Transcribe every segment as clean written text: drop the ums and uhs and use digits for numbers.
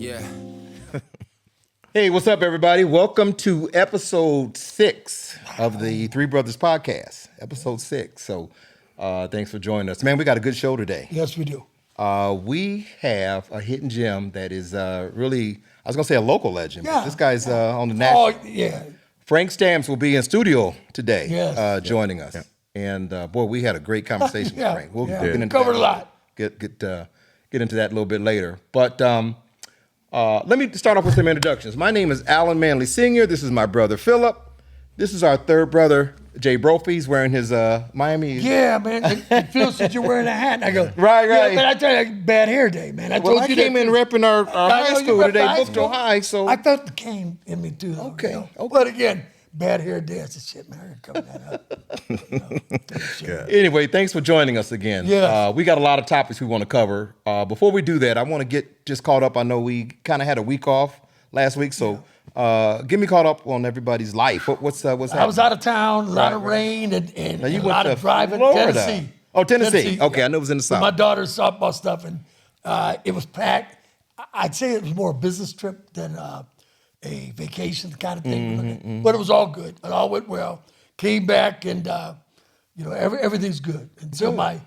Yeah. Hey, what's up, everybody? Welcome to episode 6 of the Three Brothers podcast. Episode 6. So, thanks for joining us, man. We got a good show today. Yes, we do. We have a hidden gem that is really, I was gonna say a local legend, but this guy's on the national. Oh, yeah. Frank Stams will be in studio today, Yes. joining us. And boy, we had a great conversation with Frank. We'll get into Covered that. a lot. Get into that a little bit later. But let me start off with some introductions. My name is Alan Manley Sr. This is my brother Philip. This is our third brother, Jay Brophy. He's wearing his Miami. Yeah, man. It feels that you're wearing a hat. And I go, Right. Yeah, but I tell you, bad hair day, man. I came in repping our high school today, Bookville High. So I felt the cane in me too. Though, Okay, you know? okay. But again, bad hair day. I said, shit, man, I gotta cover that up. anyway, thanks for joining us again. Yes. We got a lot of topics we want to cover. Before we do that, I want to get just caught up. I know we kind of had a week off last week, so get me caught up on everybody's life. What's happening? I was out of town, a lot of rain, and Now you a went lot to of driving. Florida. Tennessee. Oh, Tennessee. Okay, I know it was in the With South. my daughter's softball stuff, and it was packed. I'd say it was more a business trip than a vacation kind of thing. But it was all good. It all went well. Came back, and everything's good until my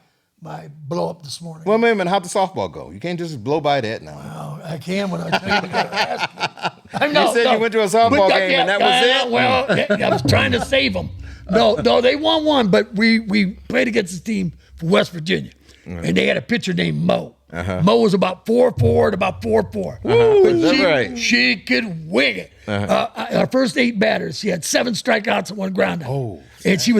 blow up this morning. Well, man, how'd the softball go? You can't just blow by that now. Well, I can when I tell you to ask you. You said you went to a softball game and that was it? Well, I was trying to save them. No, they won one, but we played against this team from West Virginia, and they had a pitcher named Mo. Mo was about 4'4" and about 4'4". Is that right? She could wing it. Our first 8 batters, she had 7 strikeouts and 1 ground out. Oh, and she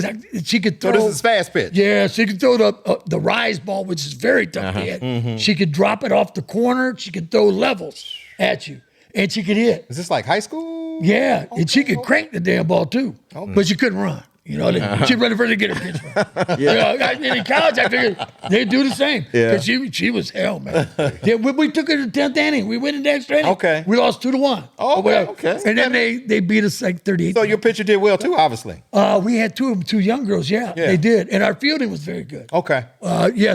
could throw. So this is fast pitch. Yeah, she could throw the rise ball, which is very tough to hit. She could drop it off the corner. She could throw levels at you, and she could hit. Is this like high school? Yeah, and she could crank the damn ball too, but she couldn't run. You know, she'd run for to get her pitch run. In college, I figured they'd do the same because she was hell, man. Yeah, we took her to 10th inning. We went into extra inning. Okay. We lost 2-1. Oh, okay. And then they beat us like 38. So your pitcher did well too, obviously. We had 2 of them, 2 young girls. Yeah, they did, and our fielding was very good. Okay.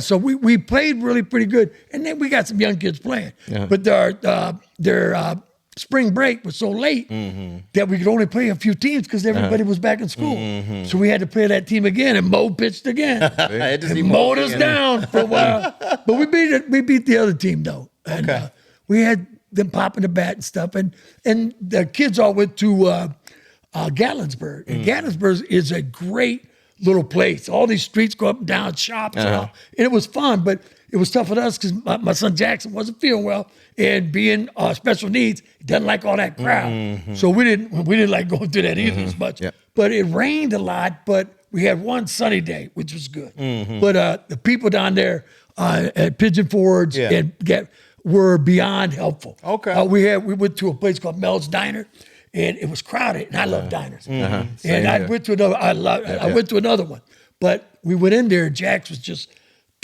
So we played really pretty good, and then we got some young kids playing. But their spring break was so late that we could only play a few teams because everybody was back in school. So we had to play that team again, and Mo pitched again. And mowed us down for a while. But we beat the other team though. And we had them popping the bat and stuff. And the kids all went to Gatlinburg. And Gatlinburg is a great little place. All these streets go up and down, shops and all. And it was fun, but it was tough for us because my son Jackson wasn't feeling well, and being special needs, he doesn't like all that crowd. So we didn't like going through that either as much. But it rained a lot, but we had one sunny day, which was good. But the people down there at Pigeon Forge were beyond helpful. Okay. We went to a place called Mel's Diner, and it was crowded, and I love diners. And I went to another. I went to another one, but we went in there, and Jax was just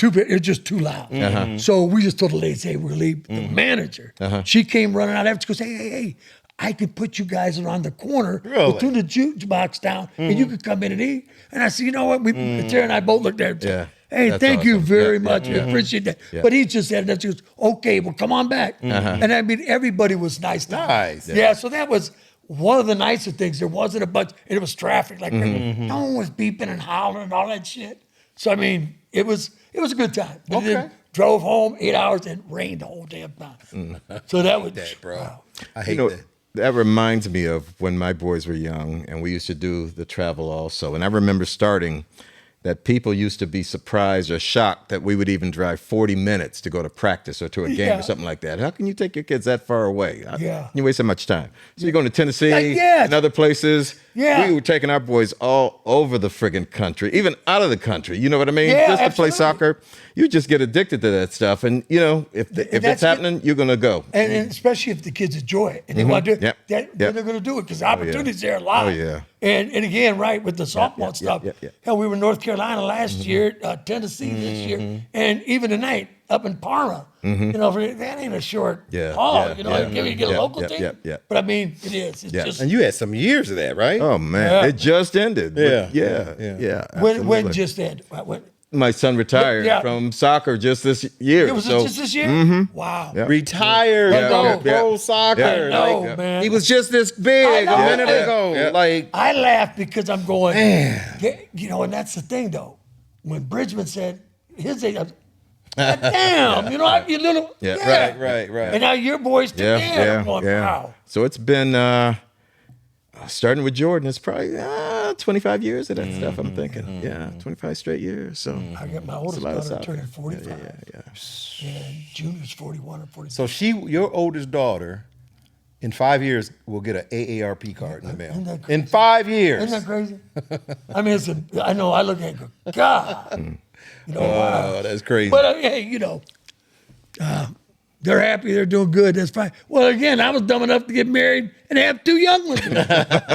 it was just too loud. So we just told the lady, "Hey, we're gonna leave." The manager, she came running out after. She goes, "Hey, I could put you guys around the corner. We'll turn the jukebox down, and you could come in and eat." And I said, "You know what?" Terry and I both looked at her. Hey, thank you very much. I appreciate that. But he just said that. She goes, "Okay, well, come on back." And I mean, everybody was nice. Nice. Yeah. So that was one of the nicer things. There wasn't a bunch, and it was traffic. Like no one was beeping and hollering and all that shit. So I mean, it was a good time. But then drove home 8 hours and rained the whole damn time. So that was bro. Wow. I hate that. That reminds me of when my boys were young and we used to do the travel also. And I remember starting that people used to be surprised or shocked that we would even drive 40 minutes to go to practice or to a game or something like that. How can you take your kids that far away? How can you waste so much time? So you're going to Tennessee and other places. Yeah. We were taking our boys all over the friggin' country, even out of the country. You know what I mean? Yeah, just to play absolutely. soccer. You just get addicted to that stuff. And, you know, if it's happening, you're going to go. And especially if the kids enjoy it and they want to do it, then they're going to do it because the opportunities there are a lot. Oh, yeah. And again, right, with the softball stuff. Hell, we were in North Carolina last year, Tennessee this year, and even tonight up in Parma. You know, that ain't a short haul. You know, you get a local team. But I mean, it is. It's just. And you had some years of that, right? Oh, man. It just ended. Yeah. Yeah. When just ended? my son retired from soccer just this year. It was so, just this year? Wow. Yeah. Retired from pro soccer. I know, Like, man. he was just this big a minute ago. Like, I laugh because I'm going, man. you know, and that's the thing, though. When Bridgman said his age, I was, God damn, you know, you little, Right. And now your boys too. I'm going, wow. So it's been starting with Jordan. It's probably 25 years of that stuff. I'm thinking, 25 straight years. So I got my oldest daughter turning 45. Yeah. And Junior's 41 or 42. So your oldest daughter, in 5 years, will get an AARP card in the mail. In 5 years. Isn't that crazy? I mean, I know. I look at it and go, God. You know, wow. That's crazy. But hey, you know, they're happy. They're doing good. That's fine. Well, again, I was dumb enough to get married and have 2 young ones.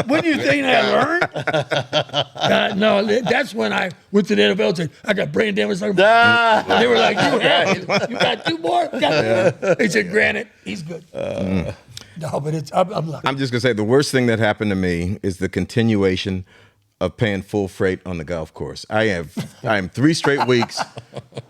What do you think I learned? No, that's when I went to the NFL and said, I got brain damage. They were like, you have it. You got 2 more? They said, granted, he's good. No, but I'm lucky. I'm just gonna say the worst thing that happened to me is the continuation of paying full freight on the golf course. I am 3 straight weeks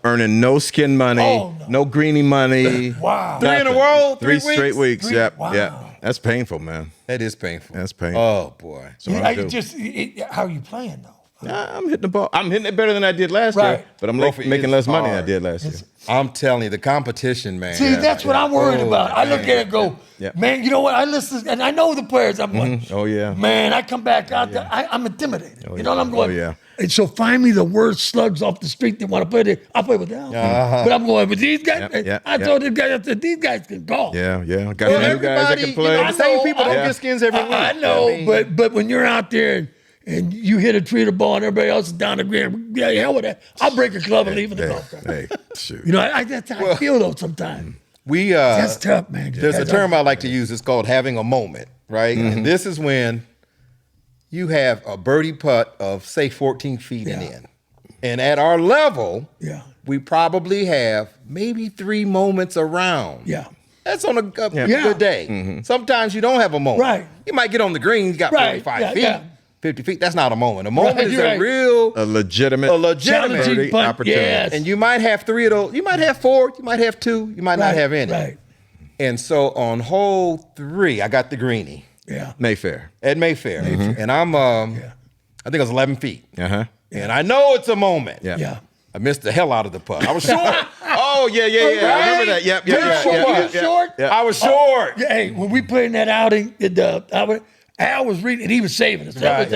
earning no skin money, no greenie money. Wow. 3 in a row? 3 straight weeks. 3? Yep. Wow. Yep. That's painful, man. That is painful. That's painful. Oh, boy. So how are you playing, though? I'm hitting the ball. I'm hitting it better than I did last year, but I'm making less money than I did last year. I'm telling you, the competition, man. See, that's what I'm worried about. I look at it and go, man, you know what? I listen, and I know the players. I'm going, oh, yeah. Man, I come back out there, I'm intimidated. You know what I'm going? Oh, yeah. And so find me the worst slugs off the street that want to play there. I'll play with them. But I'm going, but these guys, I told this guy, I said, these guys can golf. Yeah. Got some new guys that can play. The same people don't get skins every week. I know, but when you're out there and you hit a tree, the ball, and everybody else is down the ground, hell with that. I'll break a club and leave in the golf cart. Hey, shoot. You know, that's how I feel though sometimes. That's tough, man. There's a term I like to use. It's called having a moment, right? And this is when you have a birdie putt of, say, 14 feet and in. And at our level, we probably have maybe 3 moments around. Yeah. That's on a good day. Sometimes you don't have a moment. Right. You might get on the green, you got 45 feet. 50 feet, that's not a moment. A moment is a legitimate birdie opportunity. Yes. And you might have 3 of those. You might have 4, you might have 2, you might not have any. Right. And so on hole 3, I got the greenie. Yeah. Mayfair. At Mayfair. And I'm, I think it was 11 feet. Uh-huh. And I know it's a moment. Yeah. I missed the hell out of the putt. I was short. Oh, yeah. I remember that. Yep. Short? I was short. Hey, when we played in that outing, Al was reading, and he was saving us. That was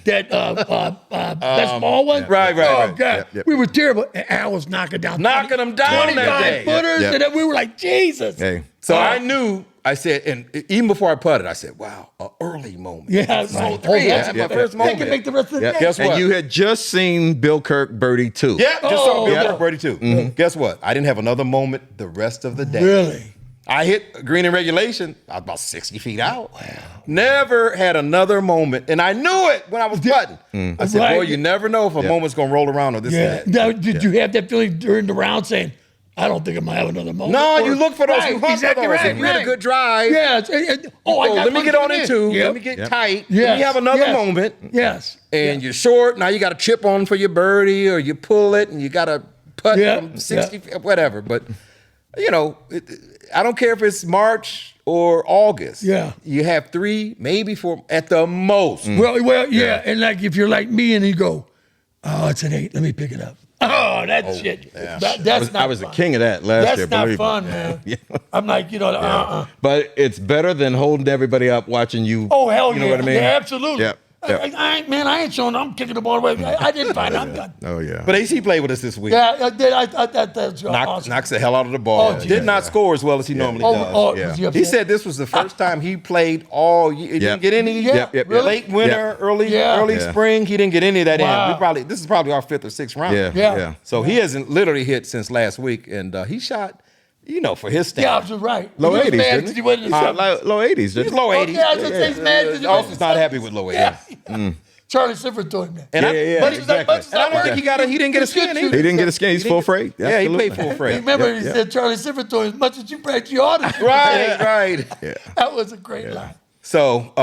that small one. Right. Oh, God. We were terrible. And Al was knocking them down 25 that day. footers, and then we were like, Jesus. Hey. So I knew, I said, and even before I putted, I said, wow, an early moment. Yeah, So 3, that's my first moment. They can make the rest of the day. Guess what? And you had just seen Bill Kirk birdie 2. Yeah, just saw Bill Kirk birdie 2. Guess what? I didn't have another moment the rest of the day. Really? I hit green in regulation. I was about 60 feet out. Wow. Never had another moment. And I knew it when I was putting. I said, boy, you never know if a moment's going to roll around or this and that. Now, did you have that feeling during the round saying, I don't think I might have another moment? No, you look for those. You hunt exactly for those. right, If you had a good drive. Yeah. Let me get on in 2. Let me get tight. Let me have another moment. Yes. And you're short. Now you got to chip on for your birdie or you pull it and you got to putt from 60 feet, whatever. But, you know, I don't care if it's March or August. Yeah. You have 3, maybe 4 at the most. Well, yeah. And like if you're like me and you go, oh, it's an 8. Let me pick it up. Oh, that's shit. Yeah. That's not I was fun. the king of that last year. That's not believe fun, me. man. I'm like, But it's better than holding everybody up watching you. Oh, hell yeah. You know what I mean? Yeah, absolutely. Yeah. I ain't showing. I'm kicking the ball away. I didn't find I'm done. Oh, yeah. But AC played with us this week. Yeah, I did. That's awesome. Knocks the hell out of the ball. Oh, Did not score as well as he normally does. He said this was the first time he played all year. He didn't get any late winter, early spring. He didn't get any of that in. This is probably our 5th or 6th round. Yeah. So he hasn't literally hit since last week, and he shot, for his standards. Yeah, I was right. Low 80s, didn't he? Low 80s. He's low 80s. Yeah, I was gonna say he's mad. Austin's not happy with low 80s. Charlie Sifford told him that. And But he's like, And I don't think he didn't get a skin either. He didn't get a skin. He's full freight. Yeah, he paid full freight. Remember, he said Charlie Sifford told him, as much as you practice, you ought to. Right. That was a great line. So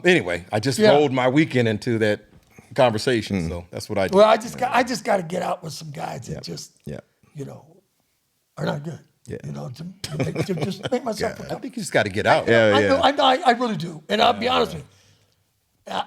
anyway, I just rolled my weekend into that conversation. So that's what I do. Well, I just got to get out with some guys that just, Yeah. you know, are not good. Yeah. You know, to just make myself. I think you just got to get out. Yeah, I know, I really do. And I'll be honest with you,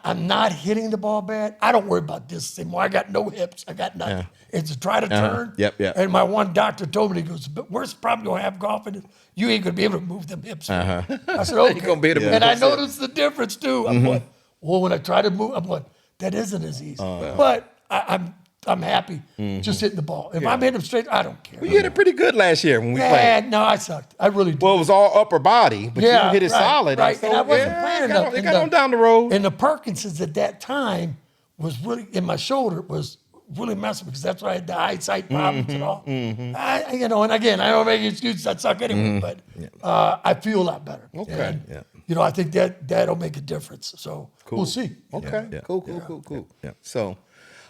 I'm not hitting the ball bad. I don't worry about this anymore. I got no hips. I got nothing. Yeah. It's a try to turn. Yep. And my one doctor told me, he goes, "But worst problem you'll have golfing is you ain't gonna be able to move them hips." I said, "Okay." gonna be able to move and I those hips. noticed the difference too. I'm going, well, when I try to move, I'm going, that isn't as easy. But I'm happy just hitting the ball. If I'm hitting them straight, I don't care. You hit it pretty good last year when we played. No, I sucked. I really did. Well, it was all upper body, but you hit it solid. Right. And I wasn't yeah, playing it enough. got on down the road. And the Parkinson's at that time was really, in my shoulder, was really messing because that's why I had the eyesight problems and all. You know, and again, I don't make excuses. I suck anyway, but I feel a lot better. Okay. And, you know, I think that'll make a difference. So we'll see. Okay. Yeah. Cool. Yeah. So,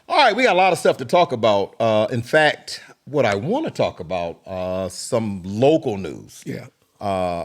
all right, we got a lot of stuff to talk about. In fact, what I want to talk about, some local news. Yeah.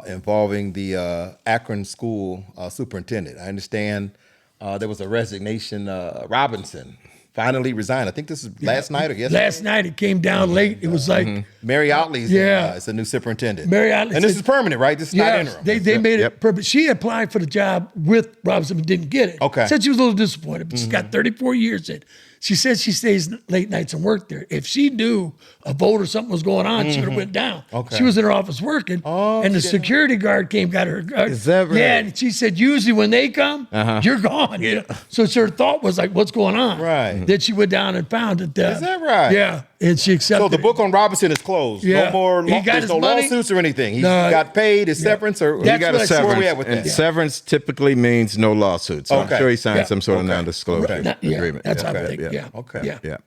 Involving the Akron school superintendent. I understand there was a resignation. Robinson finally resigned. I think this is last night or yesterday. Last night it came down late. It was like Mary Otley's is the new superintendent. Mary Otley and this said- is permanent, right? This is not interim. They made it perfect. She applied for the job with Robinson but didn't get it. Okay. Said she was a little disappointed, but she's got 34 years in. She says she stays late nights and work there. If she knew a vote or something was going on, she would have went down. Okay. She was in her office working, and the security guard got her. Is that right? Yeah, and she said usually when they come, you're gone. You know? So her thought was like, what's going on? Right. Then she went down and found it. Is that right? Yeah, and she accepted So the it. book on Robinson is closed. Yeah. No more He got there's his no money. lawsuits or anything. He No. got paid his severance or That's He got what a I said. where we severance, at with and that? severance typically means no lawsuit. So Okay. I'm sure he signed Yeah. some sort of Okay. non-disclosure agreement. That's how I Yeah. think. Yeah. Okay. Yeah. Yeah.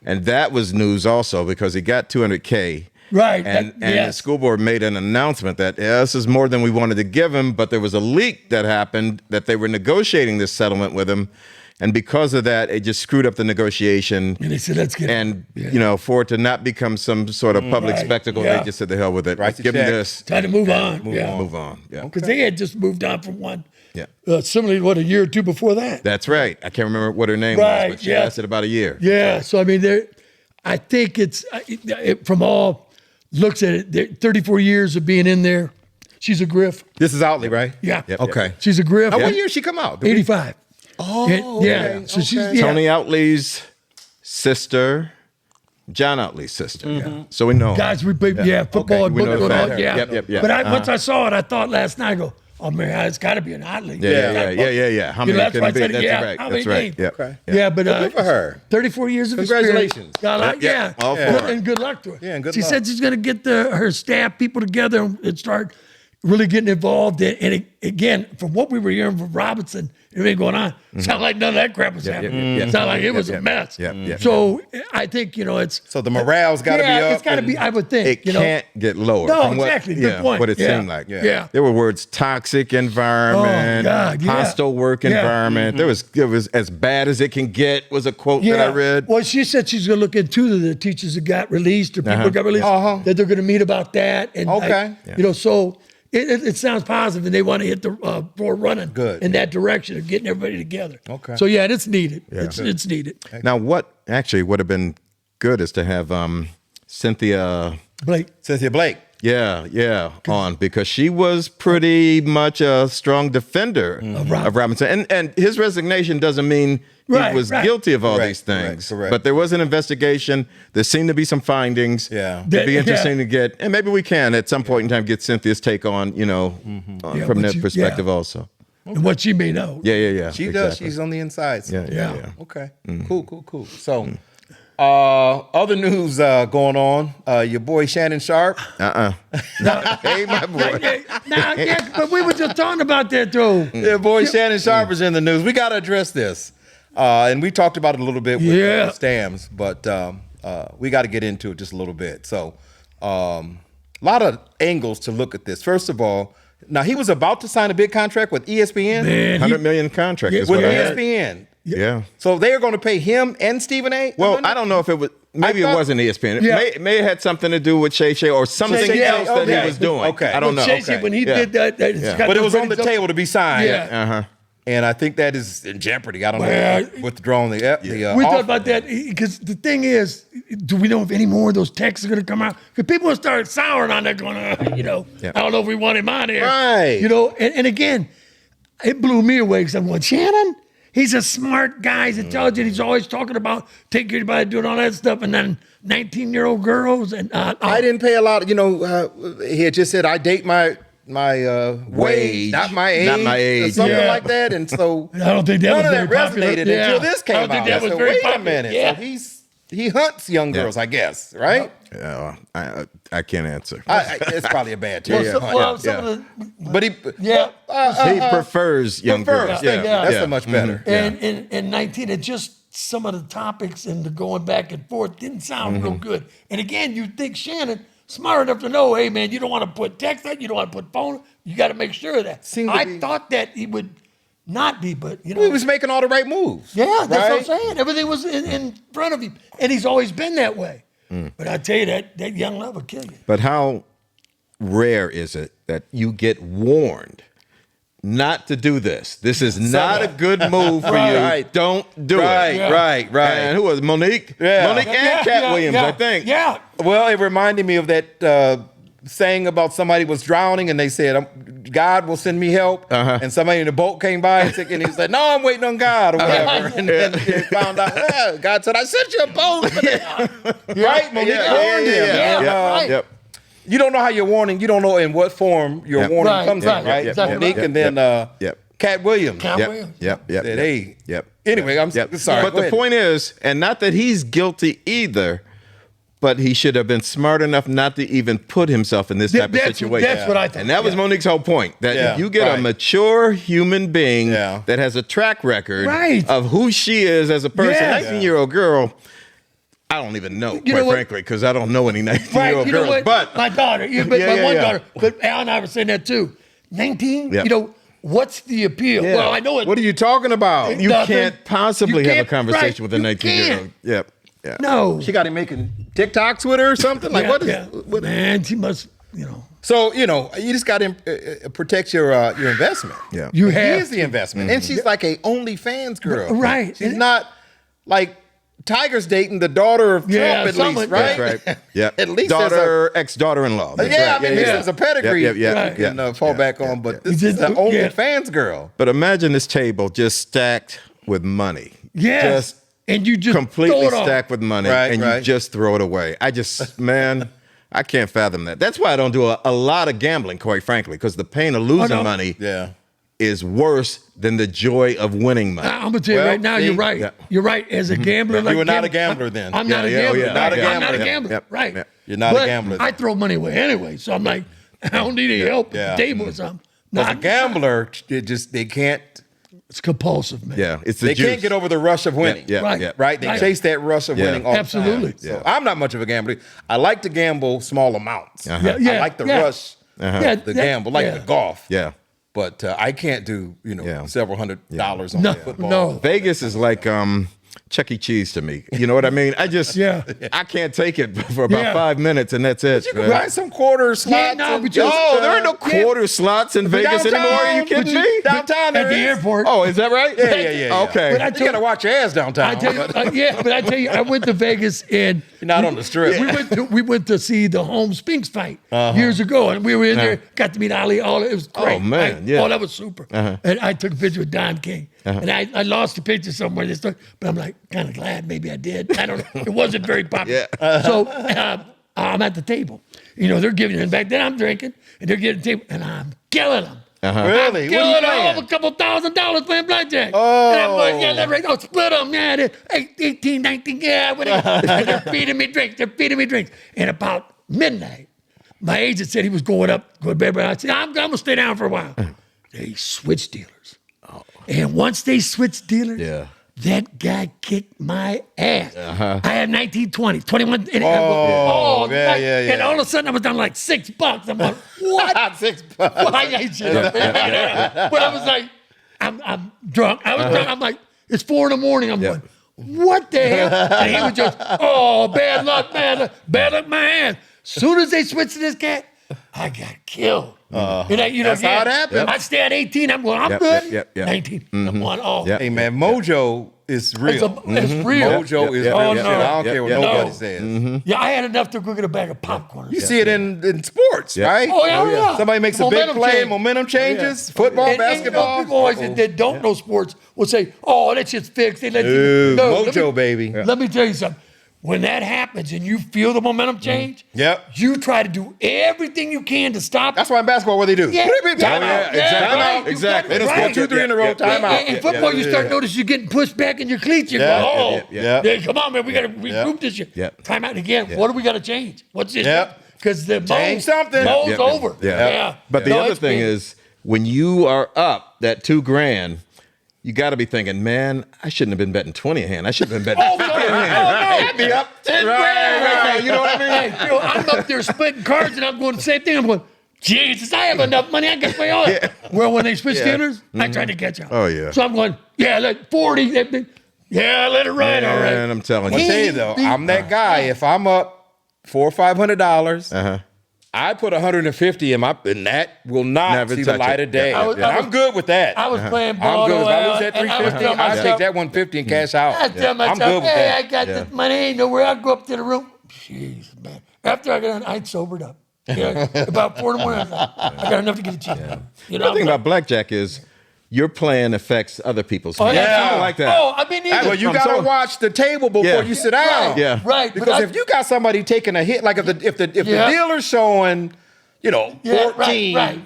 And that was news also because he got $200K. Right. And the Yes. school board made an announcement that this is more than we wanted to give him, but there was a leak that happened that they were negotiating this settlement with him. And because of that, it just screwed up the negotiation. And they said, let's get And, it. you know, for it to not become some sort of public Right. spectacle, Yeah. they just said the hell with it. Write the Give him check. this. Time to move on. Move yeah. on. Move on. Yeah. Because they had just moved on from one, Yeah. similarly, what, a year or two before that. That's right. I can't remember what her name Right, was, but she yeah. lasted about a year. Yeah. So, I mean, I think it's, from all looks at it, 34 years of being in there, she's a griff. This is Outley, right? Yeah. Yep. Okay. She's a griff. Now, what year did she come out? Did we- 85. Oh, Yeah. okay, So she's, okay. yeah. Tony Outley's sister, John Outley's sister. So we know. Guys, we played, football Okay. and We know football. the And all, fact. yeah. Yep. But once I saw it, I thought last night, I go, oh, man, it's got to be an Otley. Yeah. How You know, many that's can why I it be? said, That's yeah, right. how That's many right. names? Yeah. Okay. Yeah, but Good for her. 34 years of Congratulations. experience. Yeah, all for Good- it. and good luck to her. Yeah, and good she luck. said she's going to get her staff people together and start really getting involved. Again, from what we were hearing from Robinson, everything going on, sounded like none of that crap was happening. yeah. Sounded like it was a mess. Yeah. So I think, it's. So the morale's got to be up. It's got to be, I would think. It can't get lower. No, from what, exactly. Good point. What it Yeah. seemed like. Yeah. There were words: toxic environment, Oh, God, yeah. hostile work Yeah. environment. It was as bad as it can get. Was a quote that I read. Well, she said she's going to look into the teachers that got released or people that got released, that they're going to meet about that. And Okay. so it sounds positive, and they want to hit the floor running in that direction of getting everybody together. Okay. So, it's needed. It's needed. Now, what actually would have been good is to have Cynthia Blake. on, because she was pretty much a strong defender of Robinson. And his resignation doesn't mean he was guilty of all these things. Correct. But there was an investigation. There seemed to be some findings. Yeah. It'd be interesting to get, and maybe we can at some point in time get Cynthia's take on, from that perspective also. And what she may know. Yeah. She does. She's on the inside. So. Yeah. Okay. Cool. So, other news going on. Your boy Shannon Sharpe. Hey, my boy. But we were just talking about that, though. Your boy Shannon Sharpe is in the news. We got to address this. And we talked about it a little bit with Stams, but we got to get into it just a little bit. So, a lot of angles to look at this. First of all, now he was about to sign a big contract with ESPN. Man, $100 million contract is With what I heard. ESPN. Yeah. So they are going to pay him and Stephen A. Well, I don't know if it was. Maybe I thought- it wasn't ESPN. Yeah. It may have had something to do with Shay Shay or something Shay, else that he was doing. Okay. I don't know. When he did that, But it was on the table to be signed. Yeah. And I think that is in jeopardy. I don't Well, know, withdrawing the we offer. talked about that because the thing is, do we know if any more of those texts are going to come out? Because people will start souring on that, going, I don't know if we want him out here, Right? And again, it blew me away because I'm going, Shannon, he's a smart guy, he's intelligent, he's always talking about taking care of everybody, doing all that stuff, and then 19-year-old girls and I didn't pay a lot. He had just said I date my wage, not my age, or something like that. And so I don't think that none was of very that popular. resonated Yeah. until this came I don't think out. that was So very wait popular. a minute. Yeah. So he hunts young girls, I guess, right? I can't answer. It's probably a bad term. But he He prefers young girls. That's a much better. And 19, it just some of the topics and the going back and forth didn't sound real good. And again, you think Shannon smart enough to know, hey man, you don't want to put text on, you don't want to put phone, you got to make sure of that. I thought that he would not be, but he was making all the right moves. Yeah, that's what I'm right? saying. Everything was in front of him, and he's always been that way. But I tell you, that young love will kill you. But how rare is it that you get warned not to do this? This is not a good move for you. Don't do it. Right. And who was it? Monique? Yeah. Monique and Cat Williams, I think. Yeah. Well, it reminded me of that saying about somebody was drowning and they said, God will send me help. And somebody in the boat came by and he said, no, I'm waiting on God or whatever. And then they found out, well, God said, I sent you a boat. Right? Monique warned him. Right. You don't know how you're warning. You don't know in what form your warning comes in, right? Exactly Monique and then Cat Williams. Yep. Said, hey. Anyway, I'm sorry. But the point is, and not that he's guilty either, but he should have been smart enough not to even put himself in this type of situation. That's what I think. And that was Monique's whole point, that if you get a mature human being that has a track record of who she is as a person, 19-year-old girl, I don't even know, quite frankly, because I don't know any 19-year-old girls. But my daughter, my one daughter, but Al and I were saying that too. 19, what's the appeal? Well, I know it. What are you talking about? You can't possibly have a conversation with a 19-year-old. Yep. No. She got him making TikToks with her or something? Like, what is what? Man, she must, So, you just got to protect your investment. Yeah. You He have is the investment. And she's like a OnlyFans girl. Right. She's not like Tiger's dating the daughter of Trump at least, right? That's right. Yeah. At least ex-daughter-in-law. I mean, there's a pedigree you can fall back on, but this is an OnlyFans girl. But imagine this table just stacked with money. Yes. And you just completely stacked with money, and you just throw it away. Man, I can't fathom that. That's why I don't do a lot of gambling, quite frankly, because the pain of losing money is worse than the joy of winning money. I'm gonna tell you right now, you're right. Yeah. You're right. As a gambler, you were not a gambler then. I'm not a gambler. I'm not a gambler. Right. You're not a gambler. I throw money away anyway, so I'm like, I don't need any help at the table or something. As a gambler, they can't. It's compulsive, man. Yeah, they can't get over the rush of winning. Right. They chase that rush of winning all the time. Absolutely. So I'm not much of a gambler. I like to gamble small amounts. I like the rush, the gamble, like the golf. Yeah. But I can't do, several $100s on football. No. Vegas is like Chuck E. Cheese to me. You know what I mean? I just, I can't take it for about 5 minutes and that's it. You can buy some quarter slots. There are no quarter slots in Vegas anymore. Are you kidding me? Downtown at the airport. Oh, is that right? Yeah. Okay. But you got to watch your ass downtown. But I tell you, I went to Vegas and you're not on the strip. We went to see the Holmes Spinks fight years ago, and we were in there, got to meet Ali. It was great. Oh man, that was super. And I took a picture with Don King, and I lost the picture somewhere. But I'm like kind of glad maybe I did. I don't know. It wasn't very popular. So I'm at the table. They're giving it. And back then I'm drinking, and they're getting the table, and I'm killing them. Really? I'm killing them. A couple $1,000 playing blackjack. Oh. And I'm going, that's right. Oh, split them. Yeah, 18, 19, and they're feeding me drinks. And about midnight, my agent said he was going to bed, but I said, I'm going to stay down for a while. They switched dealers. Oh. And once they switched dealers, that guy kicked my ass. I had 19, 20, 21. And And all of a sudden, I was down like $6. I'm like, what? $6. But I was like, I'm drunk. I'm like, it's 4 a.m. I'm going, what the hell? And he was just, bad luck, my ass. Soon as they switched to this cat, I got killed. That's how it happens. I stay at 18. I'm going, I'm good. 19. I'm going, Hey, man, mojo is real. It's real. Mojo is real. Oh, shit. no. I don't care what nobody says. Yeah, I had enough to go get a bag of popcorn. You see it in sports, right? Oh, yeah. Somebody makes a big play, momentum changes, football, basketball. People always that don't know sports will say, oh, that shit's fixed. They let Dude, no, mojo, baby. Let me tell you something. When that happens and you feel the momentum change, you try to do everything you can to stop it. That's why in basketball, what they do. Yeah. Time out. Exactly. They don't score 2, 3 in a row. Time out. In football, you start noticing you're getting pushed back in your cleats. You're going, come on, man, we got to regroup this shit. Time out again. What do we got to change? What's this? Because the mow's over. But the other thing is, when you are up that $2,000, you got to be thinking, man, I shouldn't have been betting 20 a hand. I should have been betting 50 a hand. I'd be up 10 grand. You know what I mean? Hey, I'm up there splitting cards, and I'm going the same thing. I'm going, Jesus, I have enough money. I can play all it. Well, when they switch dinners, I tried to catch up. Oh, yeah. So I'm going, like 40. Yeah, let it ride. All right. And I'm telling you. I'll tell you, though, I'm that guy. If I'm up $400 or $500, I put 150 in and that will not see the light of day. I'm good with that. I was playing ball. I'm good. If I lose that 350, I'll take that 150 and cash out. I tell myself, I'm good with that. I got this money. Ain't nowhere. I go up to the room. Jeez, man. After I got done, I'd sobered up. About 4 in the morning, I got enough to get a check. The thing about blackjack is your plan affects other people's hands. Yeah. I don't like that. Oh, I mean, Well, you got to watch the table before you sit down. Yeah. Right. Because if you got somebody taking a hit, like if the dealer's showing, 14,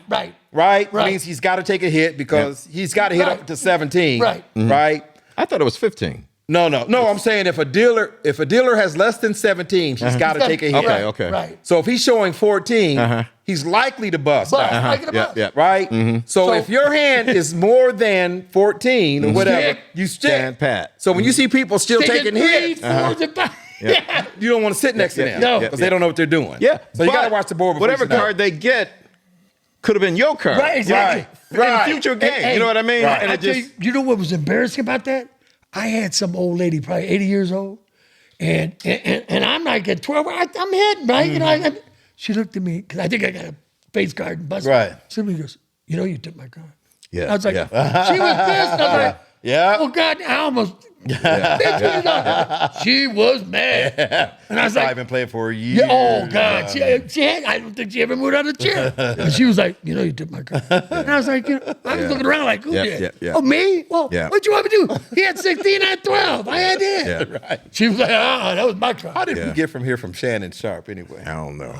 right? Means he's got to take a hit because he's got to hit up to 17, right? I thought it was 15. No. I'm saying if a dealer has less than 17, he's got to take a hit. Okay. Right. So if he's showing 14, he's likely to bust. Right. So if your hand is more than 14 or whatever, you stick. Stand pat. So when you see people still taking hits, you don't want to sit next to them because they don't know what they're doing. Yeah. So you got to watch the board before whatever card they get could have been your card. Right, exactly. In a future game. You know what I mean? Right. And you know what was embarrassing about that? I had some old lady, probably 80 years old, and I'm like at 12. I'm hitting, right? She looked at me because I think I got a face card and bust. Right. Somebody goes, you took my card. Yeah. I was like, she was pissed. I was like, oh God, I almost. She was mad, and I was like, I've been playing for years. Yeah, oh God, I don't think she ever moved out of the chair. And she was like, you took my car. And I was like, I was looking around like, who did? Oh, me? Well, what'd you want me to do? He had 16, I had 12. I had it. Yeah, right. She was like, that was my car. How did we get from here from Shannon Sharpe anyway? I don't know.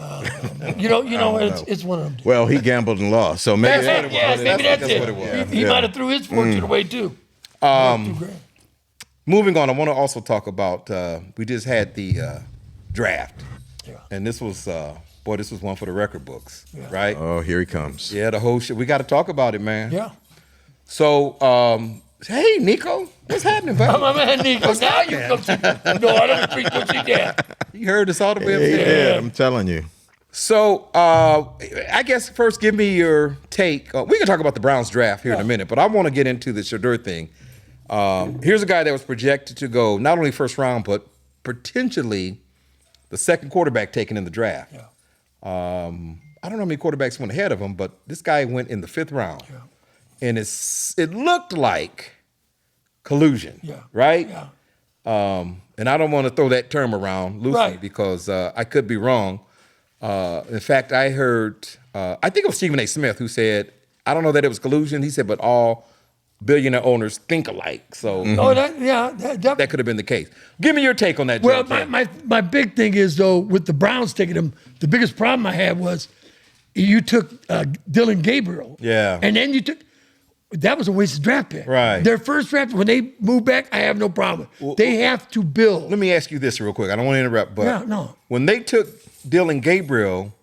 It's one of them. Well, he gambled and lost, so maybe that's what it was. He might have threw his fortune away too. Moving on, I want to also talk about, we just had the draft. Yeah. And this was one for the record books, right? Oh, here he comes. Yeah, the whole shit. We got to talk about it, man. Yeah. So, hey, Nico, what's happening, buddy? My man, Nico. Now you come to no, I don't treat what you get. You heard us all the way up He there. did, I'm telling you. So, I guess first give me your take. We can talk about the Browns draft here in a minute, but I want to get into the Shedeur thing. Here's a guy that was projected to go not only first round, but potentially the second quarterback taken in the draft. Yeah. I don't know how many quarterbacks went ahead of him, but this guy went in the 5th round. Yeah. And it looked like collusion, right? Yeah. And I don't want to throw that term around loosely because I could be wrong. In fact, I heard, I think it was Stephen A. Smith who said, I don't know that it was collusion. He said, but all billionaire owners think alike. So that could have been the case. Give me your take on that, Well, Joe. my big thing is, though, with the Browns taking him, the biggest problem I had was you took Dylan Gabriel. Yeah. And then that was a wasted draft pick. Right. Their first draft, when they move back, I have no problem. They have to build. Let me ask you this real quick. I don't want to interrupt, but when they took Dylan Gabriel,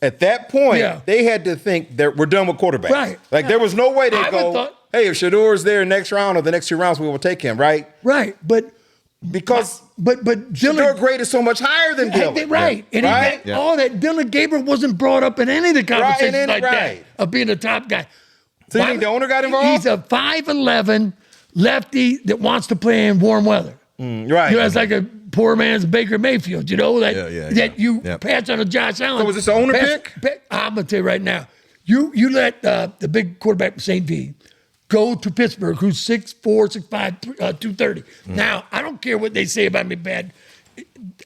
at that point, they had to think that we're done with quarterbacks. Right. Like there was no way they'd go, hey, if Shedeur's there next round or the next 2 rounds, we will take him, right? Right. But Dylan Shedeur grade is so much higher than Dylan. Right. And all that Dylan Gabriel wasn't brought up in any of the conversations that of being a top guy. So you think the owner got involved? He's a 5'11" lefty that wants to play in warm weather. Right. It's like a poor man's Baker Mayfield, that you patch on a Josh Allen. So was this an owner pick? I'm going to tell you right now, You let the big quarterback from St. V go to Pittsburgh, who's 6'4", 6'5", 230. Now, I don't care what they say about me bad.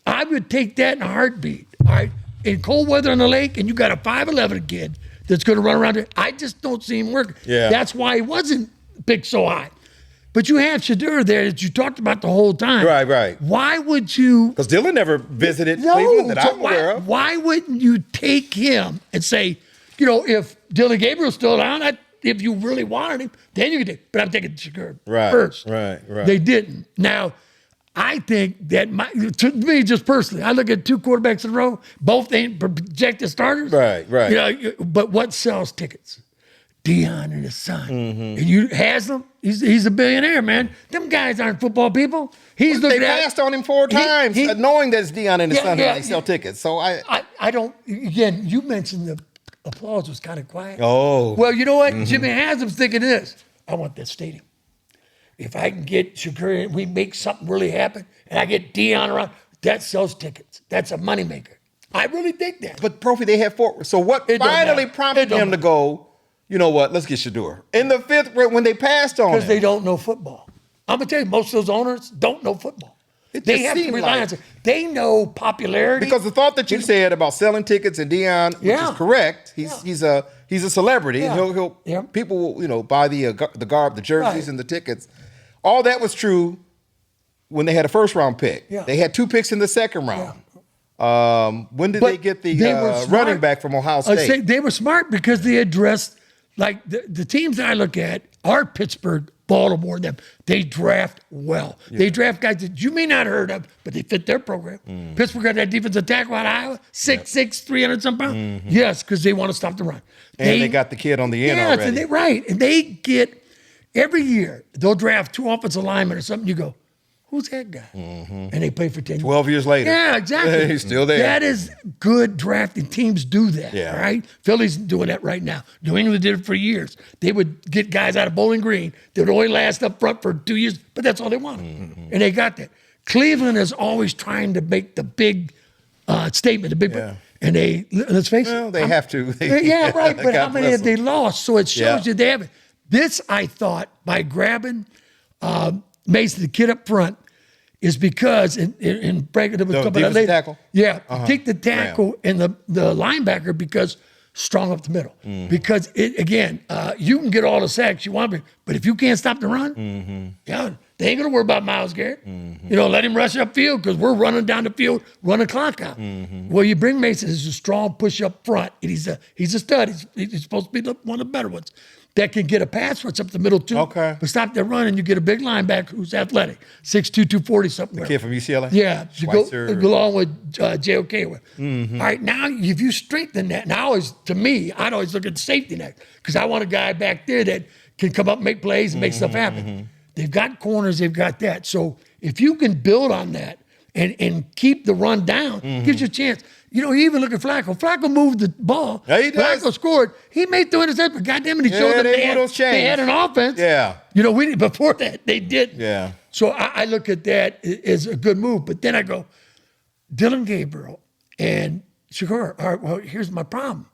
I would take that in a heartbeat. All right, in cold weather on the lake, and you got a 5'11" kid that's going to run around there. I just don't see him working. Yeah. That's why he wasn't picked so high. But you have Shedeur there that you talked about the whole time. Right. Why would you? Because Dylan never visited Cleveland that I'm aware of. Why wouldn't you take him and say, if Dylan Gabriel's still down, if you really wanted him, then you could take. But I'm taking Shedeur first. Right. They didn't. Now, I think that to me, just personally, I look at 2 quarterbacks in a row, both ain't projected starters. Right. But what sells tickets? Deion and his son. And you Haslam, he's a billionaire, man. Them guys aren't football people. They passed on him 4 times, knowing that it's Deion and his son, and they sell tickets. So I don't. Again, you mentioned the applause was kind of quiet. Oh. Well, you know what? Jimmy Haslam's thinking this. I want that stadium. If I can get Shakur and we make something really happen, and I get Deion around, that sells tickets. That's a moneymaker. I really think that. But Profi, they had 4. So what finally prompted him to go? You know what? Let's get Shedeur. In the 5th grade, when they passed on him. Because they don't know football. I'm going to tell you, most of those owners don't know football. They have to rely on it. They know popularity. Because the thought that you said about selling tickets and Deion, which is correct. He's a celebrity. Yeah. People will buy the garb, the jerseys, and the tickets. All that was true when they had a first round pick. Yeah. They had 2 picks in the second round. Yeah. When did they get the running back from Ohio State? They were smart because they addressed. Like the teams I look at are Pittsburgh, Baltimore, them. They draft well. Yeah. They draft guys that you may not have heard of, but they fit their program. Pittsburgh got that defensive tackle out of Iowa, 6'6", 300-some pounds. Yes, because they want to stop the run. And they got the kid on the end already. And they get, every year, they'll draft 2 offensive linemen or something. You go, who's that guy? And they play for 10 years. 12 years later. Yeah, exactly. He's still there. That is good drafting. Teams do that, yeah. Right? Philly's doing that right now. New England did it for years. They would get guys out of Bowling Green. They would only last up front for 2 years, but that's all they wanted. And they got that. Cleveland is always trying to make the big statement, and let's face it. They have to. Right, but how many have they lost? So it shows you they haven't. This, I thought, by grabbing Mason, the kid up front, is because in breaking up a couple of later, tackle? Take the tackle and the linebacker because strong up the middle. Because you can get all the sacks you want, but if you can't stop the run, they ain't gonna worry about Myles Garrett. Let him rush upfield because we're running down the field, running clock out. Well, you bring Mason as a strong push up front, and he's a stud. He's supposed to be one of the better ones. That can get a pass rush up the middle too. Okay. But stop that run and you get a big linebacker who's athletic, 6'2", 240 something. The kid from UCLA? Yeah. You go along with J.O.K. All right, now if you strengthen that, now to me, I'd always look at the safety net because I want a guy back there that can come up and make plays and make stuff happen. They've got corners, they've got that. So if you can build on that and keep the run down, gives you a chance. You even look at Flacco. Flacco moved the ball. Yeah, he does. Flacco scored. He made 2 interceptions, but goddamn it, he showed them they had an offense. Yeah. Before that, they didn't. Yeah. So I look at that as a good move. But then I go, Dylan Gabriel and Shakur, all right, well, here's my problem.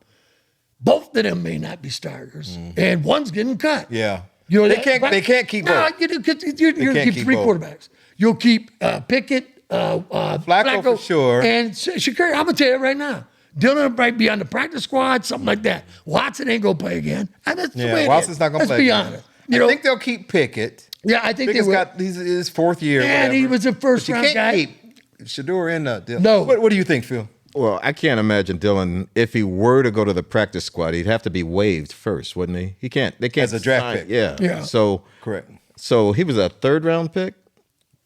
Both of them may not be starters, and one's getting cut. Yeah. They can't keep both. You're going to keep 3 quarterbacks. You'll keep Pickett, Flacco for sure. And Shakur, I'm going to tell you right now, Dylan might be on the practice squad, something like that. Watson ain't going to play again. And that's the way Watson's not going to play. Let's be honest. I think they'll keep Pickett. Yeah, I think Pickett's they will. got his 4th year. And he was a first-round guy. You can't keep Shedeur in the... No. What do you think, Phil? Well, I can't imagine Dylan, if he were to go to the practice squad, he'd have to be waived first, wouldn't he? They can't As a draft pick. Yeah. So, correct. So he was a 3rd-round pick?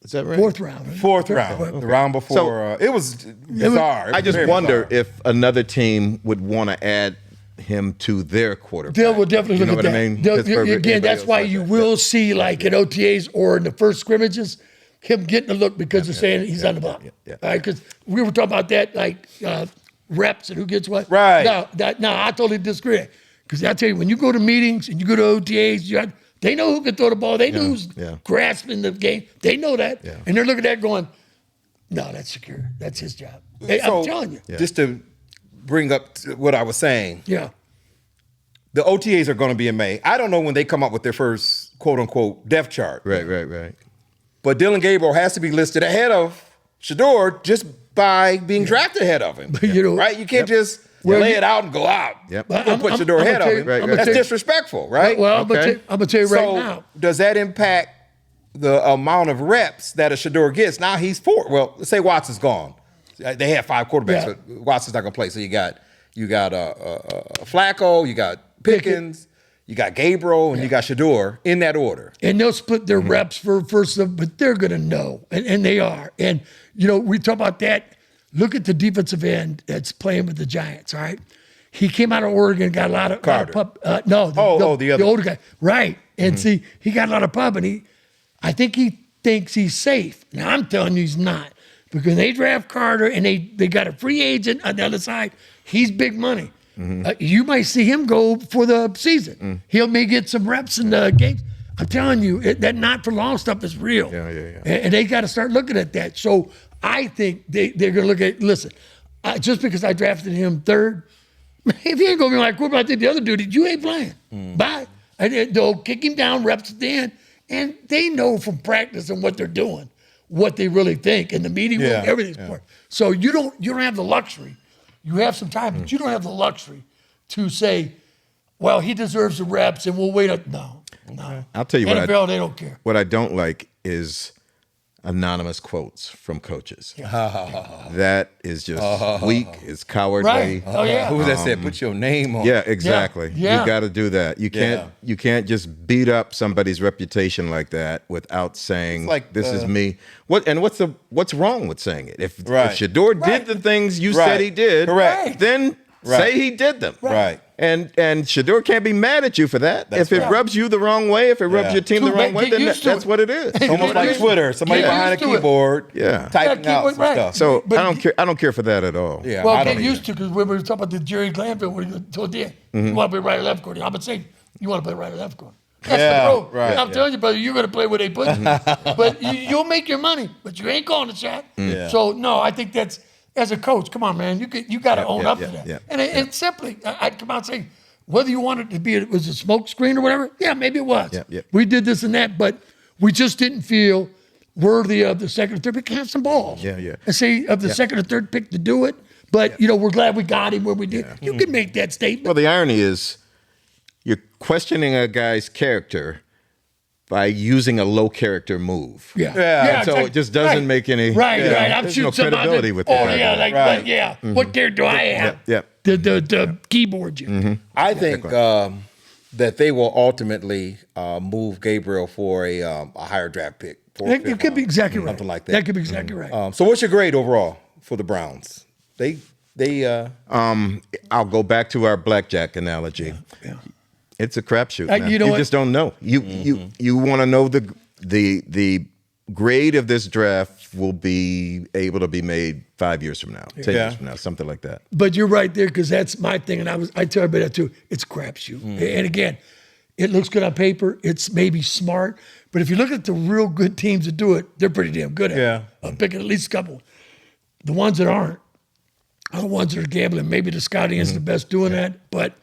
Is that right? 4th round. 4th round. Okay. The round before. It was bizarre. I just wonder if another team would want to add him to their quarterback. They will definitely look at that. I mean? Again, that's why you will see, like at OTAs or in the first scrimmages, him getting a look because they're saying he's on the block. Yeah. All right, because we were talking about that, like reps and who gets what. Right. No, I totally disagree. Because I tell you, when you go to meetings and you go to OTAs, they know who can throw the ball. They know who's grasping the game. They know that. Yeah. And they're looking at that going, no, that's secure. That's his job. Hey, I'm telling you. Just to bring up what I was saying. Yeah. The OTAs are going to be in May. I don't know when they come up with their first quote unquote depth chart. Right. But Dillon Gabriel has to be listed ahead of Shador just by being drafted ahead of him. You know, right? You can't just lay it out and go out. Yep. Don't put Shador ahead of him. That's disrespectful, right? Well, I'm going to tell you right So now. does that impact the amount of reps that a Shador gets? Now he's 4. Well, let's say Watson's gone. They have 5 quarterbacks, but Watson's not going to play. So you got Flacco, you got Pickens, you got Gabriel, and you got Shador in that order. And they'll split their reps for first, but they're going to know, and they are. And, you know, we talk about that. Look at the defensive end that's playing with the Giants, all right? He came out of Oregon, got a lot of Carter. The older guy. Right. And see, he got a lot of pub, and I think he thinks he's safe. Now, I'm telling you he's not. Because they draft Carter, and they got a free agent on the other side. He's big money. You might see him go for the season. He may get some reps in the games. I'm telling you, that not for long stuff is real. Yeah. And they got to start looking at that. So I think they're going to look at, listen, just because I drafted him 3rd, if he ain't going to be like, what about the other dude? You ain't playing. Bye. And they'll kick him down, reps at the end. And they know from practice and what they're doing, what they really think. And the meeting room, everything's important. So you don't have the luxury. You have some time, but you don't have the luxury to say, well, he deserves the reps and we'll wait up. No. I'll tell you NFL, they don't care. What I don't like is anonymous quotes from coaches. That is just weak. It's cowardly. Right. Oh, yeah. Who was that said? Put your name on. Yeah, exactly. Yeah. You got to do that. You can't just beat up somebody's reputation like that without saying, like, "This is me." What's wrong with saying it? If Shador did the things you said he did, then say he did them. Right. And Shador can't be mad at you for that. If it rubs you the wrong way, if it rubs your team the wrong way, then that's what it is. It's almost like Twitter. Somebody behind a keyboard typing out some stuff. So I don't care for that at all. Yeah, well, get used to, because when we were talking about the Jerry Glanville, when he told you want to play right or left corner, I'm going to say you want to play right or left corner. That's the rule. Right. I'm telling you, brother, you're going to play where they put you. But you'll make your money, but you ain't calling the shot. So, no, I think that's, as a coach, come on, man, you got to own up to that. And simply, I'd come out and say, whether you want it to be, it was a smoke screen or whatever, maybe it was. We did this and that, but we just didn't feel worthy of the second or third pick. Have some balls. And say of the second or third pick to do it. But, we're glad we got him where we did. You can make that statement. Well, the irony is you're questioning a guy's character by using a low character move. So it just doesn't make any I'm there's shooting no credibility with that. What character do I have? The keyboard you. I think that they will ultimately move Gabriel for a higher draft pick. It could be exactly right. Something like that. That could be exactly right. So what's your grade overall for the Browns? I'll go back to our blackjack analogy. It's a crapshoot. You know what? Just don't know. You want to know the grade of this draft will be able to be made 5 years from now, 10 years from now, something like that. But you're right there, because that's my thing, and I tell everybody that too. It's a crapshoot, and again, it looks good on paper. It's maybe smart, but if you look at the real good teams that do it, they're pretty damn good at it. I'm picking at least a couple. The ones that aren't are the ones that are gambling. Maybe the scouting is the best doing that, but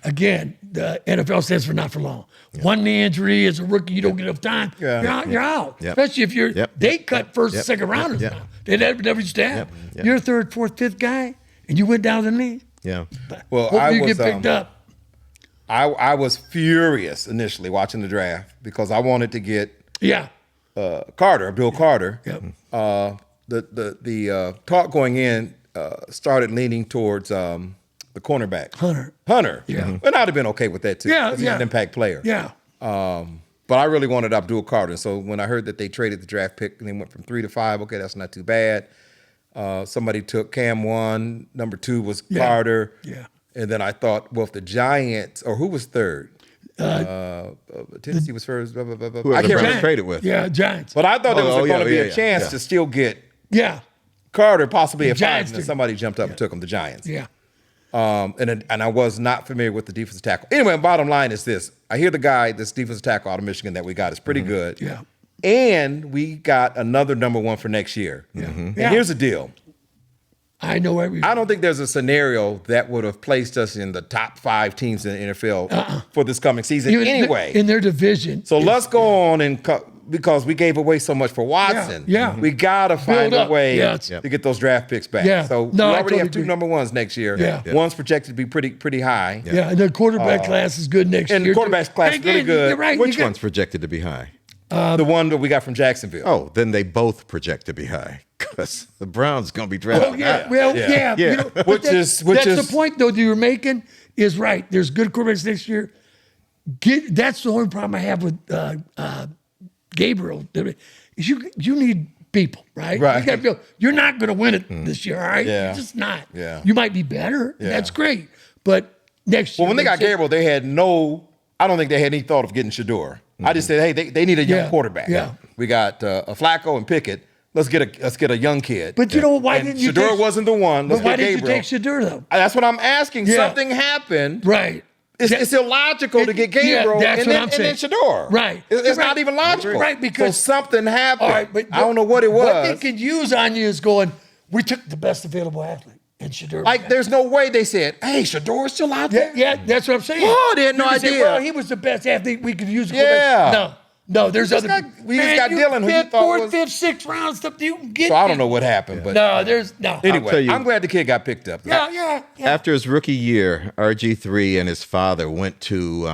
again, the NFL stands for not for long. One knee injury as a rookie, you don't get enough time. You're out. Especially if you're. They cut first and second rounders now. They never used to have. You're a third, fourth, fifth guy, and you went down the knee. Well, hopefully you get picked up. I was furious initially watching the draft because I wanted to get Carter, Bill Carter. The talk going in started leaning towards the cornerback. Hunter. And I'd have been okay with that too. He's an impact player. But I really wanted Abdul Carter. So when I heard that they traded the draft pick and they went from 3 to 5, okay, that's not too bad. Somebody took Cam 1, number 2 was Carter. And then I thought, well, if the Giants, or who was third? Tennessee was first. Blah, blah, blah, blah. Whoever the Browns traded with. Giants. But I thought there was going to be a chance to still get Carter, possibly at 5, and then somebody jumped up and took him, the Giants. And I was not familiar with the defensive tackle. Anyway, bottom line is this. I hear the guy, this defensive tackle out of Michigan that we got is pretty good. And we got another number 1 for next year. And here's the deal. I know every. I don't think there's a scenario that would have placed us in the top 5 teams in the NFL for this coming season anyway. In their division. So let's go on and because we gave away so much for Watson. Yeah. We got to find a way to get those draft picks back. Yeah. So we already have 2 number 1s next year. Yeah. One's projected to be pretty high. Yeah, and the quarterback class is good next year. And the quarterback class is really good. You're right. Which one's projected to be high? The one that we got from Jacksonville. Oh, then they both project to be high because the Browns going to be drafting. Oh, yeah. Well, yeah. You know, Which is the point, though, that you're making is right. There's good quarterbacks next year. That's the only problem I have with Gabriel. Is you need people, right? Right. You gotta feel, you're not going to win it this year, all right? Yeah. You're just not. Yeah. You might be better. Yeah. That's great. But next year. Well, when they got Gabriel, they had I don't think they had any thought of getting Shador. I just said, hey, they need a young quarterback. Yeah. We got a Flacco and Pickett. Let's get a young kid. But you know, why didn't you Shador wasn't the one. Let's why get didn't Gabriel. you take Shador, though? That's what I'm asking. Yeah. Something happened. Right. It's illogical to get Gabriel that's and what then, I'm and then saying. Shador. Right. It's Right. not even logical. Right, because so something happened. All right, but I don't know what it was. What they could use on you is going, we took the best available athlete and Shador. Like, there's no way they said, hey, Shador's still out there. Yeah, that's what I'm saying. Oh, they had no You could say, idea. well, he was the best athlete we could use. Yeah. No, there's other. We just got Dylan, who you fifth, thought fourth, was- fifth, sixth round stuff. You can get. So I don't know what happened, but No, there's no. tell anyway, you- I'm glad the kid got picked up. Yeah. After his rookie year, RG3 and his father went to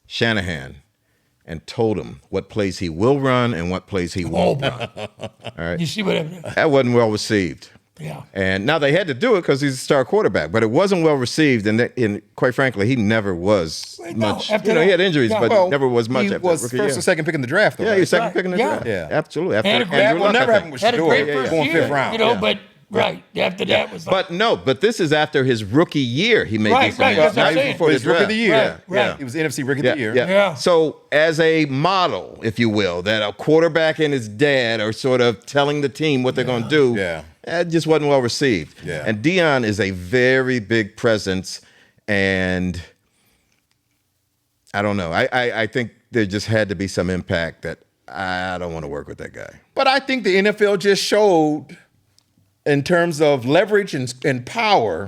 Shanahan and told him what plays he will run and what plays he won't. All right. You see what happened? That wasn't well received. Yeah. And now they had to do it because he's a star quarterback, but it wasn't well received. And quite frankly, he never was much. after He that- had injuries, yeah. but Well, never was much. He after was that first rookie or second pick in the draft, though. Yeah, he was second pick in the Yeah. draft. Yeah. Absolutely. After And a great- That Andrew will Luck, never I happen think. with Had a Shador. great Yeah, first Going year, fifth round. you know, Yeah. but after that was like, But this is after his rookie year. He made Right, this right, that's what I'm not saying. before the His rookie of draft. the year. Right. He was NFC rookie of the year. Yeah. So as a model, if you will, that a quarterback and his dad are sort of telling the team what they're going to do, it just wasn't well received. Yeah. And Dion is a very big presence, and I don't know. I think there just had to be some impact that I don't want to work with that guy. But I think the NFL just showed, in terms of leverage and power,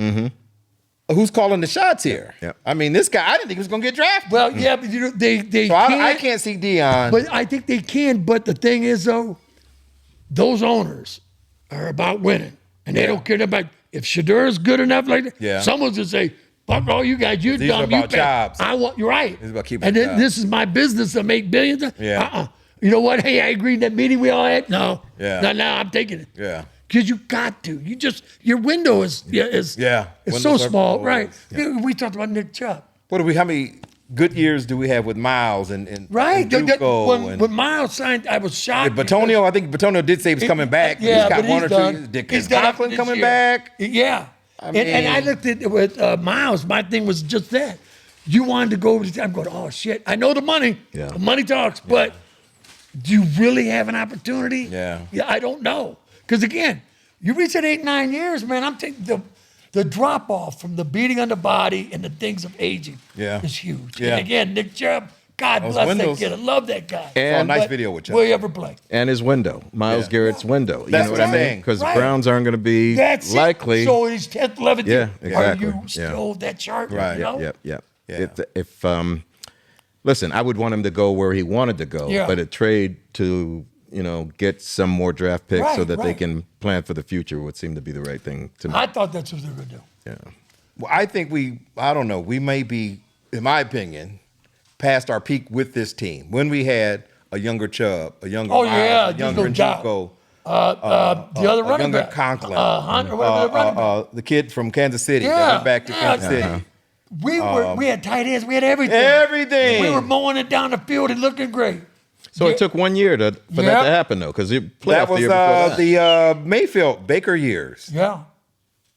who's calling the shots here. Yeah. I mean, this guy, I didn't think he was going to get drafted. well, yeah, but you know, they So can't. I can't see Dion. But I think they can. But the thing is, though, those owners are about winning, and they don't care about if Shador is good enough. Like that, Yeah. someone's gonna say, "Fuck all you guys, you're These dumb. are about you bad. jobs. I want. You're right. It's about keeping And the then jobs. this is my business to make billions. Yeah. You know what? Hey, I agreed in that meeting we all had. No. Yeah. No, I'm taking it. Yeah. Because you got to. You just your window is It's so Windows are small, closed. right? We talked about Nick Chubb. How many good years do we have with Miles and Right. and Juco When Miles signed, I was shocked. Batonio, I think Batonio did say he was coming back. Yeah, he's got but one or done. two. Dick He's done after Conklin this coming year. back. Yeah. And I mean- looked at it with Miles. My thing was just that. You wanted to go over the I'm going, oh, shit. I know the money. Yeah. The money talks, but do you really have an opportunity? Yeah. Yeah, I don't know. Because, again, you reach that 8-9 years, man, I'm taking the drop off from the beating on the body and the things of aging is huge. Yeah. And, again, Nick Chubb, God Those bless windows. that kid. I love that guy. And- Saw a nice But video with Chubb. Will he ever play? And his window, Miles Yeah. Garrett's window. You That's know what what I I'm mean? saying. Because Right. the Browns aren't going to be That's likely. it. So he's 10th, 11th. Yeah, exactly. Are you Yeah. still that sharp? Right. You know? Yep. Yeah. If listen, I would want him to go where he wanted to go, Yeah. but a trade to get some more draft picks so Right, that they right. can plan for the future would seem to be the right thing to me. I thought that's what they were going to do. Yeah. Well, I think I don't know, we may be, in my opinion, past our peak with this team. When we had a younger Chubb, a younger Oh, Miles, yeah, a there's younger no doubt. Njoku, The other a running younger back. Conklin, Hunt or whatever the running back. the kid from Kansas City that Yeah, went back to yeah. Kansas City. We had tight ends. We had everything. Everything. We were mowing it down the field and looking great. So it took 1 year for that Yeah. to happen, though, because it playoff That the was year before that. the Mayfield Baker years. Yeah.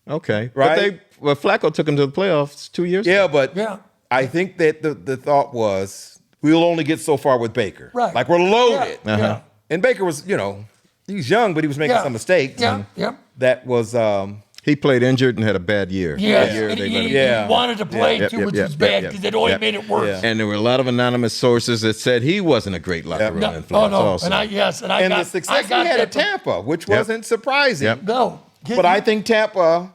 Okay. Right? But Flacco took him to the playoffs 2 years Yeah, ago. but Yeah. I think that the thought was we'll only get so far with Baker. Right. Like we're loaded. Yeah. Yeah. And Baker was, he was young, but he was making Yeah. some mistakes. Yeah. Yeah. That was He played injured and had a bad year. Yeah. That year And they he, let him- Yeah. he wanted to play Yep, too, yep, which yep, was bad yep, because it only yep. made it worse. Yeah. And there were a lot of anonymous sources that said he wasn't a great locker room influence no. also. And I the success he had at Tampa, which wasn't surprising. Yep. No. But I think Tampa,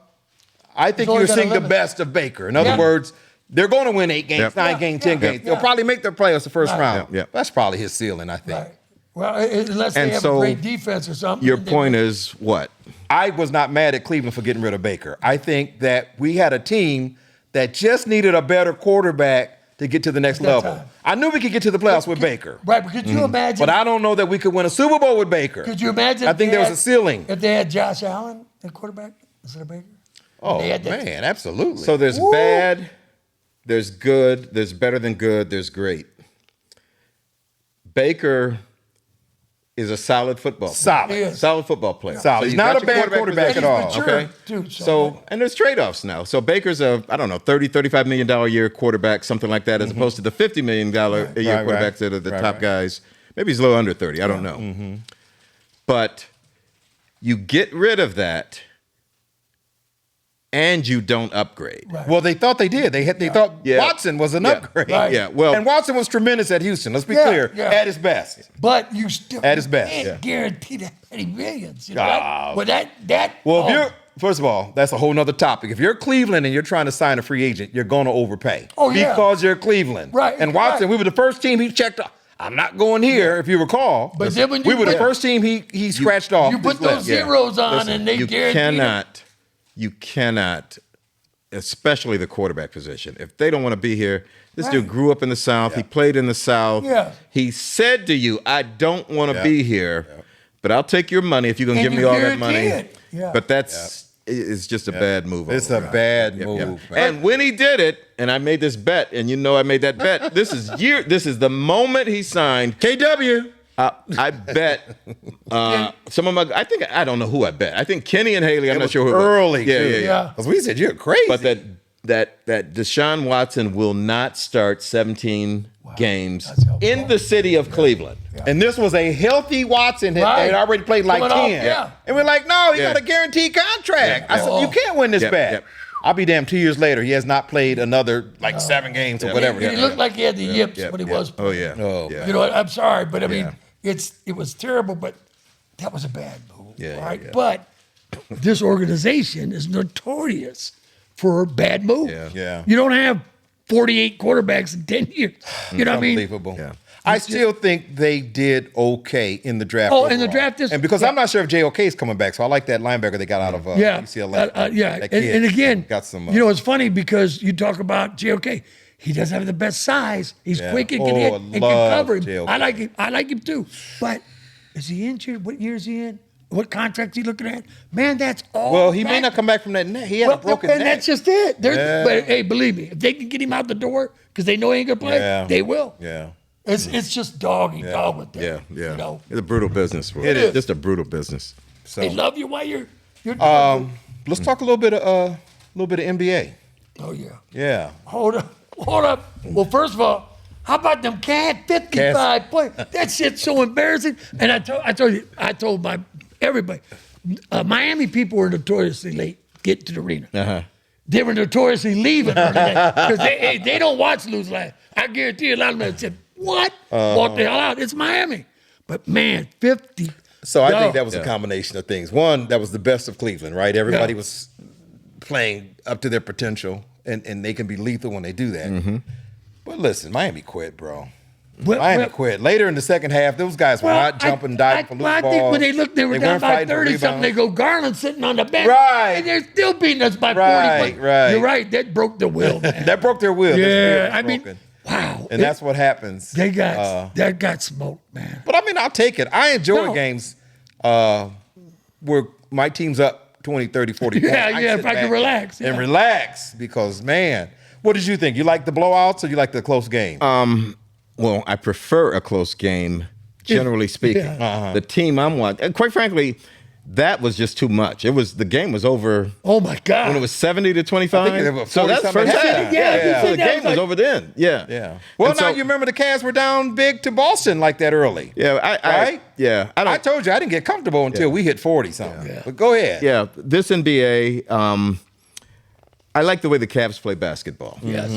I think only you're got seeing the 11. best of Baker. In other words, they're going to win 8 games, Yep. 9 games, 10 games. They'll Yeah. probably make their playoffs the first round. Yep. That's probably his ceiling, I think. Right. Well, unless they And have so a great defense or something. Your they point win. is what? I was not mad at Cleveland for getting rid of Baker. I think that we had a team that just needed a better quarterback to get to the next that level. time. I knew we could get to the playoffs with Baker, Right, but could you imagine? but I don't know that we could win a Super Bowl with Baker. Could you imagine? I if think they there was had- a ceiling. If they had Josh Allen at quarterback instead of Baker. Oh, They had that- man, absolutely. So there's bad, there's good, there's better than good, there's great. Baker is a solid football player. solid. Yeah. Solid football player. Solid. He's you've not got a your bad quarterback And at he's all. mature, Okay. too, So, and there's trade-offs now. So Baker's a, I don't know, $30-35 million a year quarterback, something like that, as opposed to the $50 million a year Right, quarterbacks right. that are the Right, top right. guys. Maybe he's a little under 30. I don't know. But you get rid of that and you don't upgrade. Right. Well, they thought they did. They thought Yeah. Watson was an Yeah. upgrade. Right. Yeah, well- and Watson was tremendous at Houston. Let's be Yeah, clear, yeah. at his best. But you still At his best, can't yeah. guarantee that many millions. You know Ah. that? Well, that. Well, oh, if you're first of all, that's a whole nother topic. If you're Cleveland and you're trying to sign a free agent, you're going to overpay. Oh, yeah. Because you're Cleveland. Right, And Watson, right. we were the first team he checked off. I'm not going here, if you recall. But then when we you were the put- first team he scratched off. you put this those list. zeros on, Listen, and they you guarantee it. you cannot, especially the quarterback position. If they don't want to be here, this dude Right. grew up in the South. He played in the South. Yeah. He said to you, "I don't want to Yeah. be here, but I'll take your money if you're going to And give me you all that guarantee money." it. Yeah. But that's it's just a bad move. It's a overall. bad Yep, move. yep. man. And when he did it, and I made this bet, and you know I made that bet. This is the moment he signed. KW. I bet some of my. I don't know who I bet. I think Kenny and Haley. I'm It not was sure who. it was. early, Yeah, too. yeah, yeah. Yeah. Because we said you're crazy. But that Deshaun Watson will not start 17 games That's helpful. in the city of Cleveland. And this was a healthy Watson had, Right. had already played like Coming 10. off, yeah. And we're like, no, he Yeah. got a guaranteed contract. Yeah. I said, you can't win this Yep, bad. yep. I'll be damned, 2 years later, he has not played another 7 games or whatever. He looked like he had the yips Yep, when he yep. was. Oh yeah. Oh, yeah. You know, I'm sorry, but I mean, Yeah. it was terrible, but that was a bad move. Yeah, right? yeah. But this organization is notorious for bad moves. Yeah. Yeah. You don't have 48 quarterbacks in 10 years. You know what I mean? Unbelievable. Yeah. I still think they did okay in the draft. Oh, in the overall. draft is- and because yeah. I'm not sure if JOK is coming back, so I like that linebacker they got out of Yeah. UCLA. Yeah. That And, kid and again, got some. you know, it's funny because you talk about JOK. He doesn't have the best size. He's Yeah. quick and Oh, can hit I and can love cover him. JOK. I like him. I like him too. But is he injured? What year is he in? What contract is he looking at? Man, that's all. well, he may back- not come back from that neck. He had a broken and neck. that's just it. Yeah. But hey, believe me, if they can get him out the door because they know he ain't gonna play, Yeah. they will. Yeah. It's just dog eat dog with them. Yeah, yeah. You know, It's a brutal business. Bro. It is. Just a brutal business. So they love you while you're doing let's talk a little bit of NBA. Oh yeah. Yeah. Hold up. Well, first of all, how about them cat 55 points? That shit's so embarrassing. And I told my everybody, Miami people were notoriously late getting to the arena. Uh-huh. They were notoriously leaving because they don't watch lose last. I guarantee you a lot of them said, "What? Walk the hell out! It's Miami." But man, 50. So I No. think that was a combination of things. One, that was the best of Cleveland, right? Everybody Yeah. was playing up to their potential, and they can be lethal when they do that. Mm-hmm. But listen, Miami quit, bro. Well, Miami well, quit. Later in the second half, those guys were not jumping, diving for loose I balls. think when they looked, they were down weren't by fighting for 30 something. They rebounds. go Garland sitting on the bench, Right. And they're still beating us by 40. Right, But right. You're right. That broke the will, man. That broke their will. Their spirit yeah, was I mean, broken. wow. And that's what happens. they got that got smoked, man. But I mean, I'll take it. I enjoy No. games where my team's up 20, 30, 40 points. Yeah, yeah, sit if I can back relax, And yeah. relax because, man, what did you think? You like the blowouts or you like the close game? Well, I prefer a close game, generally speaking. Yeah. The team I'm watching, and quite frankly, that was just too much. The game was over Oh my God. when it was 70 to 25. I think it was So that's 40-something first at half. half. Yeah, So the that game was was like- over then. Yeah. Yeah. Well, And now so- you remember the Cavs were down big to Boston like that early. Yeah, Right? I I told you I didn't get comfortable until we hit 40 something. Yeah. But go ahead. Yeah, this NBA, I like the way the Cavs play basketball. Yes.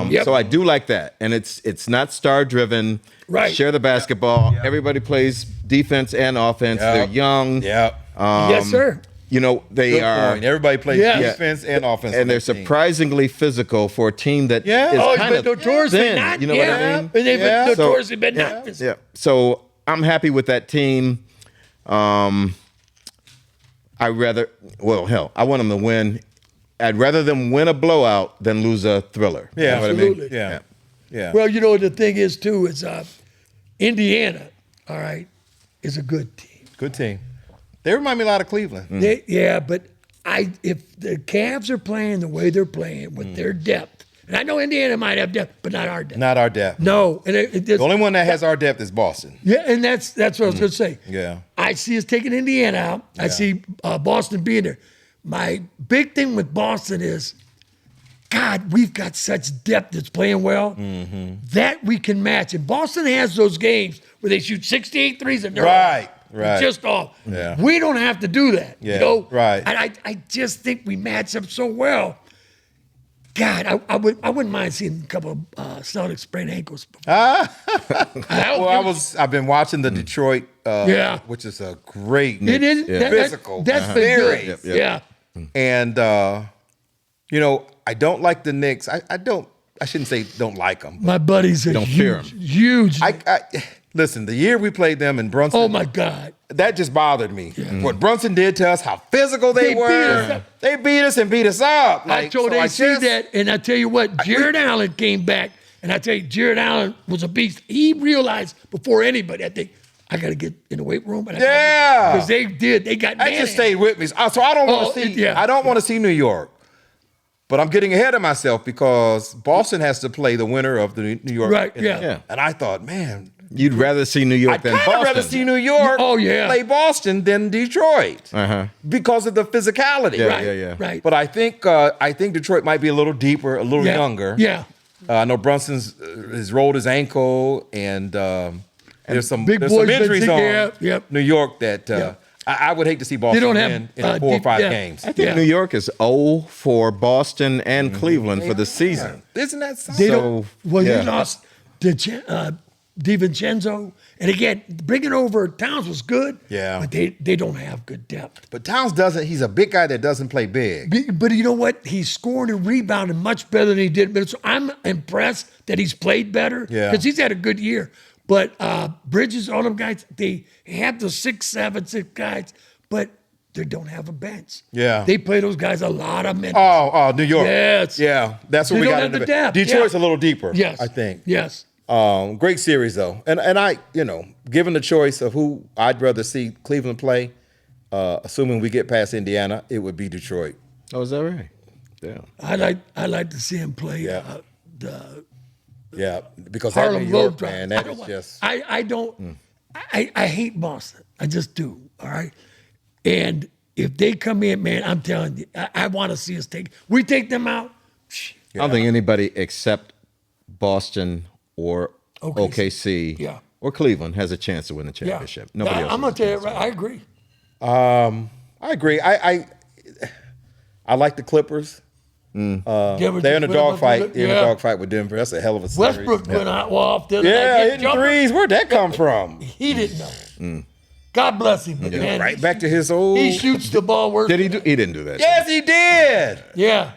Yep. So I do like that, and it's not star driven. Right. Share the basketball. Everybody plays defense and offense. Yep. They're young. Yeah. Yes, sir. You know, they Good are, point. Everybody plays Yes. defense and offense. and they're on that team. surprisingly physical for a team that Yeah. is Oh, kind he's been of notoriously thin. not. You know what I mean? And they've Yeah. been So- notoriously been not. Yeah. So I'm happy with that team. I want them to win. I'd rather them win a blowout than lose a thriller. Yeah, You know what I mean? absolutely. Yeah. Well, you know, the thing is, too, is Indiana, all right, is a good team. Good team. They remind me a lot of Cleveland. But if the Cavs are playing the way they're playing with their depth, and I know Indiana might have depth, but not our depth. Not our depth. No. And The only one that has our depth is Boston. Yeah, and that's what I was going to say. Yeah. I see us taking Indiana out. I see Boston being there. My big thing with Boston is, God, we've got such depth that's playing well that we can match. And Boston has those games where they shoot 68 threes and they're Right. just off. Yeah. We don't have to do that. Yeah, You know? right. And I just think we match up so well. God, I wouldn't mind seeing a couple of Celtics sprain ankles. Well, I've been watching the Detroit, Yeah. which is a great It is physical. That's been good. Yep, Yeah. And you know, I don't like the Knicks. I shouldn't say don't like them. My buddies are Don't fear 'em. huge. Listen, the year we played them in Brunson, Oh my God. that just bothered me. What Brunson did to us, how physical they They beat were. us up. They beat us and beat us up. I told AC that, and I tell you what, Jared Allen came back, and I tell you, Jared Allen was a beast. He realized before anybody, I think, I got to get in the weight room. Yeah. Because they did. They got That just stayed with me. So I don't want Oh, to see. yeah. I don't want to see New York. But I'm getting ahead of myself because Boston has to play the winner of the New York. Right, yeah. Yeah. And I thought, man, You'd rather see New York I'd than kind Boston. of rather see New York Oh, yeah. play Boston than Detroit because of the physicality. Yeah, Right, yeah. right. But I think Detroit might be a little deeper, a little younger. Yeah. I know Brunson's has rolled his ankle, and there's some Big boys been injuries sick, on yep. New York that I would hate to see Boston don't have, win in 4 or 5 games. I think New York is 0 for Boston and Cleveland for the season. Isn't that something? They So, don't. Well, yeah. you lost DiVincenzo, and again, bringing over Towns was good. Yeah. But they don't have good depth. But Towns doesn't. He's a big guy that doesn't play big. But you know what? He's scored and rebounded much better than he did. But so I'm impressed that he's played better. Yeah. Because he's had a good year. But Bridges, all them guys, they have the 6 guys, but they don't have a bench. Yeah. They play those guys a lot of minutes. Oh, New York. Yes. Yeah, that's what They we don't got have into the depth, Detroit's yeah. a little deeper. Yes. I think. Yes. Great series though, and I, given the choice of who I'd rather see Cleveland play, assuming we get past Indiana, it would be Detroit. Oh, is that right? Yeah. I like to see him play Yeah. the Yeah, because that Harlem New York, Globetrotters. man, that is just. I don't. I hate Boston. I just do. All right. And if they come in, man, I'm telling you, I want to see us take. We take them out. I don't think anybody except Boston or OKC. OKC or Cleveland has a chance to win the Yeah. championship. Nobody else. I'm has gonna a tell you, chance. right, I agree. I agree. I like the Clippers. They're in a dogfight. They're in a dogfight with Denver. That's a hell of a series. Westbrook went out off the other night, Yeah, getting hitting jumpers. threes. Where'd that come from? He didn't know. God bless him, but man. Right back to his old. He shoots the ball worse. Did he do? He didn't do that. Yes, he did. Yeah.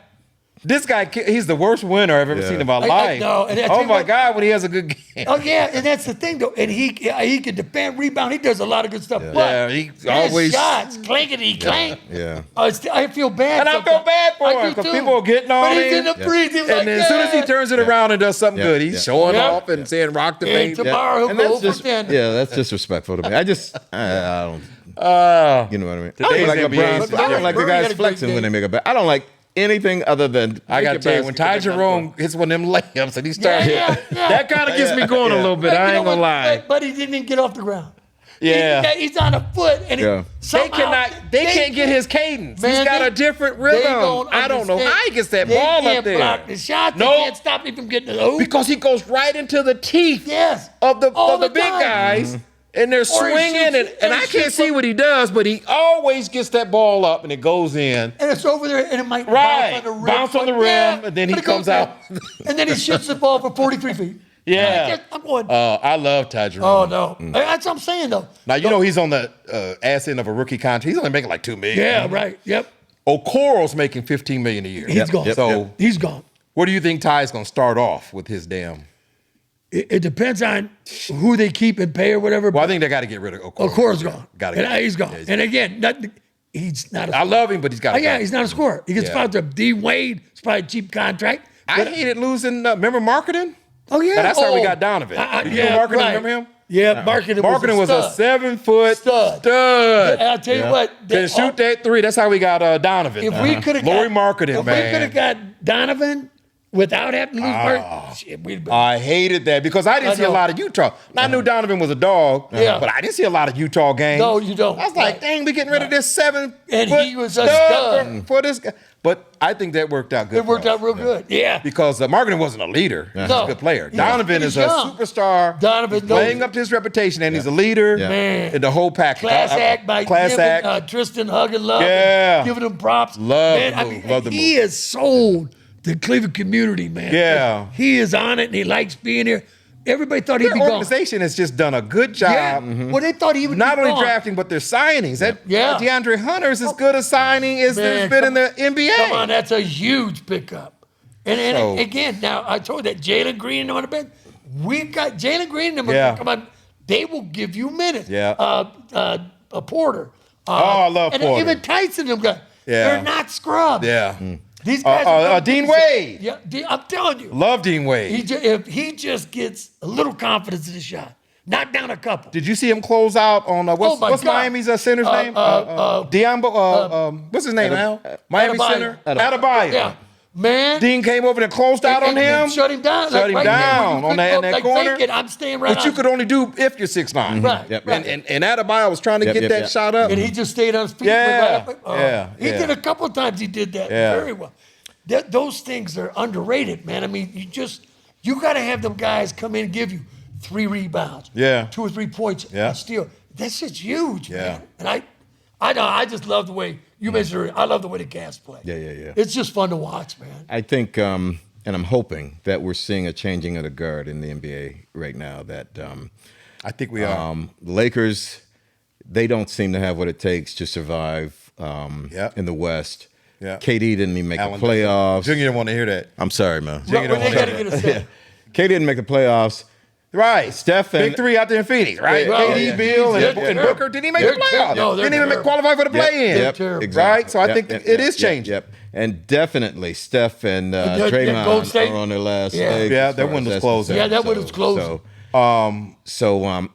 This guy, he's the worst winner I've ever seen in my life. know, and I tell oh you my what- God, when he has a good game. Oh yeah, and that's the thing though. And he can defend, rebound. He does a lot of good stuff. But Yeah, he his always- shots clankety clank. Yeah. I feel bad. And I feel sometimes. bad for I him do because too. people are getting on But he's him. in the breeze. He's like, And then as soon as he turns it around and does something Yeah. good, he's Yeah. showing Yeah. off and saying rock the And baby. tomorrow he'll And go that's over just 10. that's disrespectful to me. I don't. You know what I mean? I Today's don't like NBA LeBron. is I don't like the Murray guys had a great flexing when game. they make a bet. I don't like anything other than. I got to tell you, when Ty Jerome hits one of them layups and he starts, Yeah. that kind of gets me going a little bit. But you I know ain't going to what? lie. But he didn't even get off the ground. Yeah. He's on a foot, and Yeah. They can't get his cadence. He's got a different rhythm. I don't know how he gets that ball up there. Block the shot. Nope. They can't stop him from getting to the hoop. Because he goes right into the teeth Yes. of the All the big time. guys. And they're Or he swinging, shoots- and I he can't shoots see from- what he does, but he always gets that ball up and it goes in. And it's over there, and it might Right. bounce on the rim. Bounce on the rim, and then he but it goes comes out. in. And then he shoots the ball for 43 feet. Yeah. I'm going, I love Ty Jerome. oh, no. That's what I'm saying, though. Now, you know he's on the ass end of a rookie contract. He's only making like $2 million. Yeah, right. Yep. Okoro's making $15 million a year. He's gone. So He's gone. where do you think Ty's going to start off with his damn? It depends on who they keep and pay or whatever. Well, I think they got to get rid of Okoro. Okoro's gone. Got to. He's gone. Yeah, and again, he's not a I love him, but he's got to. yeah, he's not a scorer. He gets Yeah. fouled to D Wade. It's probably a cheap contract. I hated losing. Remember Marketing? Oh, yeah. Now, that's how we got Donovan. Did you know Marketing? right. Remember him? Yeah, Marketing Was a stud. 7-foot stud. I'll tell you what. Can shoot that three. That's how we got Donovan. If we could have Lori Marketing, if man. we could have got Donovan without having to lose Mark, shit, we'd been. I hated that because I didn't see a know. lot of Utah. I knew Donovan was a dog, Yeah. but I didn't see a lot of Utah games. No, you don't. I was like, Right. dang, we getting rid of this 7 And foot he was a stud. for this guy. But I think that worked out good. It worked for us. out real good. Yeah. Because Marketing wasn't a leader. He's No. a good player. Yeah. Donovan He's is a young. superstar. Donovan He's playing up to his reputation, and he's a leader. Man. In the whole package. Class act by Class giving, act. Tristan hugging love. Yeah. And giving him props. Love man, the move, love the he is sold the Cleveland community, man. Yeah. He is on it and he likes being here. Everybody thought he'd Their be gone. organization has just done a good job. Yeah. Well, they thought he would Not be only gone. drafting, but their signings. That Yeah. DeAndre Hunter is as good a signing as there's Man, been in the NBA. Come on, that's a huge pickup. And So- again, now I told you that Jalen Green on the bench. We've got Jalen Green and them. Yeah. Come on, they will give you minutes. Yeah. A Porter. I love and Porter. even Tyson, them guys. Yeah. They're not scrubs. Yeah. These guys. are Dean Wade. Yeah, I'm telling you. Love Dean Wade. If he just gets a little confidence in the shot, knock down a couple. Did you see him close out on what's my God. Miami's center's name? Diambo. What's his name now? Miami Adebayo. center. Adebayo. Yeah, man. Dean came over and closed out on him. Shut him down. Shut him right there, down when on you that, couldn't in that go, like, corner. fake it, I'm staying right Which you on. could only do if you're 6'9". Right, Yep. right. And Adebayo was trying to get that shot up. And he just stayed on his feet. Yeah, Went right up. yeah, He yeah. did a couple of times. He did that Yeah. very well. Those things are underrated, man. I mean, you got to have them guys come in and give you 3 rebounds, Yeah. 2 or 3 points, Yeah. a steal. That's just huge, Yeah. man. And I just love the way you mentioned. I love the way the Cavs play. Yeah, yeah, yeah. It's just fun to watch, man. I think, and I'm hoping that we're seeing a changing of the guard in the NBA right now. That I think we are. the Lakers, they don't seem to have what it takes to survive in the West. Yeah. KD didn't even make Allen the playoffs. Junior didn't want to hear that. I'm sorry, man. Well, don't they want got to that. get a set. KD didn't make the playoffs. Right. Steph and- Big 3 out there in Phoenix, right? Yeah. KD, Yeah. Bill, and They're- Booker. Didn't he make they're the playoffs? terrible. No, they're Didn't even terrible. qualify for the play-in. Yep, terrible. exactly. Right? So I think it is changing. Yep. And definitely Steph and Golden Draymond State? are on their last Yeah. leg. Yeah, as that far window's as that's closing. concerned. Yeah, that window's closing.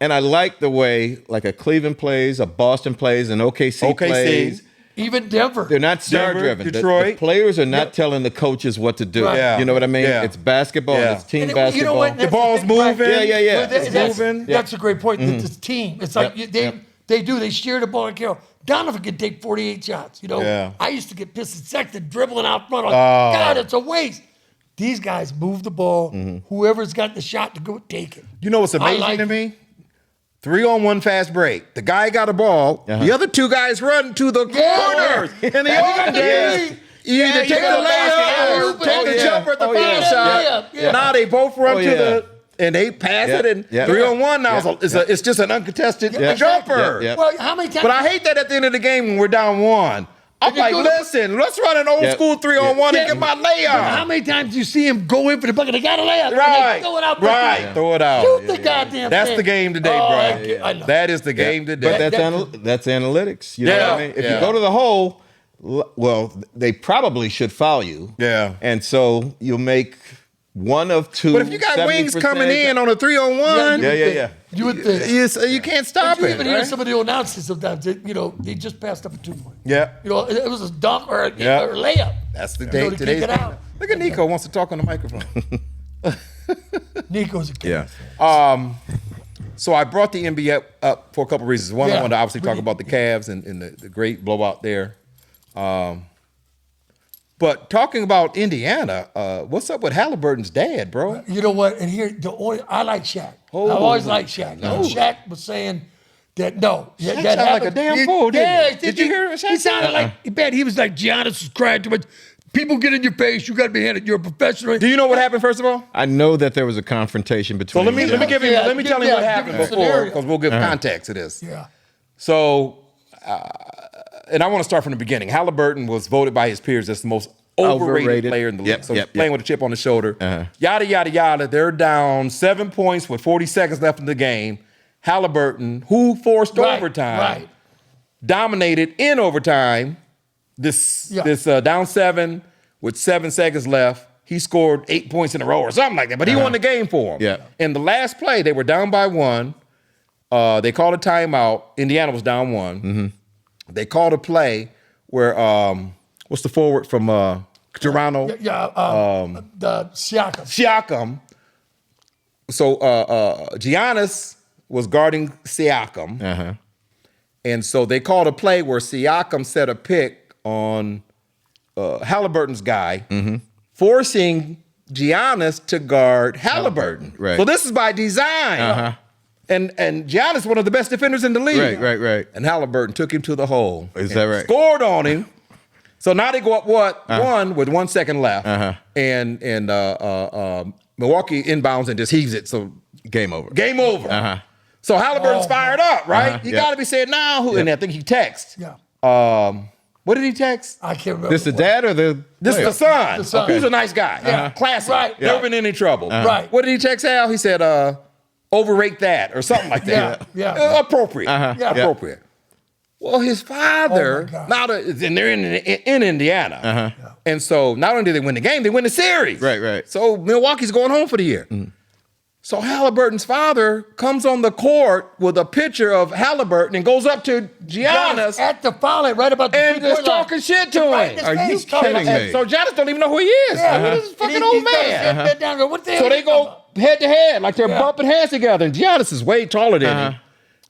And I like the way like a Cleveland plays, a Boston plays, an OKC plays. Even Denver. They're not star Denver, driven. The Detroit. players are not telling the coaches what to do. Right. Yeah. You know what I mean? Yeah. It's basketball. Yeah. It's team And basketball. You know what? The ball's moving. Yeah, yeah, yeah. Well, It's moving. That's a great point. It's a team. It's like Yep. they share the ball and carry. Donovan can take 48 shots. You know, Yeah. I used to get pissed at Sexton dribbling out front. Like, God, it's a waste. These guys move the ball. Whoever's got the shot to go take it. You know what's amazing like to it. me? 3-on-1 fast break. The guy got a ball. The other 2 guys run to the corners. In the old days, you either take the layup or take the jumper at the final shot. Yeah. Now they both run Oh, to yeah. the and they pass it. And 3-on-1 now it's just an uncontested jumper. Yeah. Well, how many times? But I hate that at the end of the game when we're down 1. I'm like, listen, let's run an old school 3-on-1 and get my How layup. many times do you see him go in for the bucket? They got a layup. Right. They throw it out. Right. Throw it out. Shoot the goddamn That's thing. the game today, Oh, bro. I know. That is the game today. But that's analytics. You know Yeah. what I mean? If Yeah. you go to the hole, well, they probably should foul you. Yeah. And so you'll make one of 2. But if you got wings 70%. coming in on a 3-on-1, Yeah. You would think. you can't stop You it. even hear right? some of the announcers sometimes. They just passed up a 2-point. Yeah. It was a dunk or a Yeah. layup. That's the You day know, to kick today's it game. out. Look at Nico wants to talk on the microphone. Nico's a kid. Yeah. So I brought the NBA up for a couple reasons. One, I Yeah. wanted to obviously talk about the Cavs and the great blowout there. But talking about Indiana, what's up with Halliburton's dad, bro? You know what? And here, I like Shaq. I always liked Shaq. And Shaq was saying that no. Shaq that sounded like a damn fool, didn't he? Did you hear him, Shaq? He sounded like, he was like, Giannis was crying too much. People get in your face. You got to be handed. You're a professional. Do you know what happened, first of all? I know that there was a confrontation between. So let me tell you what happened give before, scenario. because we'll give context to this. Yeah. So, and I want to start from the beginning. Halliburton was voted by his peers as the most overrated player in the league. So he's playing with a chip on his shoulder. Yada, yada, yada. They're down 7 points with 40 seconds left in the game. Halliburton, who forced overtime, dominated in overtime. This down 7 with 7 seconds left. He scored 8 points in a row or something like that. But he won the game for him. Yeah. In the last play, they were down by 1. They called a timeout. Indiana was down 1. They called a play where what's the forward from Toronto? The Siakam. Siakam. So Giannis was guarding Siakam. And so they called a play where Siakam set a pick on Halliburton's guy, forcing Giannis to guard Halliburton. Right. So this is by design. And Giannis is one of the best defenders in the league. Right. And Halliburton took him to the hole. Is that right? Scored on him. So now they go up 1 with 1 second left. And Milwaukee inbounds and just heaves it. So Game over. Game over. So Halliburton's fired up, right? He got to be saying now who, and I think he texts. What did he text? I can't remember. This the dad or the? This is the son. The son. Who's a nice guy. Classic. Right. Never been in any trouble. Right. What did he text Hal? He said, overrate that or something like that. Appropriate. Appropriate. Well, his father, and they're in Indiana. And so not only did they win the game, they win the series. Right. So Milwaukee's going home for the year. So Halliburton's father comes on the court with a picture of Halliburton and goes up to Giannis at the foul line, right about the and is talking shit to him. Are you kidding me? So Giannis don't even know who he is. Who's this fucking old man? So they go head to head, like they're bumping heads together. And Giannis is way taller than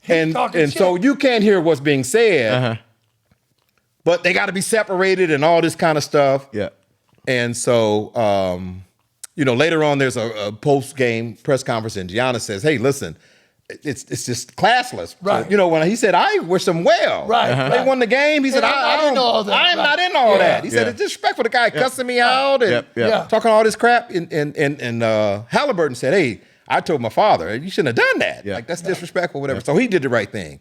him. And so you can't hear what's being said. But they got to be separated and all this kind of stuff. And so, later on, there's a post-game press conference, and Giannis says, "Hey, listen, it's just classless." Right. When he said, "I wish them well." Right. They won the game. He said, "I don't know all that. I am not in all that." He said, "It's disrespectful." The guy cussing me out and talking all this crap. And Halliburton said, "Hey, I told my father you shouldn't have done that. Like that's disrespectful, whatever." So he did the right thing.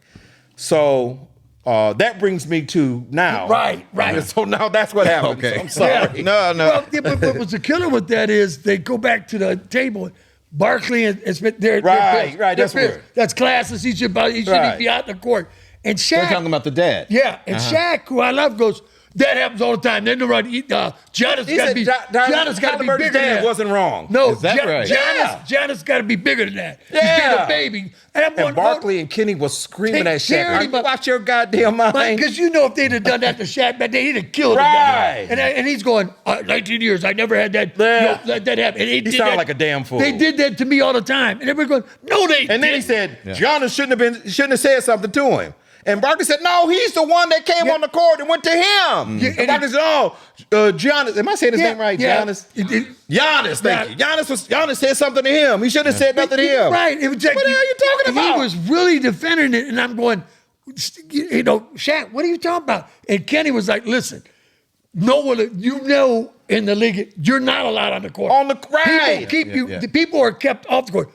So. That brings me to now. Right. So now that's what happened. Okay. So I'm sorry. No. Well, but what was the killer with that is they go back to the table. Barkley and Smith, they're pissed. Right. That's weird. That's classless. He should be out in the court. And Shaq. We're talking about the dad. Yeah. And Shaq, who I love, goes, that happens all the time. They don't run. Giannis got to be bigger than that. Wasn't wrong. No, is that right? Giannis got to be bigger than that. He's been a baby. And Barkley and Kenny was screaming at Shaq. Watch your goddamn mind. Because if they'd have done that to Shaq back then, he'd have killed the guy. And he's going, 19 years, I never had that. That happened. And he sounded like a damn fool. They did that to me all the time. And everybody going, no, they didn't. And then he said, Giannis shouldn't have said something to him. And Barkley said, no, he's the one that came on the court and went to him. And Barkley said, Giannis, am I saying his name right? Giannis? Giannis, thank you. Giannis said something to him. He shouldn't have said nothing to him. Right. It was like, what the hell are you talking about? He was really defending it. And I'm going, Shaq, what are you talking about? And Kenny was like, listen, in the league, you're not allowed on the court. On the right. The people are kept off the court.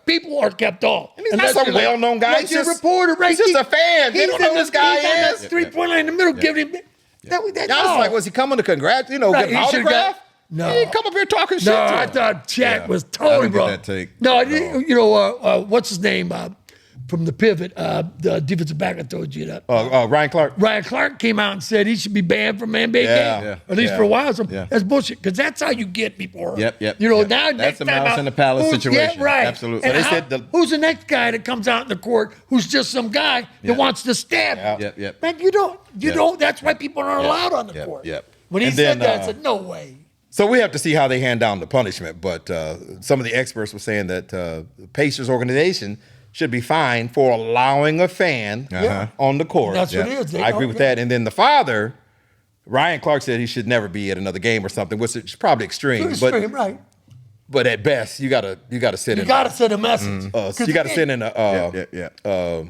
People are kept off. And he's not some well-known guy. He's just a reporter, right? He's just a fan. They don't know who this guy is. He's on that 3-point line in the middle, giving him that. Like, was he coming to get an autograph? No. He didn't come up here talking shit to him. I thought Shaq was totally wrong. That take. No, what's his name? From the pivot, the defensive back I told you that. Ryan Clark. Ryan Clark came out and said he should be banned from NBA game, at least for a while. So that's bullshit, because that's how you get people. Yep. Now that's next the time mouse in the palace situation. Yeah, right. Absolutely. And so they said who's the next guy that comes out in the court who's just some guy that wants to stab? Yep. Man, you don't. That's why people aren't allowed on the court. When he said that, I said, no way. So we have to see how they hand down the punishment. But some of the experts were saying that the Pacers organization should be fined for allowing a fan on the court. That's what it is. I agree with that. And then the father, Ryan Clark, said he should never be at another game or something, which is probably extreme. Right. But at best, you gotta sit in. You gotta send a message. You gotta send in a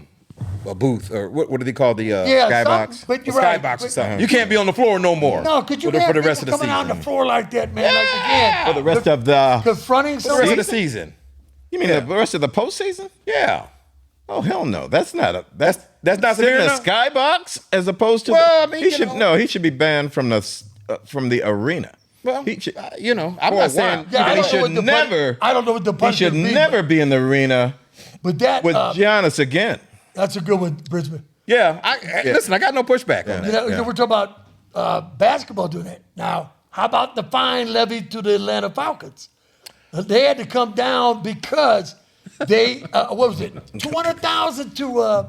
booth or what do they call the skybox? skybox? But you're a right. skybox or something. You can't be on the floor no more. No, could you for the rest of the coming season? on the floor like that, man? Like again, For the rest of the confronting For the rest of somebody. the season. You mean the rest of the postseason? Yeah. Oh hell no! That's not That's not sitting severe in a enough. skybox as opposed to. Well, I mean, he you should know. he should be banned from the arena. Well, he should, I'm for a not saying. while. I he don't know should what the never. I don't know what the He punishment should be, never be in the arena But that with Giannis again. that's a good one, Brisbane. Yeah, listen, I got no pushback on You that. know, we're talking about basketball doing that. Now, how about the fine levied to the Atlanta Falcons? They had to come down because they what was it? 200,000 to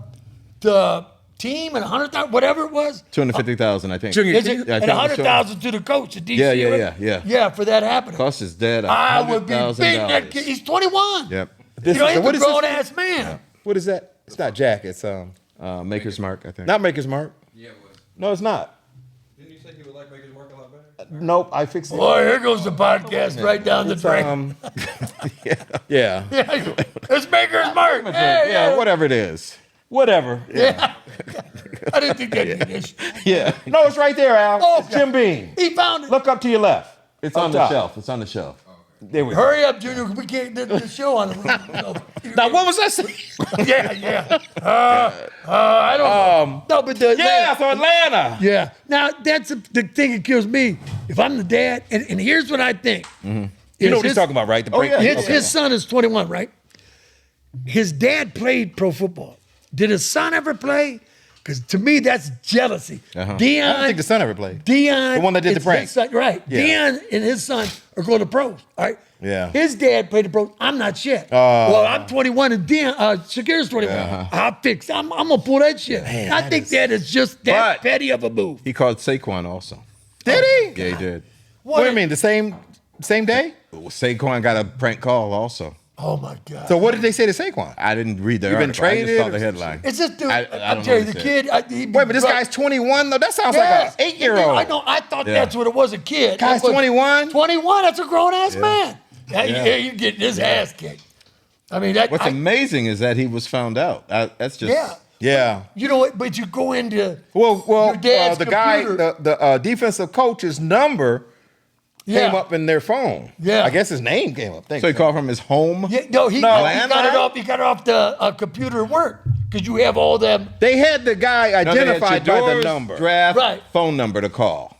the team and 100,000, whatever it was. 250,000, I think. Junior- Is it? Yeah, I And think 100,000 to the coach at DC. Yeah, right? yeah. For that happening. Cost his dad I would be beating that $100,000. kid. He's 21. Yep. You know, he's what a is this? grown ass man. What is that? It's not Jack. It's Maker's Mark, I think. not Maker's Mark. Yeah, it was. No, it's not. Didn't you say you would like Maker's Mark a lot better? Nope, I fixed it. Boy, here goes the podcast right down the It's, drain. yeah. Yeah, it's Maker's Mark. Hey, Yeah, whatever it is. Whatever. Yeah. I didn't think that'd be an issue. Yeah. No, it's right there, Al. Oh, It's Jim Beam. He found it. Look up to your left. It's Up on the top. shelf. It's on the shelf. There we go. Hurry up, Junior. We can't do the show on the room. Now, what was I saying? Yeah. I don't know. No, but the Yeah, so Atlanta. Yeah. Now, that's the thing that kills me. If I'm the dad, and here's what I think. You know what he's talking about, right? The break. yeah. His son is 21, right? His dad played pro football. Did his son ever play? Because to me, that's jealousy. Uh-huh. Dion, I don't think the son ever played. Dion, The one that did the is prank. his son, right? Yeah. Dion and his son are going to pros. All right. Yeah. His dad played the pros. I'm not shit. Well, I'm 21 and Dion, Shakira's 21. I'll fix. I'm gonna pull that shit. Man, I that think is- that is just that But- petty of a move. He called Saquon also. Did he? Yeah, he did. What do you mean? The same day? Saquon got a prank call also. Oh my God. So what did they say to Saquon? I didn't read the You been article. I traded just saw or the some headline. It's this dude. I I'm don't telling know you, the what kid. Wait, but this guy's 21 though. That sounds like an 8-year-old. I know. I thought Yeah. that's what it was. A kid. Guy's That was- 21? 21. That's a grown ass man. You getting his ass kicked. I mean, that. What's amazing is that he was found out. That's just Yeah. Yeah. You know what? But you go into Well, your dad's the guy, computer. the defensive coach's number Yeah. came up in their phone. Yeah. I guess his name came up. Thanks. So he called from his home. Yeah, no, he landline? got it off. He got it off the computer at work because you have all them. They had the guy No, they had identified by the Shador's number. draft Right. phone number to call,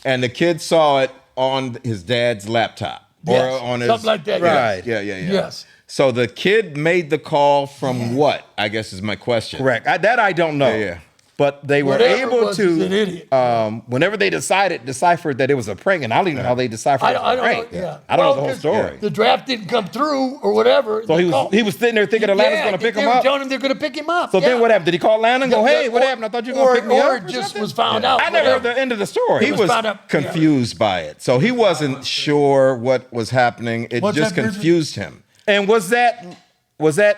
and the kid saw it on his dad's laptop or Yes, on his something like that. Right. Yeah. Yes. So the kid made the call from what? I guess is my question. Correct. That I don't know. Yeah. But they were Whatever it able was, he's an idiot. to, whenever they deciphered that it was a prank, and I don't even know how they deciphered I it don't, was a I don't prank. know. Yeah. I don't know Well, the whole 'cause story. The draft didn't come through or whatever. So he was sitting there thinking Atlanta's going to pick they him were up. telling him they're going to pick him up. So then what happened? Did he call Atlanta and go, "Hey, what Or- happened? I thought you were going to pick me or up." Or or just something?" was found out. I never heard whatever. the end of the story. He was was found out- yeah. confused by it, so he wasn't sure what was happening. It What's just that, Bridget? confused him. And was that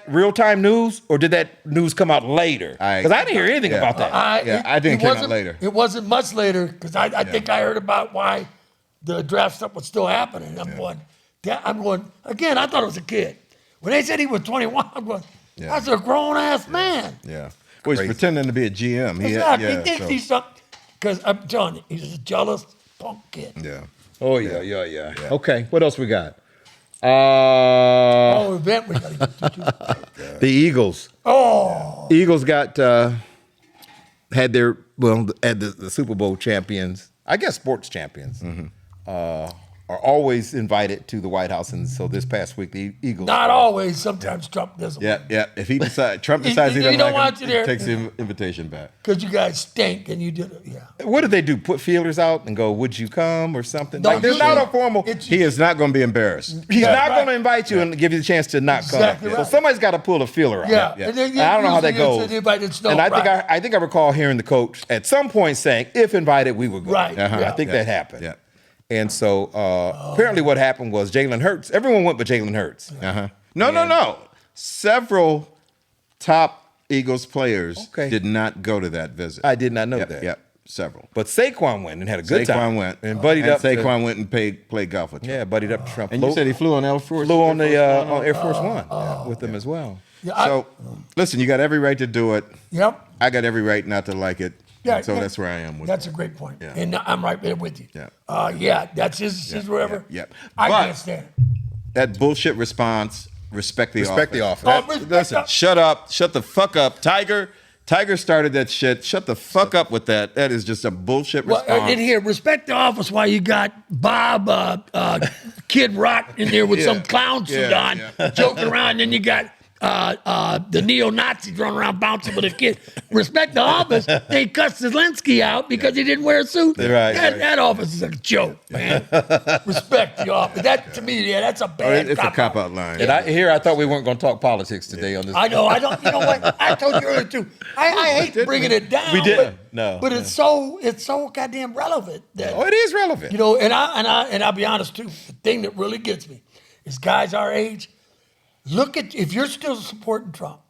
real time news, or did that news come out later? Because I didn't hear anything Yeah. about that. I think it came out wasn't- later. It wasn't much later because I think I heard about why the draft stuff was still happening. I'm going, again, I thought it was a kid. When they said he was 21, I'm going, that's a grown ass man. Yeah. Well, he's pretending to be a GM. Exactly. He thinks he's something. Because I'm telling you, he's a jealous punk kid. Yeah. Oh yeah. Okay, what else we got? Oh, event we got to get to. The Eagles. Oh, Eagles got had the Super Bowl champions. I guess sports champions. Are always invited to the White House, and so this past week the Eagles. not always. Sometimes Trump doesn't. Yeah. If Trump decides he he doesn't don't like want him, you there. he takes the invitation back. Because you guys stink and you did it. Yeah. What did they do? Put feelers out and go, "Would you come?" or something? No, Like, there's usually not a formal. it's- He is not going to be embarrassed. He's Yeah, not right. going to invite you and give you the chance to not Exactly come. right. So somebody's got to pull a feeler out. Yeah. Yeah. And then I don't know how that usually goes. it's an invited snow, And I think right. I think I recall hearing the coach at some point saying, "If invited, we would go." Right. Uh-huh. Yeah. I think Yeah. that happened. Yeah. And so apparently, what happened was Jalen Hurts. Everyone went but Jalen Hurts. Uh-huh. No. Several top Eagles players Okay. did not go to that visit. I did not know Yep, that. Yep. Several. But Saquon went and had a good time. Saquon went and buddied up. Saquon went and played golf with Trump. Yeah, buddied up to Trump. And you said he flew on Air Force. flew on the on Air Force One with them as well. Yeah, So, listen, you got every right to do it. Yep. I got every right not to like it. Yeah, And so yeah. that's where I am with That's it. a great point. Yeah. And I'm right there with you. Yeah. Yeah, that's his whatever. yeah. I But- can't stand it. That bullshit response, respect the Respect the office. office. Oh, respect Listen, the- shut up. Shut the fuck up. Tiger started that shit. Shut the fuck up with that. That is just a bullshit Well, response. in here, respect the office while you got Bob Kid Rock in there with Yeah. some clown suit Yeah, on, joking around. And then you got the neo-Nazis running around bouncing with a kid. Respect the office. They cut Zelensky out because he didn't wear a suit. Right, That office is a joke, man. Respect the office. That, to me, that's a bad It's a cop-out. cop-out line. And I thought we weren't going to talk politics today on this. I know. I don't. You know what? I told you earlier too. I hate bringing it down. We didn't. No. But it's so goddamn relevant that Oh, it is relevant. you know. And I'll be honest too. The thing that really gets me is guys our age. Look at if you're still supporting Trump.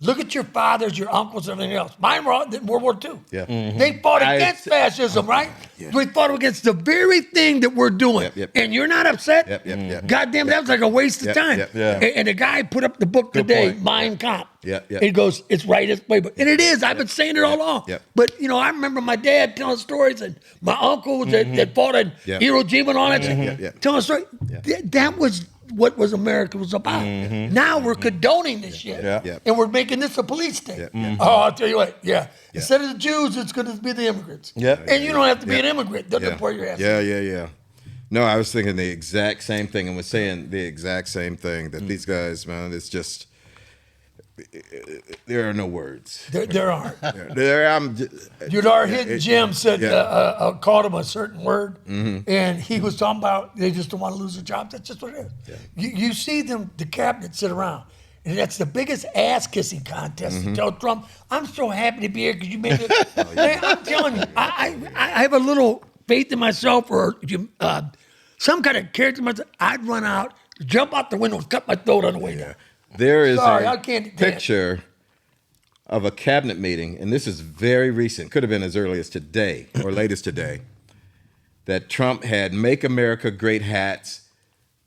Look at your fathers, your uncles, and everything else. Mine were all in World War II. Yeah. They fought against fascism, right? We fought against the very thing that we're doing. Yep. And you're not upset? Yep. God damn, that was like a waste of time. Yeah. And the guy put up the book today, point. Mein Kampf. Yep. It goes, it's right this way. And it is. I've been saying it all along. Yep. But, you know, I remember my dad telling stories and my uncles that fought in Yep. Iwo Jima and all that shit. Yep. Telling a story. That was what was America was about. Now we're condoning this shit. Yeah. And we're making this a police state. Yeah. Oh, I'll tell you what. Yeah. Instead of the Jews, it's going to be the immigrants. Yeah. And you don't have to be an immigrant. They'll deport your ass. Yeah. No, I was thinking the exact same thing and was saying the exact same thing that these guys, man, it's just, there are no words. There aren't. Our Hidden Jim said, called him a certain word, and he was talking about they just don't want to lose their job. That's just what it is. You see them, the cabinet sit around, and that's the biggest ass-kissing contest to tell Trump, I'm so happy to be here because you made it. Man, I'm telling you, I have a little faith in myself or some kind of character in myself. I'd run out, jump out the window, and cut my throat on the way down. There is Sorry, I a can't picture of a cabinet meeting, and this is very recent, could have been as early as today or late as today, that Trump had Make America Great hats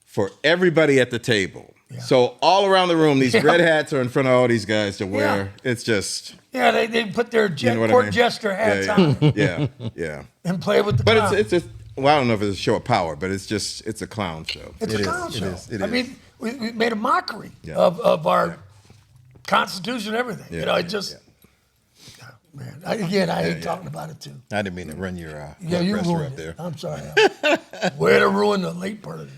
for everybody at the table. Yeah. So all around the room, these red hats are in front of all these guys to wear. It's just... Yeah, they put their You know what I court mean? jester hats on Yeah. and play with the But clown. it's just, well, I don't know if it's a show of power, but it's a clown show. It's a clown show. It I is. mean, we made a mockery Yeah. of our Constitution and everything. Yeah, You know, it just, man, I hate talking about it too. I didn't mean to run your Yeah, you pressure ruined up it. there. I'm sorry. Way to ruin the late part of it.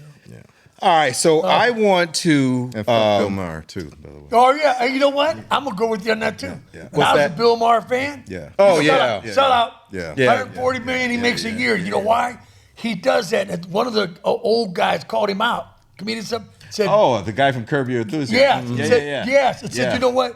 All right, so I want to. And fuck Bill Maher, too, by the way. Oh, yeah. And you know what? I'm going to go with you on that too. Yeah. And What's I was that? a Bill Maher fan. Yeah. Oh, Sell yeah. out. Sell out. Yeah. Yeah. 140 million he makes a year. You know why? He does that. And one of the old guys called him out. Comedians said, Oh, the guy from Curb Your Enthusiasm. Yes. Yes. It said, you know what?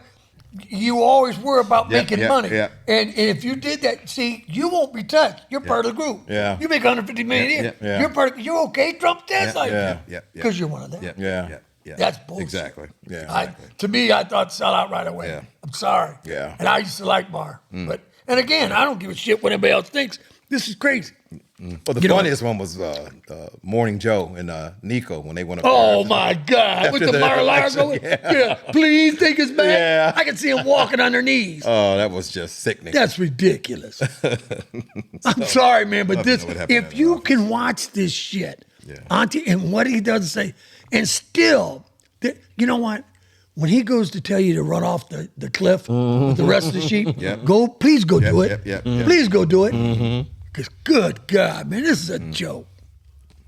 You always were about making money. yeah. And if you did that, see, you won't be touched. You're part of the group. Yeah. You make 150 million a year. yeah. You're part of, you're okay, Trump? That's like yeah. because you're one of them. Yeah. That's bullshit. Exactly. Yeah. To me, I thought sell out right away. Yeah. I'm sorry. Yeah. And I used to like Maher. But and again, I don't give a shit what anybody else thinks. This is crazy. Well, the You know- funniest one was Morning Joe and Nico when they went up. Oh there. my God! With After the the Mar-a-Lago, election, yeah. Please take us back. Yeah. I can see him walking on their knees. Oh, that was just sickening. That's ridiculous. I'm sorry, man, but this, know what happened if in you that can watch this shit, Yeah. Auntie, and what he does say, and still, you know what? When he goes to tell you to run off the cliff with the rest of the sheep, Yep. please go do it. Yep. Please go do it. Because good God, man, this is a joke.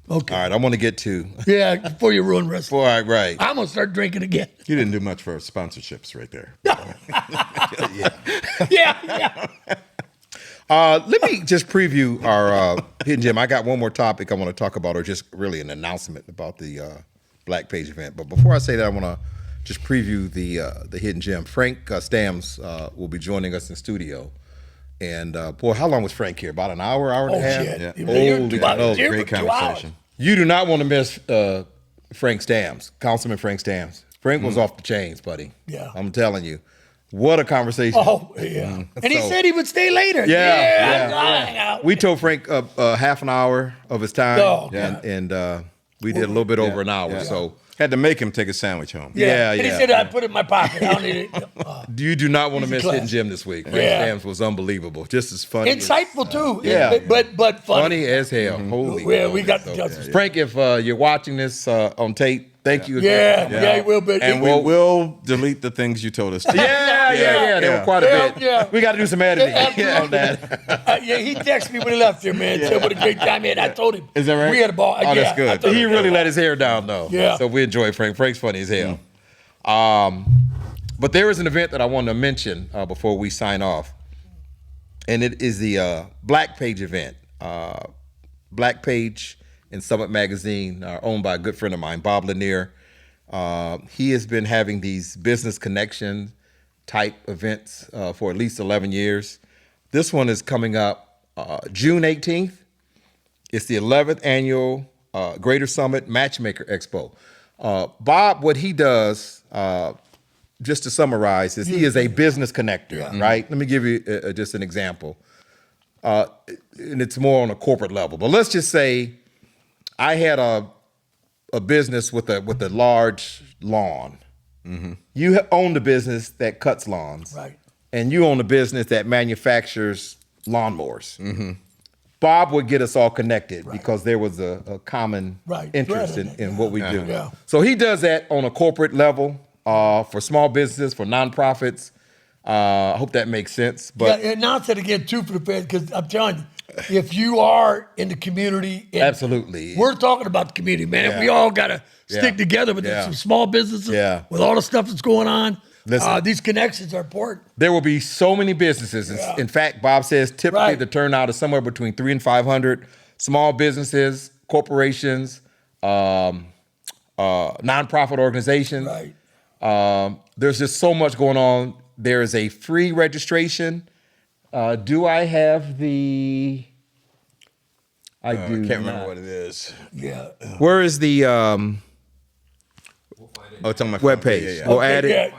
Okay. All right, I want to get to. Yeah, before you ruin wrestling. All right, right. I'm going to start drinking again. You didn't do much for sponsorships right there. Yeah. Let me just preview our Hidden Gem. I got one more topic I want to talk about, or just really an announcement about the Black Page event. But before I say that, I want to just preview the Hidden Gem. Frank Stams will be joining us in studio. And boy, how long was Frank here? About an hour and a half? Shit. Yeah. You've been here Holy about- cow. here Great for 2 conversation. hours. You do not want to miss Frank Stams, Councilman Frank Stams. Frank was off the chains, buddy. Yeah. I'm telling you. What a conversation. Oh, yeah. And he So- said he would stay later. Yeah, I'll hang out. We told Frank half an hour of his time, Oh, and we did a little bit over an hour. Yeah. So Had to make him take a sandwich home. Yeah, And he yeah. said, I put it in my pocket. I don't need it. You do not want to He's a miss Hidden class. Gem this week. Frank Yeah. Stams was unbelievable. Just as funny. Insightful, too. yeah. But funny. Funny as hell. Holy. Yeah, we got so, to tell some Frank, if you're watching this on tape, thank you. Yeah, he will. But And we will delete the things you told us to. Yeah. There were quite a Yeah, bit. yeah. We got to do some editing Yeah, on that. he texted me when he left here, man. Said what a great time he had. I told him. Is that right? We had a ball. Oh, that's good. I told He him. really let his hair down, though. Yeah. So we enjoy Frank. Frank's funny as hell. But there is an event that I wanted to mention before we sign off, and it is the Black Page event. Black Page in Summit Magazine, owned by a good friend of mine, Bob Lanier. He has been having these business connection type events for at least 11 years. This one is coming up June 18th. It's the 11th annual Greater Summit Matchmaker Expo. Bob, what he does, just to summarize, is he is a business connector, right? Let me give you just an example. And it's more on a corporate level. But let's just say I had a business with a large lawn. Mm-hmm. You own the business that cuts lawns. Right. And you own the business that manufactures lawnmowers. Mm-hmm. Bob would get us all connected because there was a common interest in what we do. Yeah. So he does that on a corporate level for small businesses, for nonprofits. I hope that makes sense. But Yeah, announce it again, too, for the fans, because I'm telling you, if you are in the community, and absolutely, we're talking about the community, man. Yeah. We all got to stick Yeah. together with Yeah. some small businesses, Yeah. with all the stuff that's going on. Listen. These connections are important. there will be so many businesses. In fact, Bob says typically Right. the turnout is somewhere between 300 and 500 small businesses, corporations, nonprofit organizations. Right. There's just so much going on. There is a free registration. Do I have the? I do. Can't remember not. what it is. Yeah. Where is the Oh, it's on my phone. webpage? Yeah, yeah. We'll add it. Yeah.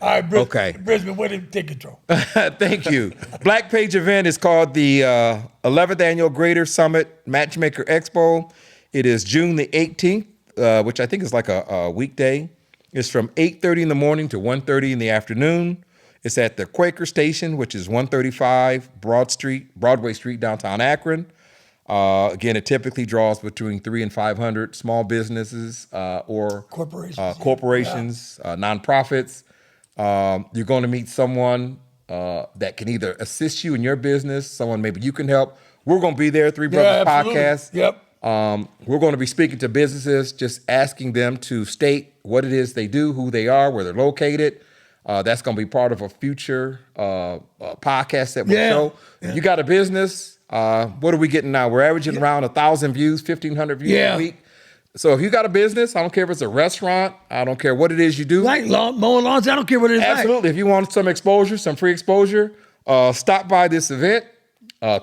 All right, Okay. Brisbane, where did take control? Thank you. Black Page event is called the 11th Annual Greater Summit Matchmaker Expo. It is June the 18th, which I think is like a weekday. It's from 8:30 in the morning to 1:30 in the afternoon. It's at the Quaker Station, which is 135 Broadway Street, downtown Akron. Again, it typically draws between 300 and 500 small businesses or Corporations. Nonprofits. You're going to meet someone that can either assist you in your business, someone maybe you can help. We're going to be there, Three Brothers absolutely. Podcast. Yep. We're going to be speaking to businesses, just asking them to state what it is they do, who they are, where they're located. That's going to be part of a future podcast that we'll show. Yeah. You got a business. What are we getting now? We're averaging around 1,000 views, 1,500 views a week. So if you got a business, I don't care if it's a restaurant, I don't care what it is you do. Like mowing lawns, I don't care what it is. Absolutely. If you want some exposure, some free exposure, stop by this event.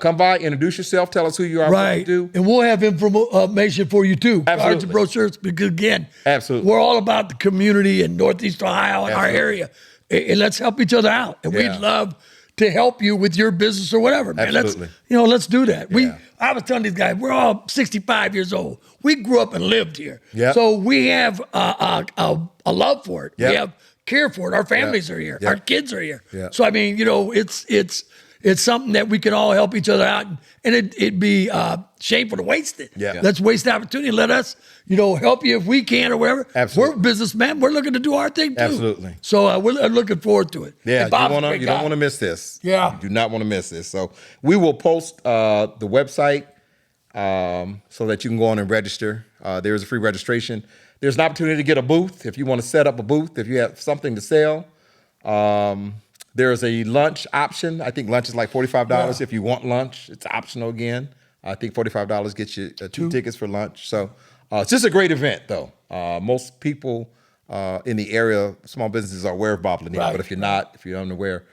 Come by, introduce yourself, tell us who you are, what you do. And we'll have information for you too. Cards Absolutely. and brochures, because again, Absolutely. we're all about the community in Northeast Ohio and our Absolutely. area. And let's help each other out. And Yeah. we'd love to help you with your business or whatever, man. Absolutely. Let's do that. Yeah. I was telling these guys, we're all 65 years old. We grew up and lived here. Yep. So we have a love for it. Yep. We have care for it. Our families are here. Yep. Our kids are here. Yep. So I mean, it's something that we can all help each other out, and it'd be shameful to waste it. Yeah. Let's waste the opportunity and let us, help you if we can or whatever. Absolutely. We're businessmen. We're looking to do our thing too. Absolutely. So we're looking forward to it. Yeah, And Bob's a great you don't guy. want to miss this. Yeah. You do not want to miss this. So we will post the website so that you can go on and register. There's a free registration. There's an opportunity to get a booth if you want to set up a booth, if you have something to sell. There's a lunch option. I think lunch is like $45 if you want lunch. It's optional again. I think $45 gets you two tickets for lunch. So it's just a great event, though. Most people in the area, small businesses, are aware of Bob Lanier. Right. But if you're not, if you're unaware,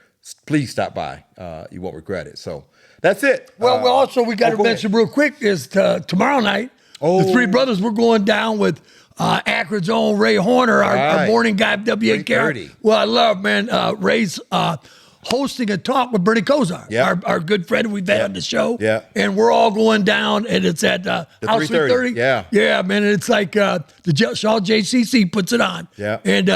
please stop by. You won't regret it. So that's it. Well, we got to go mention real quick is tomorrow night, the Three Brothers, we're going down with Akron's own Ray Horner, our Right. morning guy, WAKR. 3:30. Well, I love, man, Ray's hosting a talk with Bernie Kosar, Yeah. our good friend we've had on the show. Yeah. And we're all going down, and it's at House 330. Yeah. Yeah, man. And it's like the Shaw JCC puts it on. Yeah. And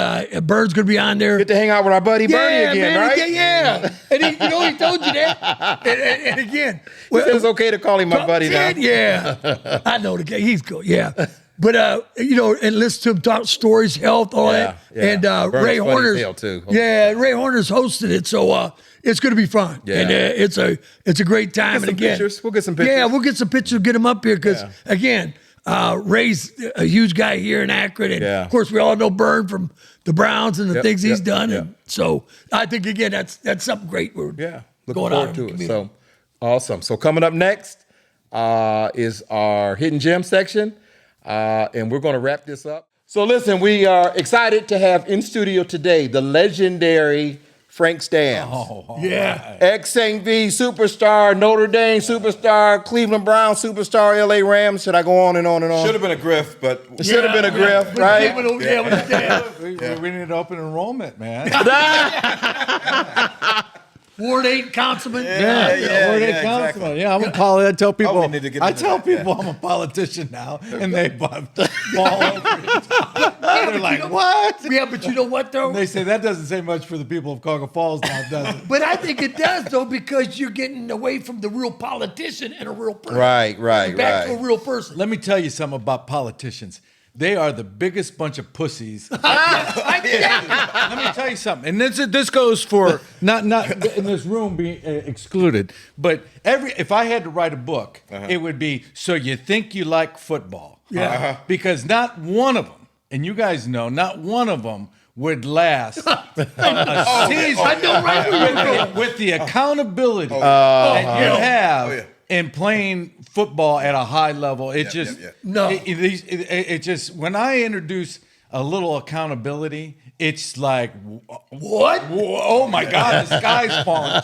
Bird's going to be on there. Get to hang out with our buddy Bernie again, man, right? Yeah. And he told you that. And again, He said it's okay to call him my buddy now. Yeah. I know the guy. He's good. Yeah. But, and listen to him talk stories, health, all that. Yeah. And Bernie's Ray funny as Horner's. hell, too. Yeah, Ray Horner's hosted it. So it's going to be fun. Yeah. And it's a great time. Get some and again, pictures. We'll get some pictures. Yeah, we'll get some pictures, get him up here because, Yeah. again, Ray's a huge guy here in Akron. And, Yeah. of course, we all know Bird from the Browns and the Yep, things he's yep, done. yep. And so I think, again, that's something great. We're Yeah, looking going forward on to in the it. community. So awesome. So coming up next is our hidden gem section, and we're going to wrap this up. So listen, we are excited to have in studio today the legendary Frank Stams. Yeah. Ex-St. V superstar, Notre Dame superstar, Cleveland Browns superstar, LA Rams. Should I go on and on and on? Should have been a grift, but It should have been a grift, right? We need open enrollment, man. Ward 8 councilman. Yeah, exactly. Yeah, I'm a politician. I tell people, we need to get I into tell that, people I'm a politician now, and they fall over it. They're like, what? Yeah, but you know what, though? And they say that doesn't say much for the people of Cuyahoga Falls now, does it? But I think it does, though, because you're getting away from the real politician and a real person. Right. Back to a real person. Let me tell you something about politicians. They are the biggest bunch of pussies. Let me tell you something, and this goes for not in this room being excluded, but if I had to write a book, it would be So You Think You Like Football? Yeah. Because not one of them, and you guys know, not one of them would last a season. I know right where you're going. with the accountability that you have in playing football at a high level. It just No. it just when I introduce a little accountability, it's like What? oh my God, the sky's falling.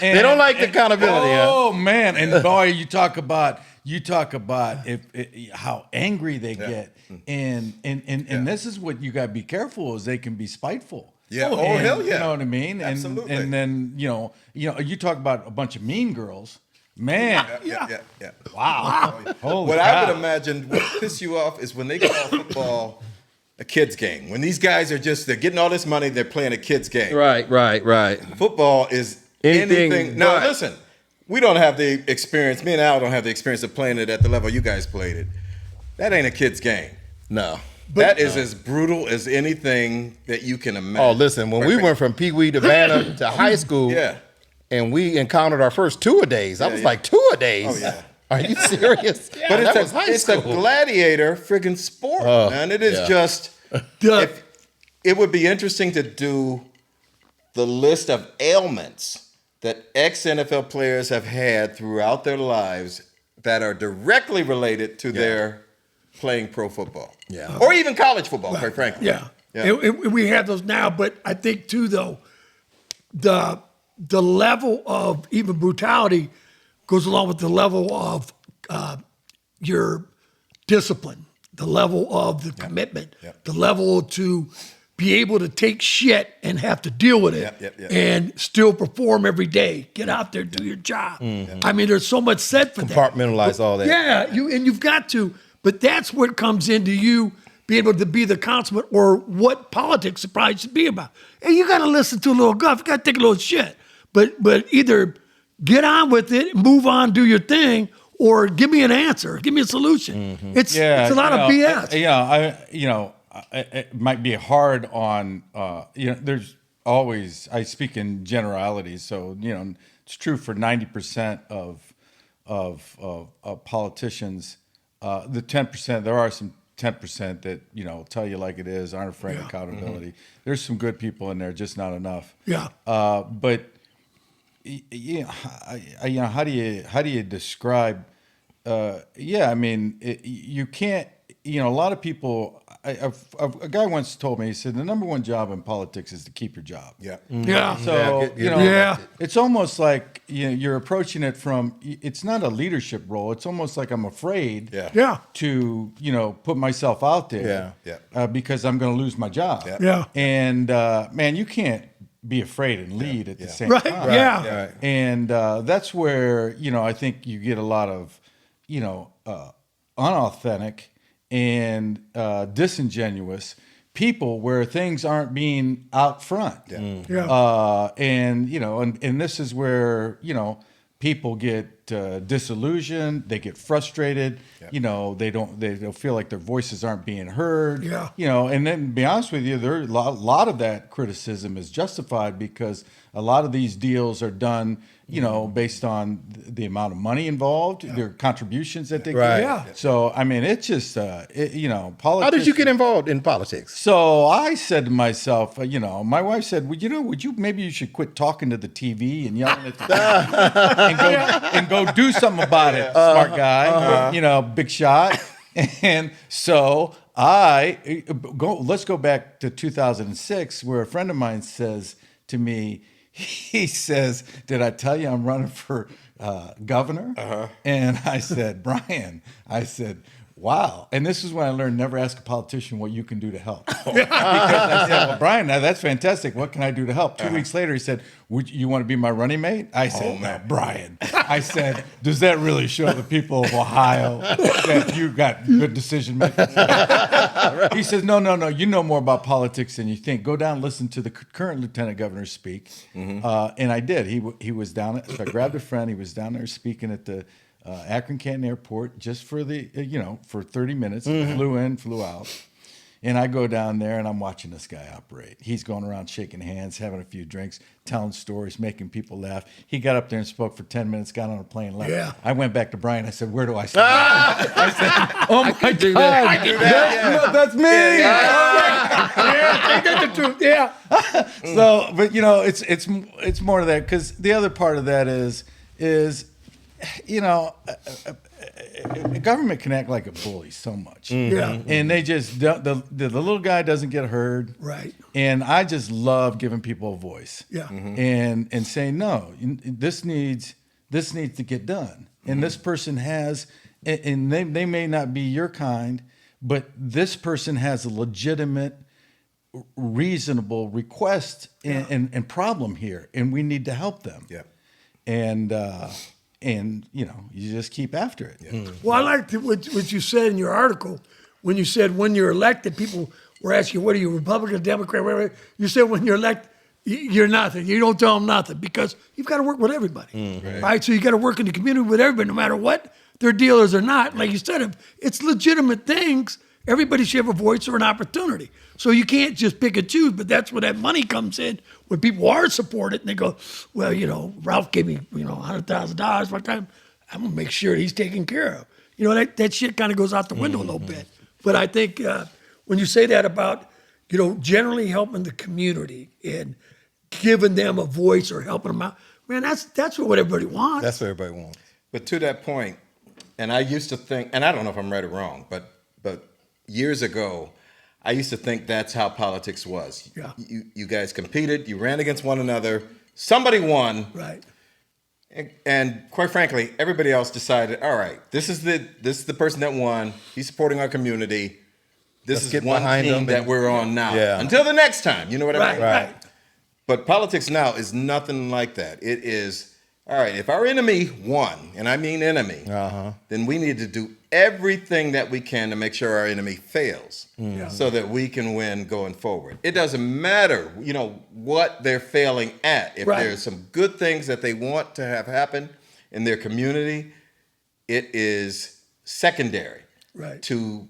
They don't like the accountability. Oh man, and boy, you talk about how angry they get, and this is what you got to be careful is they can be spiteful. Yeah. And, Hell yeah. You know what I mean? Absolutely. And then you talk about a bunch of mean girls, man. Yeah. Wow. Holy What cow. I would imagine would piss you off is when they call football a kid's game. When these guys are they're getting all this money, they're playing a kid's game. Right. Football is Anything anything. Now, but. listen, we don't have the experience. Me and Al don't have the experience of playing it at the level you guys played it. That ain't a kid's game. No. That is as brutal as anything that you can imagine. Oh, listen, when we went from Pee Wee to Vanna to high school, Yeah. and we encountered our first two-a-days, I was like, two-a-days? Oh, yeah. Are you serious? But That was high it's a school. gladiator friggin' sport, man. It is yeah. just. It would be interesting to do the list of ailments that ex-NFL players have had throughout their lives that are directly related to their playing pro football. Yeah. Or even college football, quite frankly. Yeah. Yeah. We have those now, but I think, too, though, the level of even brutality goes along with the level of your discipline, the level of the commitment, the level to be able to take shit and have to deal with it and still perform every day. Get out there, do your job. I mean, there's so much said for that. Compartmentalize all that. Yeah, you've got to, but that's what comes into you being able to be the consummate or what politics probably should be about. And you got to listen to a little guff. You got to take a little shit, but either get on with it, move on, do your thing, or give me an answer, give me a solution. It's a lot of BS. It might be hard on, there's always, I speak in generalities, so, it's true for 90% of politicians. The 10%, there are some 10% that, tell you like it is, aren't afraid of accountability. There's some good people in there, just not enough. Yeah. But, how do you describe, you can't, a lot of people, a guy once told me, he said, the number one job in politics is to keep your job. Yeah. Yeah. So, Yeah. it's almost like you're approaching it from, it's not a leadership role. It's almost like I'm afraid Yeah. to, put myself out there Yeah. because I'm going to lose my job. Yeah. And, man, you can't be afraid and lead at the same Right, time. yeah. Right. And that's where, I think you get a lot of, unauthentic and disingenuous people where things aren't being out front. Yeah. And this is where, people get disillusioned, they get frustrated, they don't feel like their voices aren't being heard. Yeah. And then to be honest with you, there a lot of that criticism is justified because a lot of these deals are done, based on the amount of money involved, their contributions that they Right. get. Yeah. So I mean, it's just politics. How did you get involved in politics? So I said to myself, my wife said, well, maybe you should quit talking to the TV and yelling at the TV and go do something about it, smart guy, big shot. And so let's go back to 2006, where a friend of mine says to me, he says, did I tell you I'm running for governor? And I said, Brian, wow. And this is when I learned never ask a politician what you can do to help. Because I said, well, Brian, now that's fantastic. What can I do to help? 2 weeks later, he said, would you want to be my running mate? I said, no, Brian. I said, does that really show the people of Ohio that you got good decision making? He says, no. You know more about politics than you think. Go down and listen to the current lieutenant governor speak. And I did. He was down. So I grabbed a friend. He was down there speaking at the Akron Canton Airport just for for 30 minutes. Flew in, flew out. And I go down there and I'm watching this guy operate. He's going around shaking hands, having a few drinks, telling stories, making people laugh. He got up there and spoke for 10 minutes, got on a plane, left. Yeah. I went back to Brian. I said, where do I start? I said, oh my God. I do that. That's me. Ain't that the truth? Yeah. So, but it's more of that, because the other part of that is government can act like a bully so much. Yeah. And they just the little guy doesn't get heard. Right. And I just love giving people a voice. Yeah. And saying, no, this needs to get done. And this person has, and they may not be your kind, but this person has a legitimate, reasonable request and problem here, and we need to help them. Yeah. And you just keep after it. Yeah. Well, I liked what you said in your article when you said when you're elected, people were asking, what are you, Republican, Democrat, whatever. You said when you're elected, you're nothing. You don't tell them nothing because you've got to work with everybody. Right? So you got to work in the community with everybody, no matter what their deal is or not. Like you said, it's legitimate things. Everybody should have a voice or an opportunity. So you can't just pick and choose, but that's where that money comes in, when people are supported and they go, well, Ralph gave me, $100,000 one time. I'm going to make sure he's taken care of. That shit kind of goes out the window a little bit. But I think when you say that about, generally helping the community and giving them a voice or helping them out, man, that's what everybody wants. That's what everybody wants. But to that point, and I used to think, and I don't know if I'm right or wrong, but years ago, I used to think that's how politics was. Yeah. You guys competed, you ran against one another, somebody won, Right. and quite frankly, everybody else decided, all right, this is the person that won. He's supporting our community. This Let's is get one behind team him that and- we're on now. Yeah. Until the next time, you know what I mean? Right. But politics now is nothing like that. It is, all right, if our enemy won, and I mean enemy, then we need to do everything that we can to make sure our enemy fails so that we can win going forward. It doesn't matter, what they're failing at. If Right. there's some good things that they want to have happen in their community, it is secondary Right. to,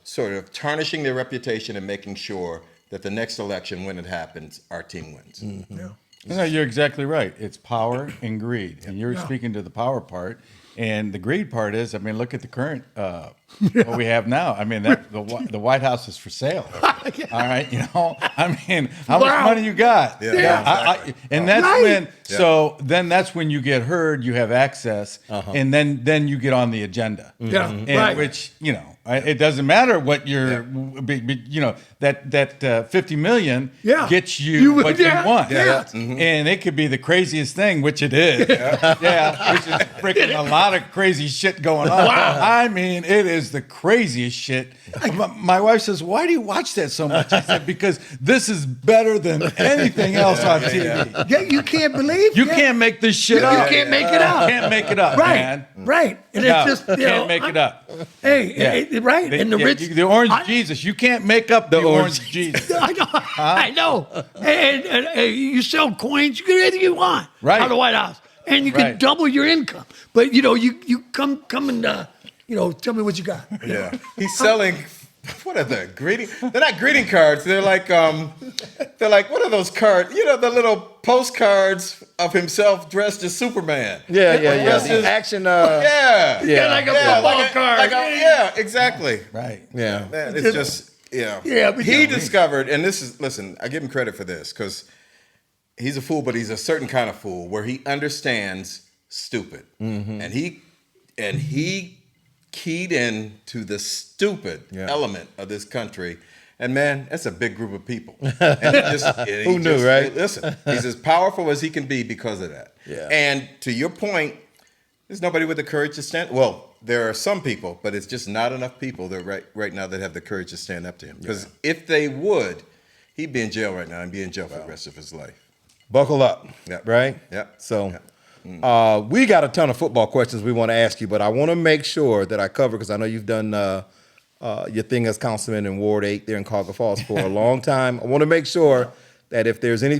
sort of tarnishing their reputation and making sure that the next election, when it happens, our team wins. Yeah. No, you're exactly right. It's power and greed, and you're speaking to the power part. And the greed part is, look at the current what we have now. The White House is for sale. All right, how much money you got? Yeah. And that's Right. when. So then that's when you get heard. You have access, and then you get on the agenda. Yeah. And Right. which It doesn't matter what you're, that 50 million gets you what you want. Yeah. And it could be the craziest thing, which it is. Which is freaking a lot of crazy shit going on. Wow. I mean, it is the craziest shit. My wife says, why do you watch that so much? I said, because this is better than anything else on TV. Yeah, you can't believe You can't make this shit up. You can't make it up. Can't make it up, Right, man. right. And No, it's just, can't make it up. Hey, right. And the rich. The orange Jesus. You can't make up the orange Jesus. I know. And you sell coins, you can do anything you want Right. out of the White House. And you can double your income. But, you come and, tell me what you got. Yeah. He's selling, what are they? They're not greeting cards. They're like, what are those cards? The little postcards of himself dressed as Superman. Yeah. Dressed The as- action. Yeah, like a football card. Yeah, exactly. Right. Yeah. Man, it's just, Yeah, but he discovered, and listen, I give him credit for this, because he's a fool, but he's a certain kind of fool where he understands stupid. And he keyed in to the stupid element of this country. And man, that's a big group of people. And Who knew, right? Listen, he's as powerful as he can be because of that. Yeah. And to your point, there's nobody with the courage to stand. Well, there are some people, but it's just not enough people that right now that have the courage to stand up to him. Because if they would, he'd be in jail right now and be in jail for the rest of his life. Buckle up. Yep. Right? Yep. So we got a ton of football questions we want to ask you, but I want to make sure that I cover, because I know you've done your thing as councilman in Ward 8 there in Cauga Falls for a long time. I want to make sure that if there's any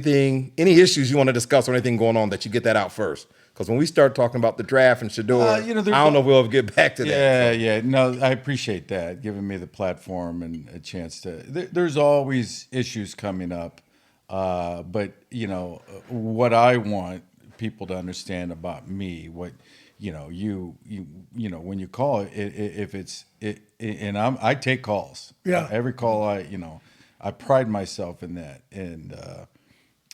issues you want to discuss or anything going on, that you get that out first. Because when we start talking about the draft and Shador, I don't know if we'll ever get back to that. Yeah. No, I appreciate that, giving me the platform and a chance to. There's always issues coming up, but what I want people to understand about me, what you when you call it, if it's and I take calls. Yeah. Every call I pride myself in that, and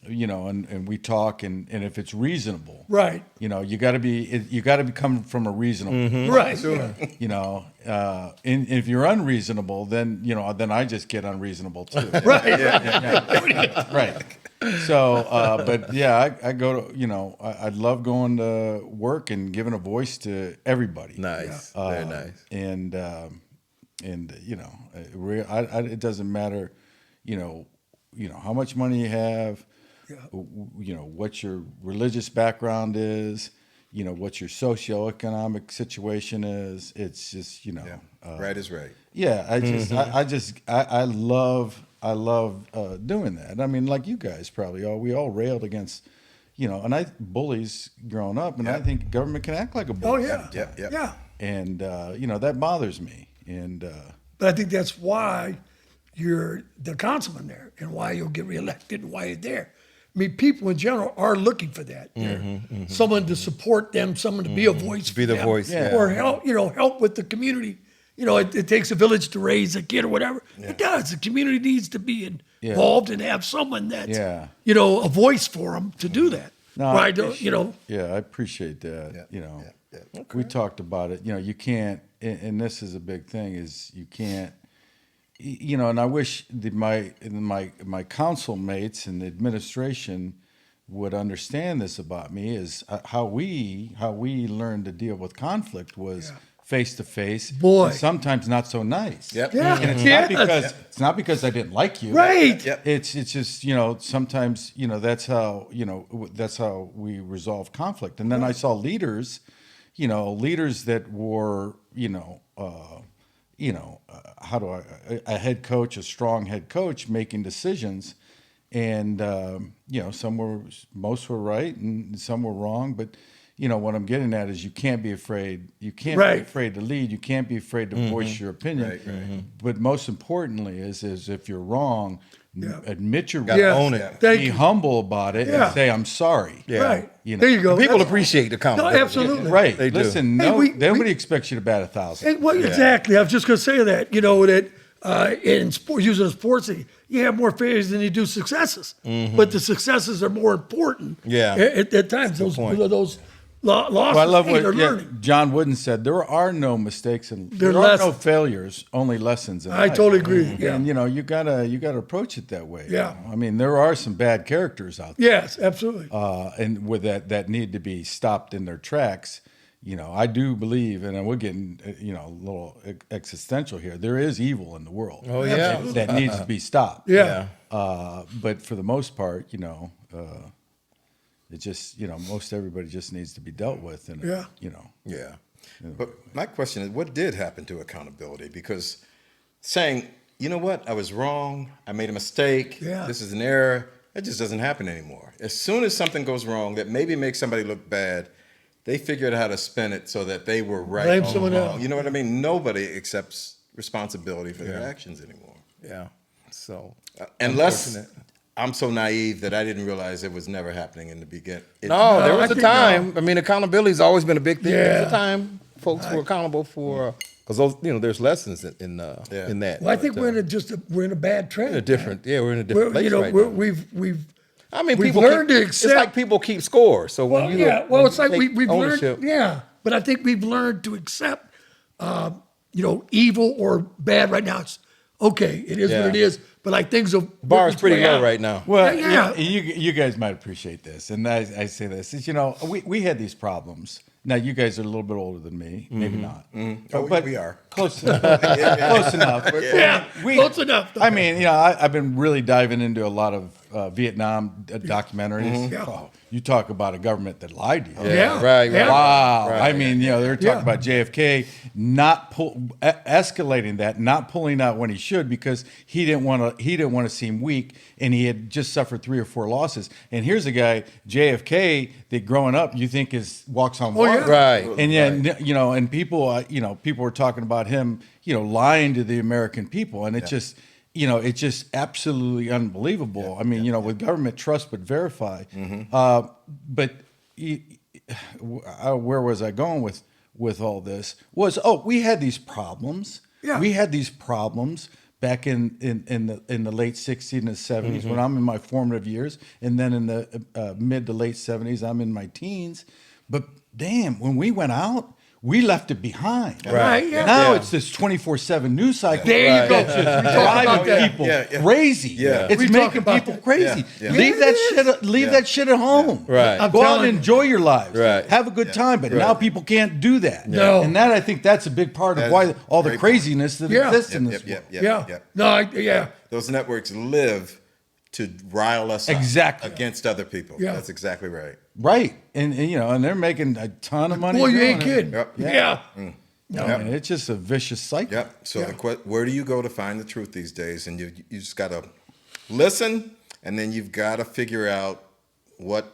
and we talk, and if it's reasonable, Right. you got to come from a reasonable Right. Sure. and if you're unreasonable, then then I just get unreasonable too. Right. Right. So, but yeah, I go to, I love going to work and giving a voice to everybody. Nice. Very nice. And it doesn't matter, how much money you have, what your religious background is, what your socioeconomic situation is. It's just, Right is right. yeah, I love doing that. I mean, like you guys probably we all railed against, and bullies growing up, and I think government can act like a bully. Oh, yeah. Yeah. And that bothers me. And But I think that's why you're the councilman there and why you'll get reelected and why you're there. I mean, people in general are looking for that. Someone to support them, someone to be a voice Be for the them, voice, yeah. or help with the community. It takes a village to raise a kid or whatever. It does. The community needs to be involved and have someone that's, a voice for them to do that. No, Right? Yeah, I appreciate that. Okay. We talked about it. You can't, and this is a big thing, is you can't, and I wish my council mates and the administration would understand this about me, is how we learned to deal with conflict was face to face. Boy. And sometimes not so nice. Yep. Yeah. And it's not because I didn't like you. Right. Yep. It's just, sometimes, that's how we resolve conflict. And then I saw leaders that were, a head coach, a strong head coach making decisions, and most were right and some were wrong, but what I'm getting at is you can't be afraid. You can't be afraid to lead. You can't be afraid to voice your opinion. Right. But most importantly is if you're wrong, admit you're Gotta wrong. own it. Thank Be you. humble about it Yeah. and say, I'm sorry. Yeah. Right. There you go. People That's- appreciate the No, compliment. absolutely. Right. They do. Listen, Hey, nobody expects you to bat 1,000. Exactly. I was just going to say that, that in sport, using a sports thing, you have more failures than you do successes. But the successes are more important Yeah. at times. Those Loss Well, I love is what they're learning. John Wooden said. There are no mistakes and They're there are no lessons. failures, only lessons. In I life. totally agree. Yeah. And you gotta approach it that way. Yeah. I mean, there are some bad characters out there, Yes, absolutely. and with that need to be stopped in their tracks. I do believe, and we're getting a little existential here. There is evil in the world. Oh, yeah. that needs to be stopped. Yeah. But for the most part, it just most everybody just needs to be dealt with, and Yeah. Yeah. But my question is, what did happen to accountability? Because saying, you know what, I was wrong, I made a mistake, Yeah. this is an error, that just doesn't happen anymore. As soon as something goes wrong that maybe makes somebody look bad, they figured out how to spin it so that they were right. Blame all someone along. else. You know what I mean? Nobody accepts responsibility for their actions anymore. Yeah. So Unless unfortunate. I'm so naive that I didn't realize it was never happening in the beginning. No, there I was a think time. I mean, accountability's always been a big thing. There was Yeah. a time folks were accountable for because those there's lessons in that. Well, I think But, we're in a bad trend. we're in a different place right now. We've I mean, we've people learned to It's like accept- people keep score. So when you it's like take we've ownership, learned. Yeah, but I think we've learned to accept, evil or bad right now. It's okay. It is Yeah. what it is. But like things will bar's work its pretty way low out. right now. Well, Yeah. you guys might appreciate this, and I say this is we had these problems. Now you guys are a little bit older than me, maybe not, Oh, but we are. close enough. Close enough. Yeah, close enough. I mean, I've been really diving into a lot of Vietnam documentaries. Yeah. Oh, you talk about a government that lied to you. Yeah. Right. Yeah. Wow. Right. I mean, they're talking Yeah. about JFK not escalating that, not pulling out when he should because he didn't want to seem weak, and he had just suffered 3 or 4 losses. And here's a guy, JFK, that growing up you think walks on water. yeah. Right. And yeah, and people people were talking about him, lying to the American people, and it just it's just absolutely unbelievable. I mean, with government trust but verify. But where was I going with all this? We had these problems. Yeah. We had these problems back in the late 60s and the 70s when I'm in my formative years, and then in the mid to late 70s, I'm in my teens. But damn, when we went out, we left it behind. Right, yeah. Now Yeah. it's this 24/7 news cycle. There you go. That's We just talked driving about that. people Yeah, yeah. crazy. Yeah. It's We talked making about people that. crazy. Yeah. Leave Yeah, that it shit. Leave that shit at home. Right. I'm Go out telling and you. enjoy your lives. Right. Have a good time. But now people can't do that. No. And that I think that's a big part of That's why all the great craziness that Yeah. exists in this world. Yeah. No, yeah. Those networks live to rile us up Exactly. against other people. Yeah. That's exactly right. Right. And and they're making a ton of money. Boy, you doing ain't it. kidding. Yep. Yeah. No, man, it's just a vicious cycle. Yep. So Yeah. where do you go to find the truth these days? And you just got to listen, and then you've got to figure out what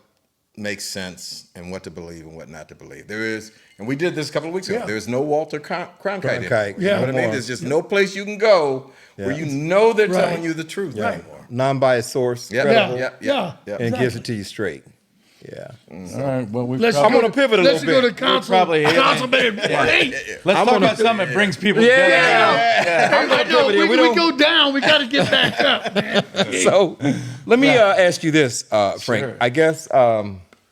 makes sense and what to believe and what not to believe. There is, and we did this a couple of weeks ago. Yeah. There's no Walter Cronkite anymore. Cronkite. You know what I No mean? more. There's just no place you can go where you know they're Right. telling you the truth anymore. Non-biased source, Yep. credible, Yep. Yeah. Yep. and gives it to you straight. Yeah. All right. Well, we Let's I'm go gonna pivot a let's little go bit. to council. probably hit it. Councilman. Hey, let's I'm talk gonna- about something that brings people yeah. together. I'm gonna I know, pivot here. we We don't- go down. We got to get back up, man. So let me ask you this, Frank. Sure. I guess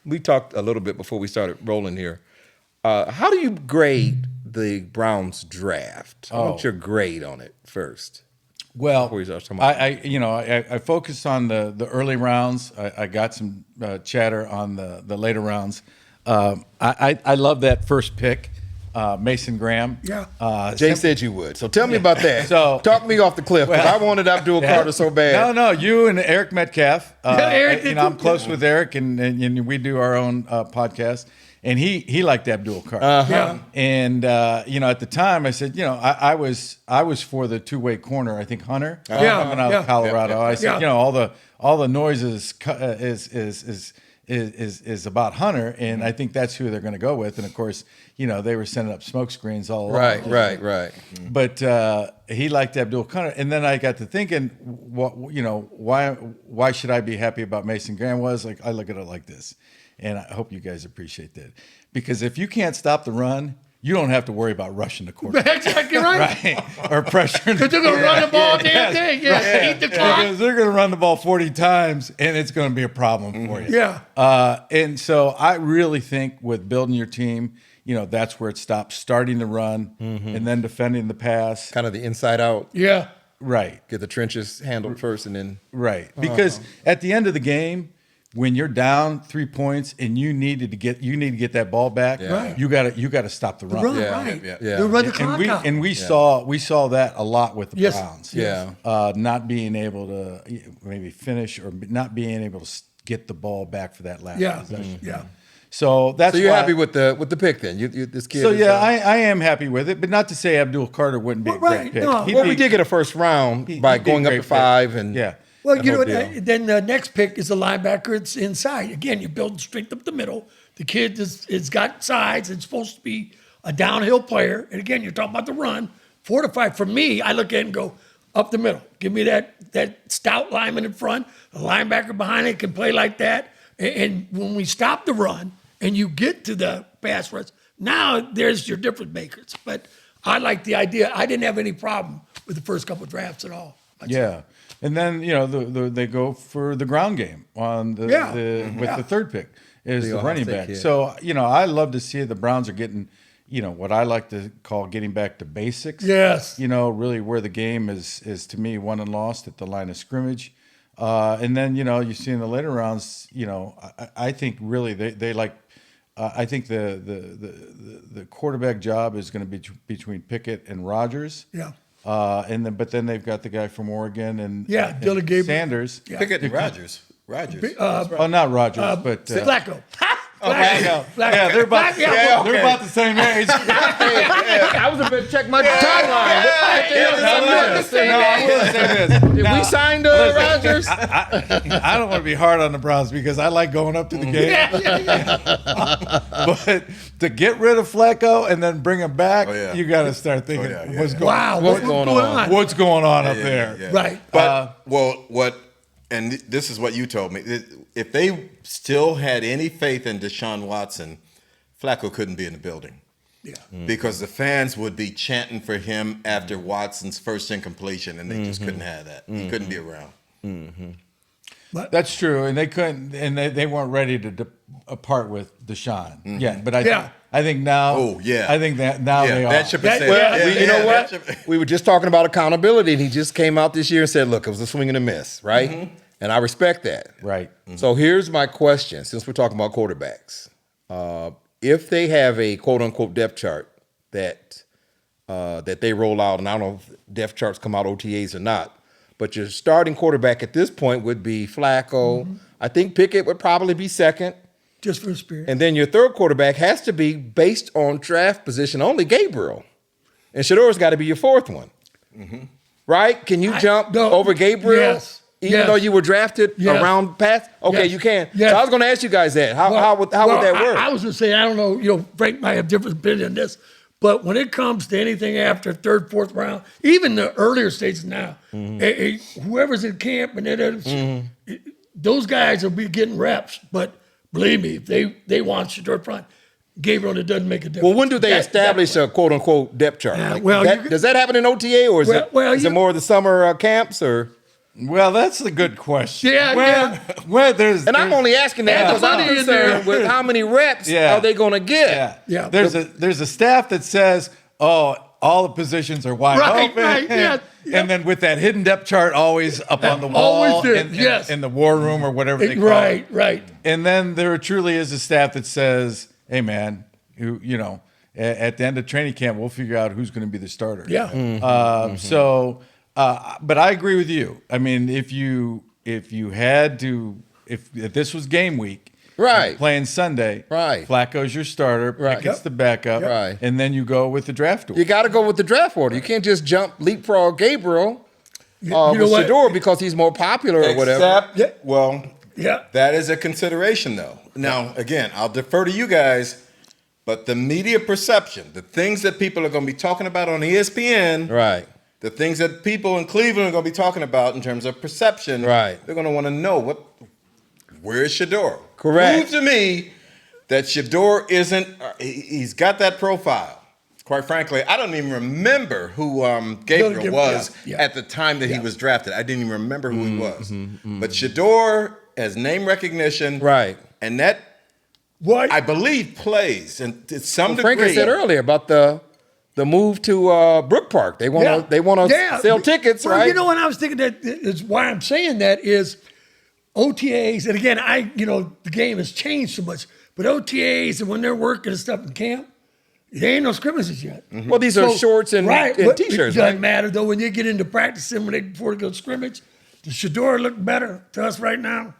we talked a little bit before we started rolling here. How do you grade the Browns draft? I want your grade on it first. Well, Before we start talking about I focused on the early rounds. I got some chatter on the later rounds. I love that first pick, Mason Graham. Yeah. Jay said you would. So tell me about that. So- talk me off the cliff because I wanted Abdul Carter so bad. No, you and Eric Metcalf. Eric did I'm too. close with Eric, and we do our own podcast. And he liked Abdul Carter. Yeah. And at the time I said, I was for the two-way corner. I think Hunter Yeah, coming out yeah. of Colorado. I said, Yeah. all the noise is about Hunter, and I think that's who they're going to go with. And of course, they were sending up smoke screens all along. Right. But he liked Abdul Carter, and then I got to thinking, why should I be happy about Mason Graham? I look at it like this, and I hope you guys appreciate that, because if you can't stop the run, you don't have to worry about rushing the quarterback. Exactly right. Right. Or pressuring. Because they're going to run the ball damn thing. Yeah. Eat the clock. Because they're going to run the ball 40 times, and it's going to be a problem for you. Yeah. And so I really think with building your team, that's where it stops. Starting the run and then defending the pass. Kind of the inside out. Yeah. Right. Get the trenches handled first and then. Right. Because at the end of the game, when you're down 3 points and you need to get that ball back, Right. you gotta stop the run. Right. Yeah. They'll run the clock out. And we saw that a lot with the Yes. Browns. Yeah. Not being able to maybe finish or not being able to get the ball back for that last possession. Yeah. So that's So you're why, happy with the pick then? You this kid. So is, yeah, I am happy with it, but not to say Abdul Carter wouldn't be a Right, great pick. no. He'd well, be- we did get a first round by he'd be a going up great to pick. 5 and Yeah. Well, the you know whole what? deal. Then the next pick is the linebacker. It's inside. Again, you're building strength up the middle. The kid is got size. It's supposed to be a downhill player. And again, you're talking about the run. 4 to 5. For me, I look at it and go up the middle. Give me that stout lineman in front. The linebacker behind it can play like that. And when we stop the run and you get to the pass rush, now there's your difference makers. But I like the idea. I didn't have any problem with the first couple of drafts at all. Yeah. And then, they go for the ground game on with the third pick is the running back. yeah. So, I love to see the Browns are getting, what I like to call getting back to basics. Yes. Really where the game is to me won and lost at the line of scrimmage. And then, you see in the later rounds, I think really they like I think the quarterback job is going to be between Pickett and Rodgers. Yeah. But then they've got the guy from Oregon and Dylan Gabriel. Sanders. Yeah. Pickett and Rogers. Oh, not Rodgers, but Flacco. Flacco. Yeah, they're about they're about the same age. I was about to check my timeline. I will say this. Did we sign Rodgers? I don't want to be hard on the Browns because I like going up to the game. But to get rid of Flacco and then bring him back, you got to start thinking what's going on. What's going on up there? Yeah. Right. But and this is what you told me. If they still had any faith in Deshaun Watson, Flacco couldn't be in the building. Yeah. Because the fans would be chanting for him after Watson's first incompletion, and they just couldn't have that. He couldn't be around. That's true, and they couldn't, and they weren't ready to part with Deshaun yet. But I think now. Oh, yeah. I think that now they are. That should be said. Well, you know what? We were just talking about accountability, and he just came out this year and said, look, it was a swing and a miss, right? And I respect that. Right. So here's my question, since we're talking about quarterbacks. If they have a quote-unquote depth chart that they roll out, and I don't know if depth charts come out OTAs or not, but your starting quarterback at this point would be Flacco. I think Pickett would probably be second. Just for the spirit. And then your third quarterback has to be based on draft position only, Gabriel. And Shador's got to be your fourth one. Right? Can you jump over Gabriel? Yes. Even though you were drafted around past? Okay, you can. Yes. So I was going to ask you guys that. How would that work? I was going to say, I don't know, Frank might have different opinion on this, but when it comes to anything after third, fourth round, even the earlier stages now, whoever's in camp and those guys will be getting reps. But believe me, if they want Shador front, Gabriel, it doesn't make a difference. Well, when do they establish a quote-unquote depth chart? Does that happen in OTA, or is it more of the summer camps, or? Well, that's a good question. And I'm only asking that because I'm concerned with how many reps are they going to get. Yeah. There's a staff that says, oh, all the positions are wide open. And then with that hidden depth chart always up on the wall in the war room or whatever they call it. Right. And then there truly is a staff that says, hey, man, at the end of training camp, we'll figure out who's going to be the starter. Yeah. But I agree with you. I mean, if this was game week, playing Sunday, Flacco's your starter, Pickett's the backup, and then you go with the draft order. You got to go with the draft order. You can't just leapfrog Gabriel with Shador because he's more popular or whatever. That is a consideration, though. Now, again, I'll defer to you guys, but the media perception, the things that people are going to be talking about on ESPN, the things that people in Cleveland are going to be talking about in terms of perception, they're going to want to know where is Shador? Correct. Prove to me that Shador isn't. He's got that profile. quite frankly, I don't even remember who Gabriel was yeah. at the time that he was drafted. I didn't even remember who he was. But Shador has name recognition. Right. And that, What? I believe, plays. And to some Frank degree. had said earlier about the move to Brook Park. They want to sell tickets, well, right? You know what I was thinking, that is why I'm saying that is OTAs, and again, the game has changed so much, but OTAs and when they're working and stuff in camp, there ain't no scrimmages yet. Well, these are shorts and but t-shirts, It doesn't right? matter though when you get into practicing before they go to scrimmage. Does Shador look better to us right now?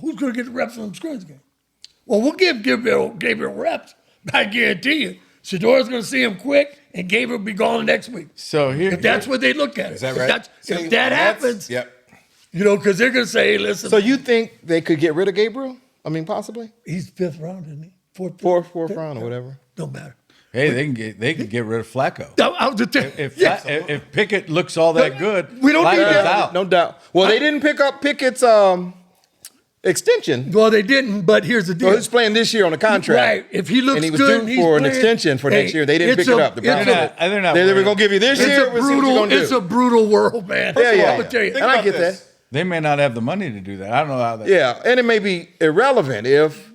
Who's going to get the reps on the scrimmage game? Well, we'll give Gabriel reps. I guarantee you, Shador's going to see him quick, and Gabriel will be gone next week. So here, If that's what they look at. Is that right? If that happens, Yep. because they're going to say, hey, listen. So you think they could get rid of Gabriel? I mean, possibly He's fifth round, isn't he? fourth round or whatever. Don't matter. hey, they can get rid of Flacco. I was just telling If Pickett looks all that good, We don't need Flacco's that. out. No doubt. Well, they didn't pick up Pickett's extension. Well, they didn't, but here's the deal. Well, he's playing this year on a contract. Right. If he looks and he was good, due he's for an playing. extension for next year. They didn't it's pick it up. The Browns. They're not They were worried. going to give you this It's year. a We'll see what you're gonna do. brutal world, man. Yeah, yeah. I'm gonna tell you. And I get this. that. They may not have the money to do that. I don't know how that. Yeah, and it may be irrelevant if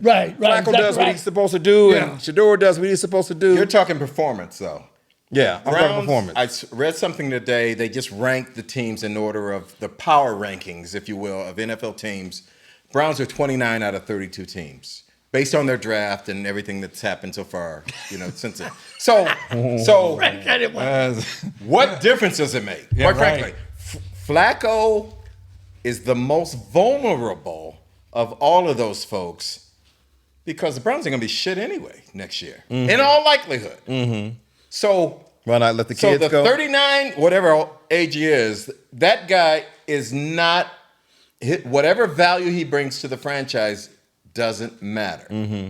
Right. Flacco exactly does what right. he's supposed to do Yeah. and Shador does what he's supposed to do. You're talking performance, though. Yeah, I'm talking Browns, performance. I read something today. They just ranked the teams in order of the power rankings, if you will, of NFL teams. Browns are 29 out of 32 teams based on their draft and everything that's happened so far, since it. So Right, I didn't want- what difference does it make? Yeah, Quite right. frankly, Flacco is the most vulnerable of all of those folks because the Browns are going to be shit anyway next year, in all likelihood. So Why not let the so kids the go? 39, whatever age he is, that guy is not, whatever value he brings to the franchise doesn't matter.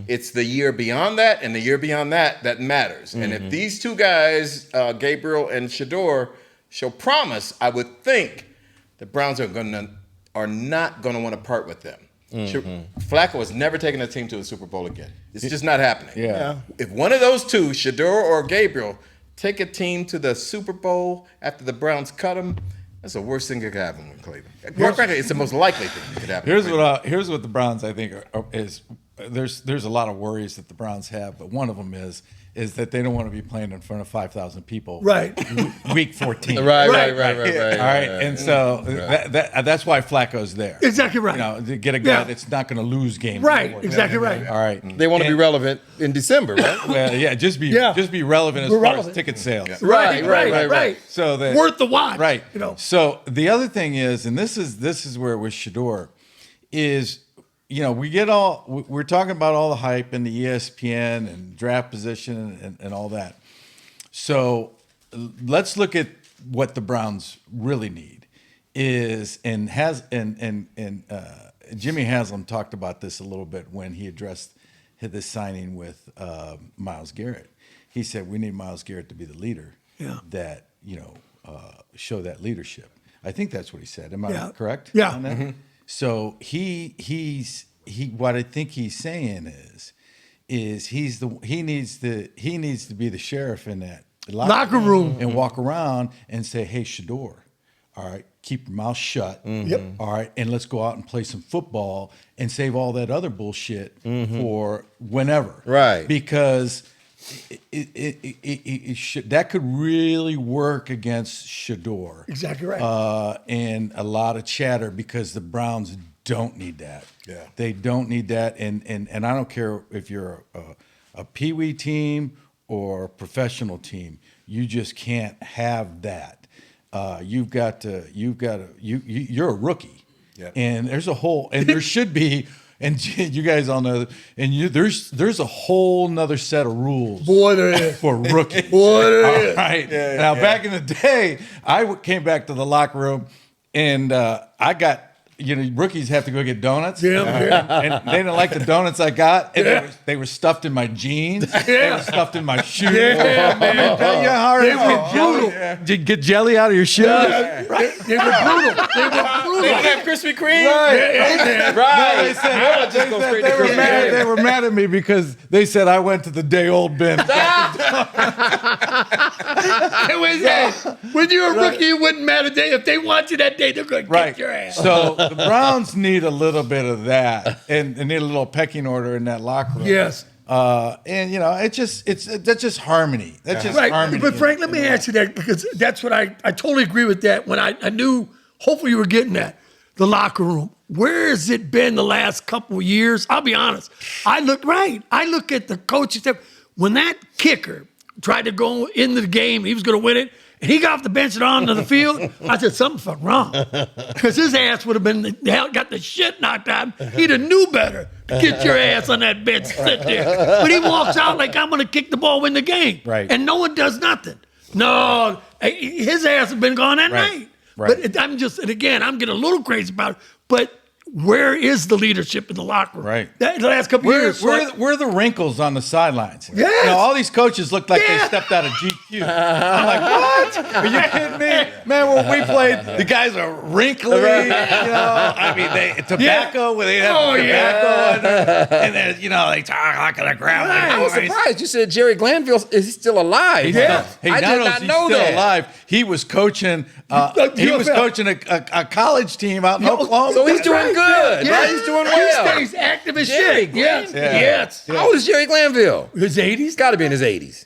It's the year beyond that and the year beyond that that matters. And if these two guys, Gabriel and Shador, show promise, I would think the Browns are not going to want to part with them. Flacco has never taken a team to a Super Bowl again. It's just not happening. Yeah. If one of those two, Shador or Gabriel, take a team to the Super Bowl after the Browns cut them, that's the worst thing that could happen in Cleveland. Quite frankly, it's the most likely thing that could happen. Here's what the Browns I think is. There's a lot of worries that the Browns have, but one of them is that they don't want to be playing in front of 5,000 people. Right. Week 14. Right. All right. And so that's why Flacco's there. Exactly right. To get a guy Yeah. that's not going to lose games. Right, exactly right. All right. They want to be relevant in December, right? Well, yeah, just be relevant as We're far relevant. as ticket sales. Right. So that Worth the watch. Right. You know. So the other thing is, and this is where with Shador, is we're talking about all the hype and the ESPN and draft position and all that. So let's look at what the Browns really need is Jimmy Haslam talked about this a little bit when he addressed this signing with Myles Garrett. He said we need Myles Garrett to be the leader that show that leadership. I think that's what he said. Am I correct? Yeah. on that? So he's what I think he's saying is he needs to be the sheriff in that Locker room. and walk around and say, hey, Shador, all right, keep your mouth shut. Yep. All right, and let's go out and play some football and save all that other bullshit for whenever. Right. Because that could really work against Shador. Exactly right. And a lot of chatter because the Browns don't need that. Yeah. They don't need that. And I don't care if you're a peewee team or a professional team. You just can't have that. You're a rookie. Yeah. And there's a whole, and there should be, and you guys all know, there's a whole nother set of rules. Boy, there is. For rookies. Boy, there is. All right. Now, back in the day, I came back to the locker room, and I got, rookies have to go get donuts. Yeah. And they didn't like the donuts I got, and they were stuffed in my jeans. They were stuffed in my shoes. Yeah, man. Tell you how hard They it were was. Jelly. Did you get jelly out of your shoes? Right. They were brutal. They were brutal. They didn't have Krispy Kreme? No, they said, they were mad at me because they said I went to the day old bin. When you're a rookie, it wouldn't matter. If they want you that day, they're going to kick your ass. So the Browns need a little bit of that, and need a little pecking order in that locker room. Yes. And that's just harmony. That's just harmony. But Frank, let me ask you that, because that's what I totally agree with that. When I knew, hopefully you were getting that, the locker room. Where has it been the last couple of years? I'll be honest. I look at the coaches. When that kicker tried to go into the game, he was going to win it, and he got off the bench and onto the field, I said, something fucked wrong. Because his ass would have been, got the shit knocked out. He'd have knew better to get your ass on that bench, sit there. But he walks out like, I'm going to kick the ball, win the game. Right. And no one does nothing. No, his ass has been gone that night. Right. But I'm getting a little crazy about it. But where is the leadership in the locker room? Right. The last couple of years. Where are the wrinkles on the sidelines? Yes. All these coaches look like they stepped out of GQ. I'm like, what? Are you kidding me? Man, when we played, the guys are wrinkly. I mean, tobacco, where they have tobacco, and then, they talk like on the ground. I was surprised. You said Jerry Glanville is still alive. Yeah. Hey, I did not know still that. alive. He was coaching. A college team out in Oklahoma. So he's doing good. Right? He's doing well. He stays active as Jerry shit. Yes. Glanville. Yes. How old is Jerry Glanville? His 80s? He's got to be in his 80s.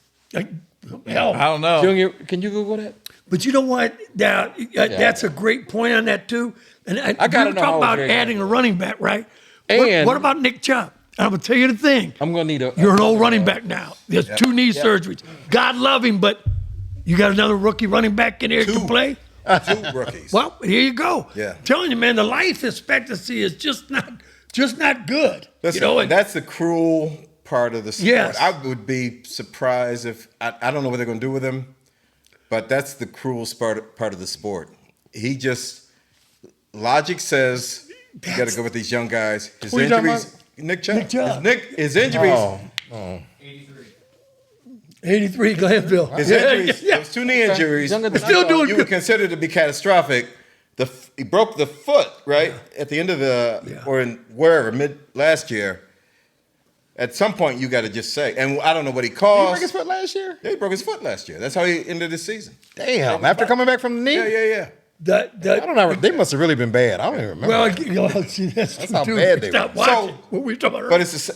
Hell. I don't know. Junior, can you Google that? But you know what? Now, that's a great point on that, too. And I gotta we know talk how about Jerry adding a running back, right? And- what about Nick Chubb? I'm going to tell you the thing. I'm going to need a... You're an old running back now. There's 2 knee surgeries. God love him, but you got another rookie running back in here to play? 2 rookies. Well, here you go. Yeah. I'm telling you, man, the life expectancy is just not good. Listen, that's the cruel part of the sport. Yes. I would be surprised if I don't know what they're going to do with him, but that's the cruel part of the sport. Logic says you got to go with these young guys. His Who you talking injuries, Nick Chubb. Nick Chubb. His injuries. 83 Glanville. His injuries. Those 2 knee injuries. Still doing you good. would consider to be catastrophic. He broke the foot right at the end of or in wherever mid last year. At some point, you got to just say, and I don't know what he Did he caused. break his foot last year? Yeah, he broke his foot last year. That's how he ended his season. Damn. After coming back from the knee? Yeah. I don't know. They must have really been bad. I don't even remember. Well, see, that's how bad they Stop were. watching what we talking about. But it's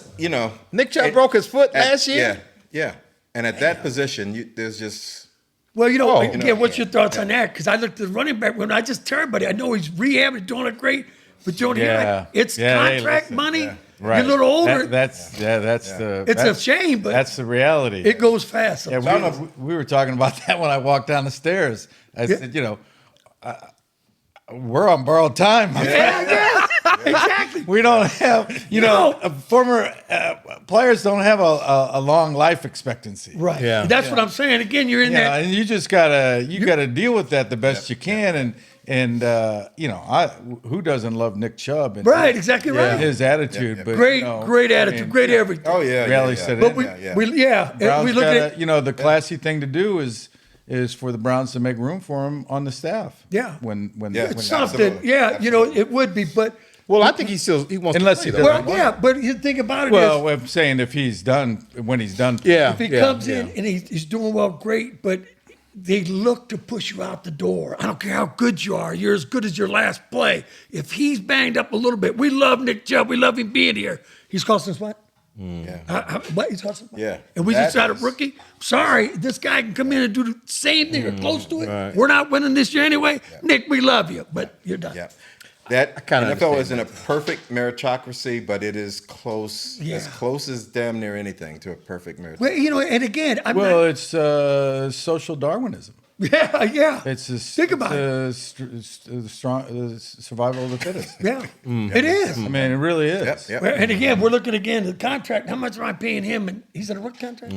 Nick Chubb broke his foot last year? Yeah. And at that position, there's just Well, Oh, again, what's your thoughts on that? Because I looked at the running back when I just tell everybody, I know he's rehabbing, doing it great, but you don't hear it's contract money. Right. You're a little older. It's a shame, but that's the reality. it goes fast. Yeah, we were talking about that when I walked down the stairs. I said, we're on borrowed time. Exactly. We don't have, former players don't have a long life expecty. Right. Yeah. That's what I'm saying. Again, you're in that. And you just gotta deal with that the best you can. And who doesn't love Nick Chubb? And Right, exactly right. His attitude, but Great attitude, great everything. oh yeah. Rarely yeah. said But anything. we Browns look at the classy thing to do is for the Browns to make room for him on the staff. Yeah. When it's something. absolutely. Yeah, it would be, but Well, I think he wants Unless to he play. doesn't. though. well, yeah, but you think about it. Well, I'm saying if he's done, when he's done. Yeah. If he comes in and he's doing well, great, but they look to push you out the door. I don't care how good you are. You're as good as your last play. If he's banged up a little bit, we love Nick Chubb. We love him being here. He's costing us what? What? He's costing us what? Yeah. And we That just got a is- rookie? Sorry, this guy can come in and do the same thing or close to it. We're not winning this year anyway. Nick, we love you, but you're done. Yeah. That kinda NFL understand isn't a perfect meritocracy, but it is close, Yeah. as close as damn near anything to a perfect meritocracy. Well, and again, I'm Well, not. it's social Darwinism. Yeah. It's Think about it. Survival of the fittest. Yeah, it is. I mean, it really is. Yep. Well, and again, we're looking again at the contract. How much am I paying him? And he's in a rookie contract.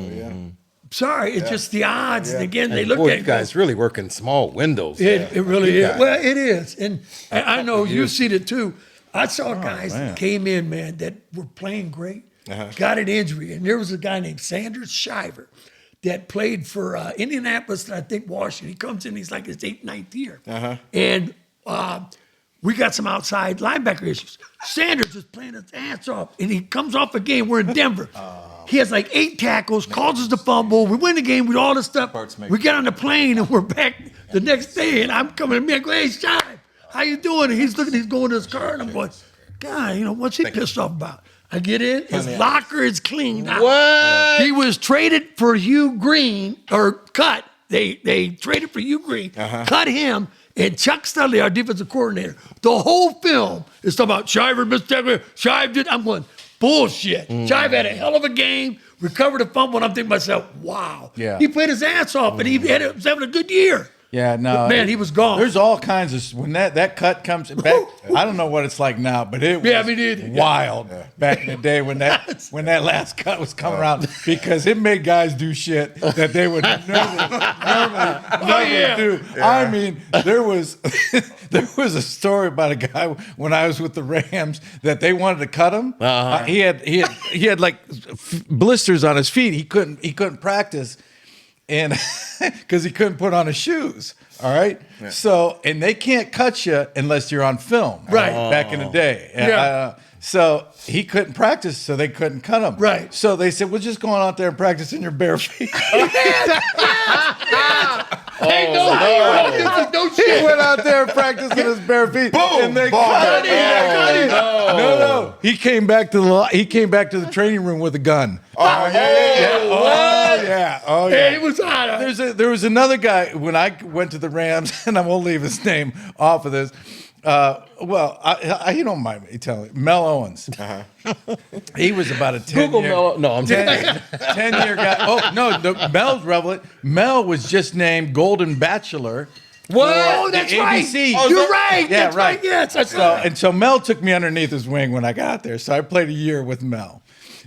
Sorry, it's just the odds. And again, they look Boy, at you it. guys really work in small windows. It really is. guys. Well, it is. And I know you've seen it too. I saw guys man. that came in, man, that were playing great, got an injury. And there was a guy named Sanders Shiver that played for Indianapolis and I think Washington. He comes in, he's like his 8th, 9th year. And we got some outside linebacker issues. Sanders is playing his ass off, and he comes off a game. We're in Denver. He has like 8 tackles, causes the fumble. We win the game with all this stuff. We get on the plane and we're back the next day. And I'm coming to me. I go, hey, Sean, how you doing? And he's looking. He's going to his car, and I'm going, God, what's he pissed off about? I get in. His locker is cleaned out. What? He was traded for Hugh Green, or cut. They traded for Hugh Green, cut him, and Chuck Studley, our defensive coordinator. The whole film is talking about Shiver, Mr. Shive did. I'm going, bullshit. Shive had a hell of a game, recovered a fumble, and I'm thinking to myself, wow. Yeah. He played his ass off, and he was having a good year. Yeah, no. But man, he was gone. There's all kinds of, when that cut comes back, I don't know what it's like now, but it was wild back in the day when that last cut was coming around, because it made guys do shit that they would never do. Yeah. I mean, there was a story about a guy when I was with the Rams that they wanted to cut him. He had like blisters on his feet. He couldn't practice. And because he couldn't put on his shoes, all right? Yeah. So, and they can't cut you unless you're on film. Right. Back in the day. So he couldn't practice, so they couldn't cut him. Right. So they said, well, just go on out there and practice in your bare feet. No shit. He went out there and practiced in his bare feet. Boom! And they cut him. No. He came back to the training room with a gun. Oh, Yeah. He was hot. There was another guy when I went to the Rams, and I won't leave his name off of this. You don't mind me telling you. Mel Owens. He was about a 10-year. Mel. No, I'm just 10-year guy. Oh no, Mel's relevant. Mel was just named Golden Bachelor. What? Oh, that's right. You're right. Yeah, that's right. Yes. So Mel took me underneath his wing when I got there. So I played a year with Mel.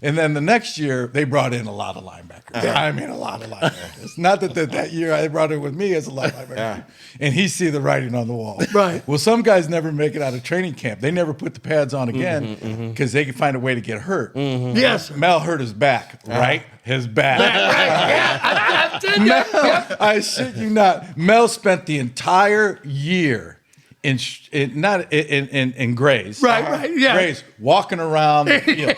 And then the next year, they brought in a lot of linebackers. I mean, a lot of linebackers. Not that year I brought it with me as a linebacker. And he see the writing on the wall. Right. Well, some guys never make it out of training camp. They never put the pads on again because they can find a way to get hurt. Yes. Mel hurt his back, right? His back. I shit you not. Mel spent the entire year in Grays. Right, yeah. Grays, walking around the field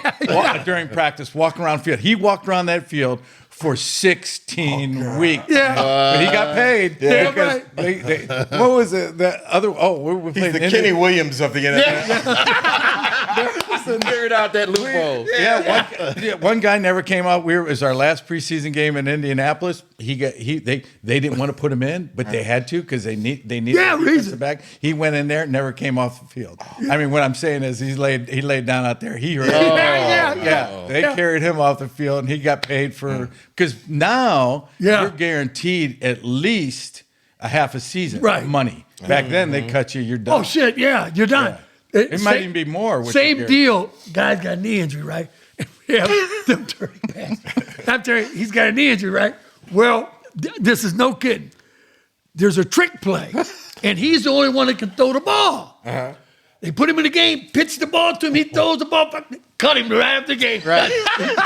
during practice, walking around the field. He walked around that field for 16 weeks. Yeah. But he got paid. Yeah, because what was it? That other, we He's played the Kenny Williams of the NFL. figured out that loophole. One guy never came out. It was our last preseason game in Indianapolis. They didn't want to put him in, but they had to because they needed a defensive back. He went in there, never came off the field. I mean, what I'm saying is he laid down out there. He hurt. They carried him off the field, and he got paid for, because now you're guaranteed at least a half a season money. Back then they cut you, you're done. Oh shit, yeah, you're done. Yeah. It might even be more. Same deal. Guy's got a knee injury, right? Yeah, them dirty bastards. I'm telling you, he's got a knee injury, right? Well, this is no kidding. There's a trick play, and he's the only one that can throw the ball. They put him in the game, pitch the ball to him, he throws the ball, cut him right after the game. Right.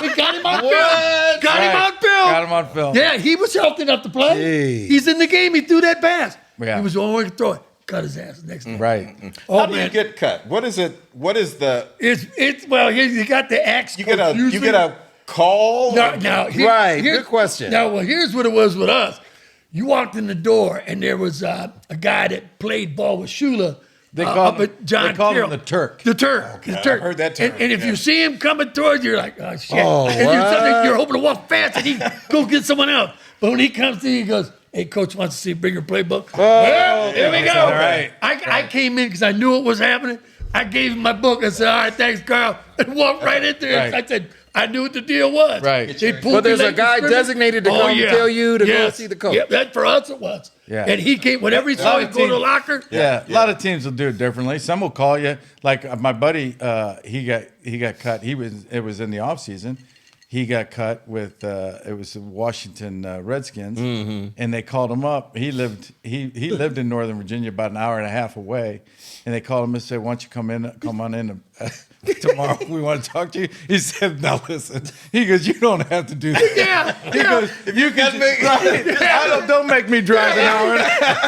We got him on film. Got him on film. Yeah, he was healthy enough to play. Jeez. He's in the game, he threw that pass. Yeah. He was the only one who could throw it. Cut his ass next time. Right. How do you get cut? What is it? What is the? It's well, you got the axe. You get a call. Good question. Now, well, here's what it was with us. You walked in the door, and there was a guy that played ball with Shula. They called him Carroll. the Turk. The Turk. The Turk. I've heard that term. And if you see him coming towards you, you're like, oh, shit. Oh, And you're hoping to walk fast, and he go get someone else. But when he comes to you, he goes, hey, coach wants to see a bigger playbook. Well, here we go. All right. I came in because I knew what was happening. I gave him my book. I said, all right, thanks, Carl. And walked right in there. Right. I said, I knew what the deal was. Right. But there's a guy designated to come tell you to go see the coach. Yeah, that for us it was. Yeah. And he came, whenever he saw you go to the locker. Yeah, a lot of teams will do it differently. Some will call you. Like my buddy, he got cut. It was in the off season. He got cut with it was the Washington Redskins, and they called him up. He lived in Northern Virginia, about an hour and a half away, and they called him and said, "Why don't you come on in tomorrow? We want to talk to you." He said, "Now listen." He goes, "You don't have to do that." Yeah. He goes, "If you can make don't make me drive an hour and a half."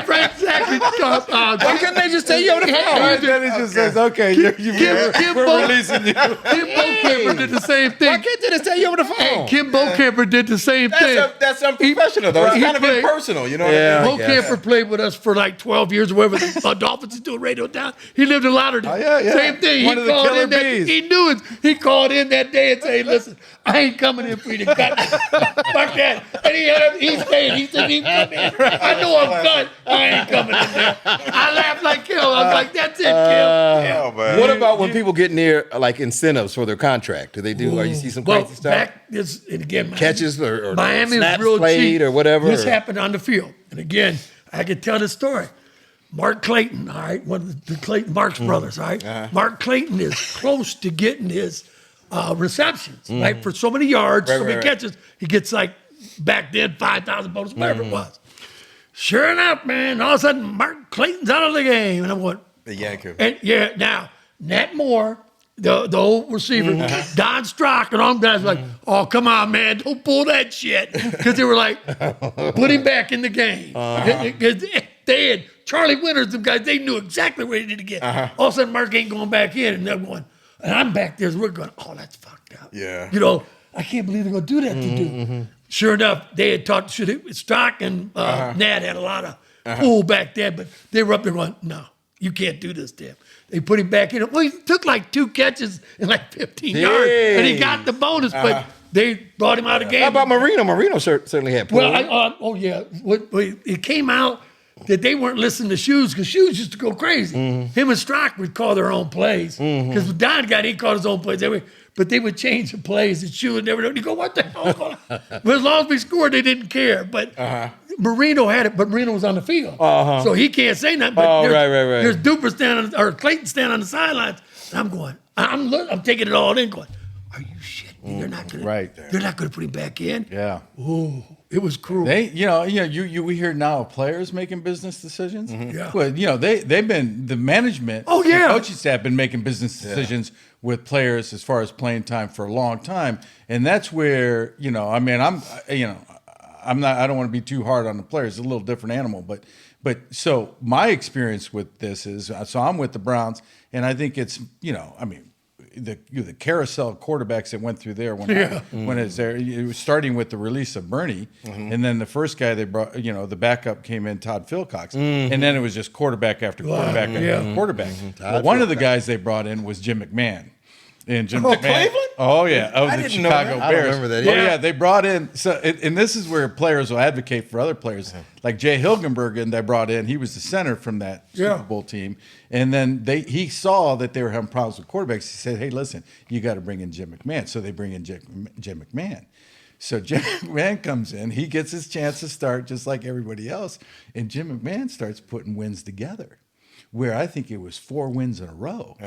Right, exactly. Why couldn't they just tell you over the phone? Then he just says, "Okay, we're releasing you." Kim Bocaper did the same thing. Why can't they just tell you over the phone? Hey, Kim Bocamper did the same thing. That's unprofessional, though. It's he kind of played- impersonal, you know what Yeah. I mean? Bocamper played with us for like 12 years or whatever. The Dolphins is doing radio down. He lived in Lauderdale. Oh, yeah. Same thing. One he of the called killer in that, bees. He knew it. He called in that day and said, hey, listen, I ain't coming in for you to cut me. Fuck that. And he stayed. He said he come in. I know I'm cut. I ain't coming in there. I laughed like hell. I was like, that's it, Kim. Oh, man. What about when people get near like incentives for their contract? Do they do? Or you see some Well, crazy stuff? back this, and again, Miami, Catches or Miami is snaps real played cheap. or whatever, This or- happened on the field, and again, I could tell the story. Mark Clayton, all right, one of the Clayton Marx brothers, all right. Mark Clayton is close to getting his receptions, right, for so many yards, so many catches. He gets like back then 5,000 bonus, whatever it was. Sure enough, man, all of a sudden Mark Clayton's out of the game, and I'm going, The Yankee. and yeah, now Nat Moore, the old receiver, Don Strock, and all them guys were like, oh, come on, man, don't pull that shit. Because they were like, put him back in the game. Because they had Charlie Winters, them guys, they knew exactly where he needed to get. All of a sudden, Mark ain't going back in, and they're going, and I'm back there, we're going, oh, that's fucked up. Yeah. You know, I can't believe they're going to do that to dude. Sure enough, they had talked, Strock and Nat had a lot of pull back there, but they were up there going, no. You can't do this to him. They put him back in. Well, he took like 2 catches in like 15 yards, and he got the bonus, but they brought him out of the game. How about Marino? Marino certainly had pull. Well, it came out that they weren't listening to Shoes because Shoes used to go crazy. Him and Strock would call their own plays because Don he called his own plays every. But they would change the plays and Shoes never know. You go, what the hell? But as long as we scored, they didn't care. But Marino had it, but Marino was on the field, so he can't say nothing. But right. There's Duper standing or Clayton standing on the sidelines, and I'm going, I'm taking it all in, going, are you shitting? They're not gonna, They're not gonna put him back in. Yeah. Oh, it was cruel. We hear now of players making business decisions. Yeah. Well, they've been the management. Oh, yeah. The coaching staff been making business decisions with players as far as playing time for a long time, and that's where I don't want to be too hard on the players. It's a little different animal, but so my experience with this is so I'm with the Browns, and I think it's the carousel of quarterbacks that went through there when it's there. It was starting with the release of Bernie, and then the first guy they brought, the backup came in, Todd Philcox, and then it was just quarterback after quarterback after quarterback. Well, one of the guys they brought in was Jim McMahon. And Jim McMahon, Cleveland? Oh yeah, of the didn't know Chicago that. Bears. I remember that, Well, yeah. yeah, they brought in and this is where players will advocate for other players, like Jay Hilgenberg, and they brought in. He was the center from that Super Bowl team, and then he saw that they were having problems with quarterbacks. He said, "Hey, listen, you got to bring in Jim McMahon." So they bring in Jim McMahon. So Jim McMahon comes in. He gets his chance to start just like everybody else, and Jim McMahon starts putting wins together. Where I think it was 4 wins in a row.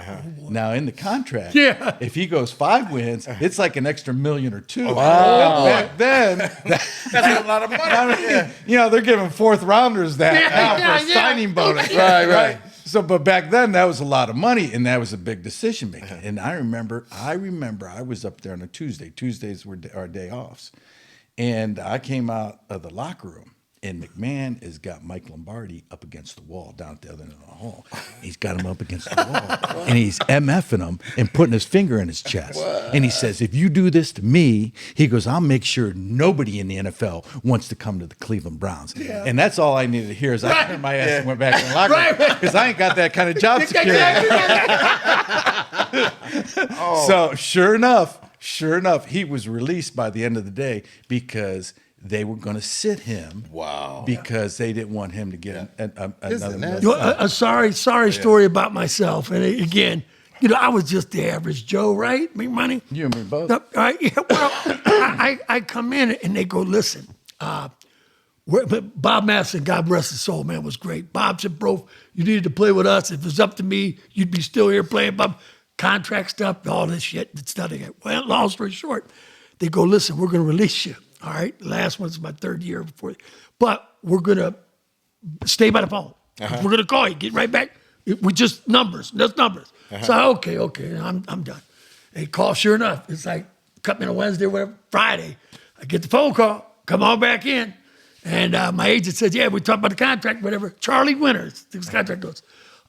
Now in the contract, if he goes 5 wins, it's like an extra $1 million or $2 million. Wow. Back then, That's a lot of money. I mean, they're giving 4th rounders that now for a signing bonus. Right. So, but back then that was a lot of money, and that was a big decision making. And I remember I was up there on a Tuesday. Tuesdays were our day offs, and I came out of the locker room. And McMahon has got Mike Lombardi up against the wall down at the other end of the hall. He's got him up against the wall. And he's MFing him and putting his finger in his chest. And he says, if you do this to me, he goes, I'll make sure nobody in the NFL wants to come to the Cleveland Browns. And that's all I needed to hear is I turned my ass and went back in the locker room because I ain't got that kind of job security. So sure enough, he was released by the end of the day because they were going to sit him. Wow! Because they didn't want him to get another. A sorry story about myself. And again, I was just the average Joe, right? Make money. You and me both. Right? Yeah, well, I come in and they go, listen. Bob Madison, God rest his soul, man, was great. Bob said, bro, you needed to play with us. If it was up to me, you'd be still here playing. Bob, contract stuff, all this shit. It's nothing. Well, long story short, they go, listen, we're going to release you. All right, the last one's my 3rd year before, but we're gonna stay by the phone. We're gonna call you, get right back. We just numbers, just numbers. So okay, I'm done. They call, sure enough, it's like cut me on a Wednesday, whatever. Friday, I get the phone call, come on back in, and my agent said, yeah, we talked about the contract, whatever. Charlie Winters, this contract goes,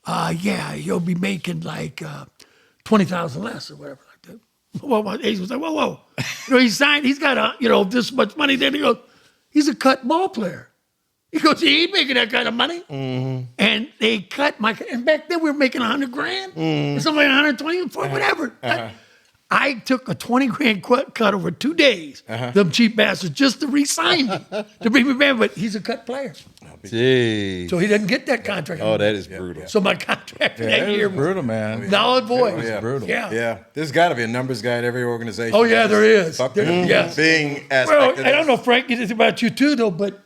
yeah, you'll be making like $20,000 less or whatever like that. Well, my agent was like, whoa. He signed, he's got this much money. Then he goes, he's a cut ball player. He goes, he ain't making that kind of money. And they cut and back then we were making $100,000 or something like 120, whatever. I took a 20 grand cut over 2 days, them cheap bastards, just to re-sign me, to bring me back. But he's a cut player. Gee. So he doesn't get that contract. Oh, that is brutal. So my contract for that year was brutal, man. null and void. Yeah. Brutal. Yeah. Yeah, there's got to be a numbers guy at every organization. Oh, yeah, there is. Fuck There- the yes. being Well, aspect of I don't this. know, Frank, it's about you too, though, but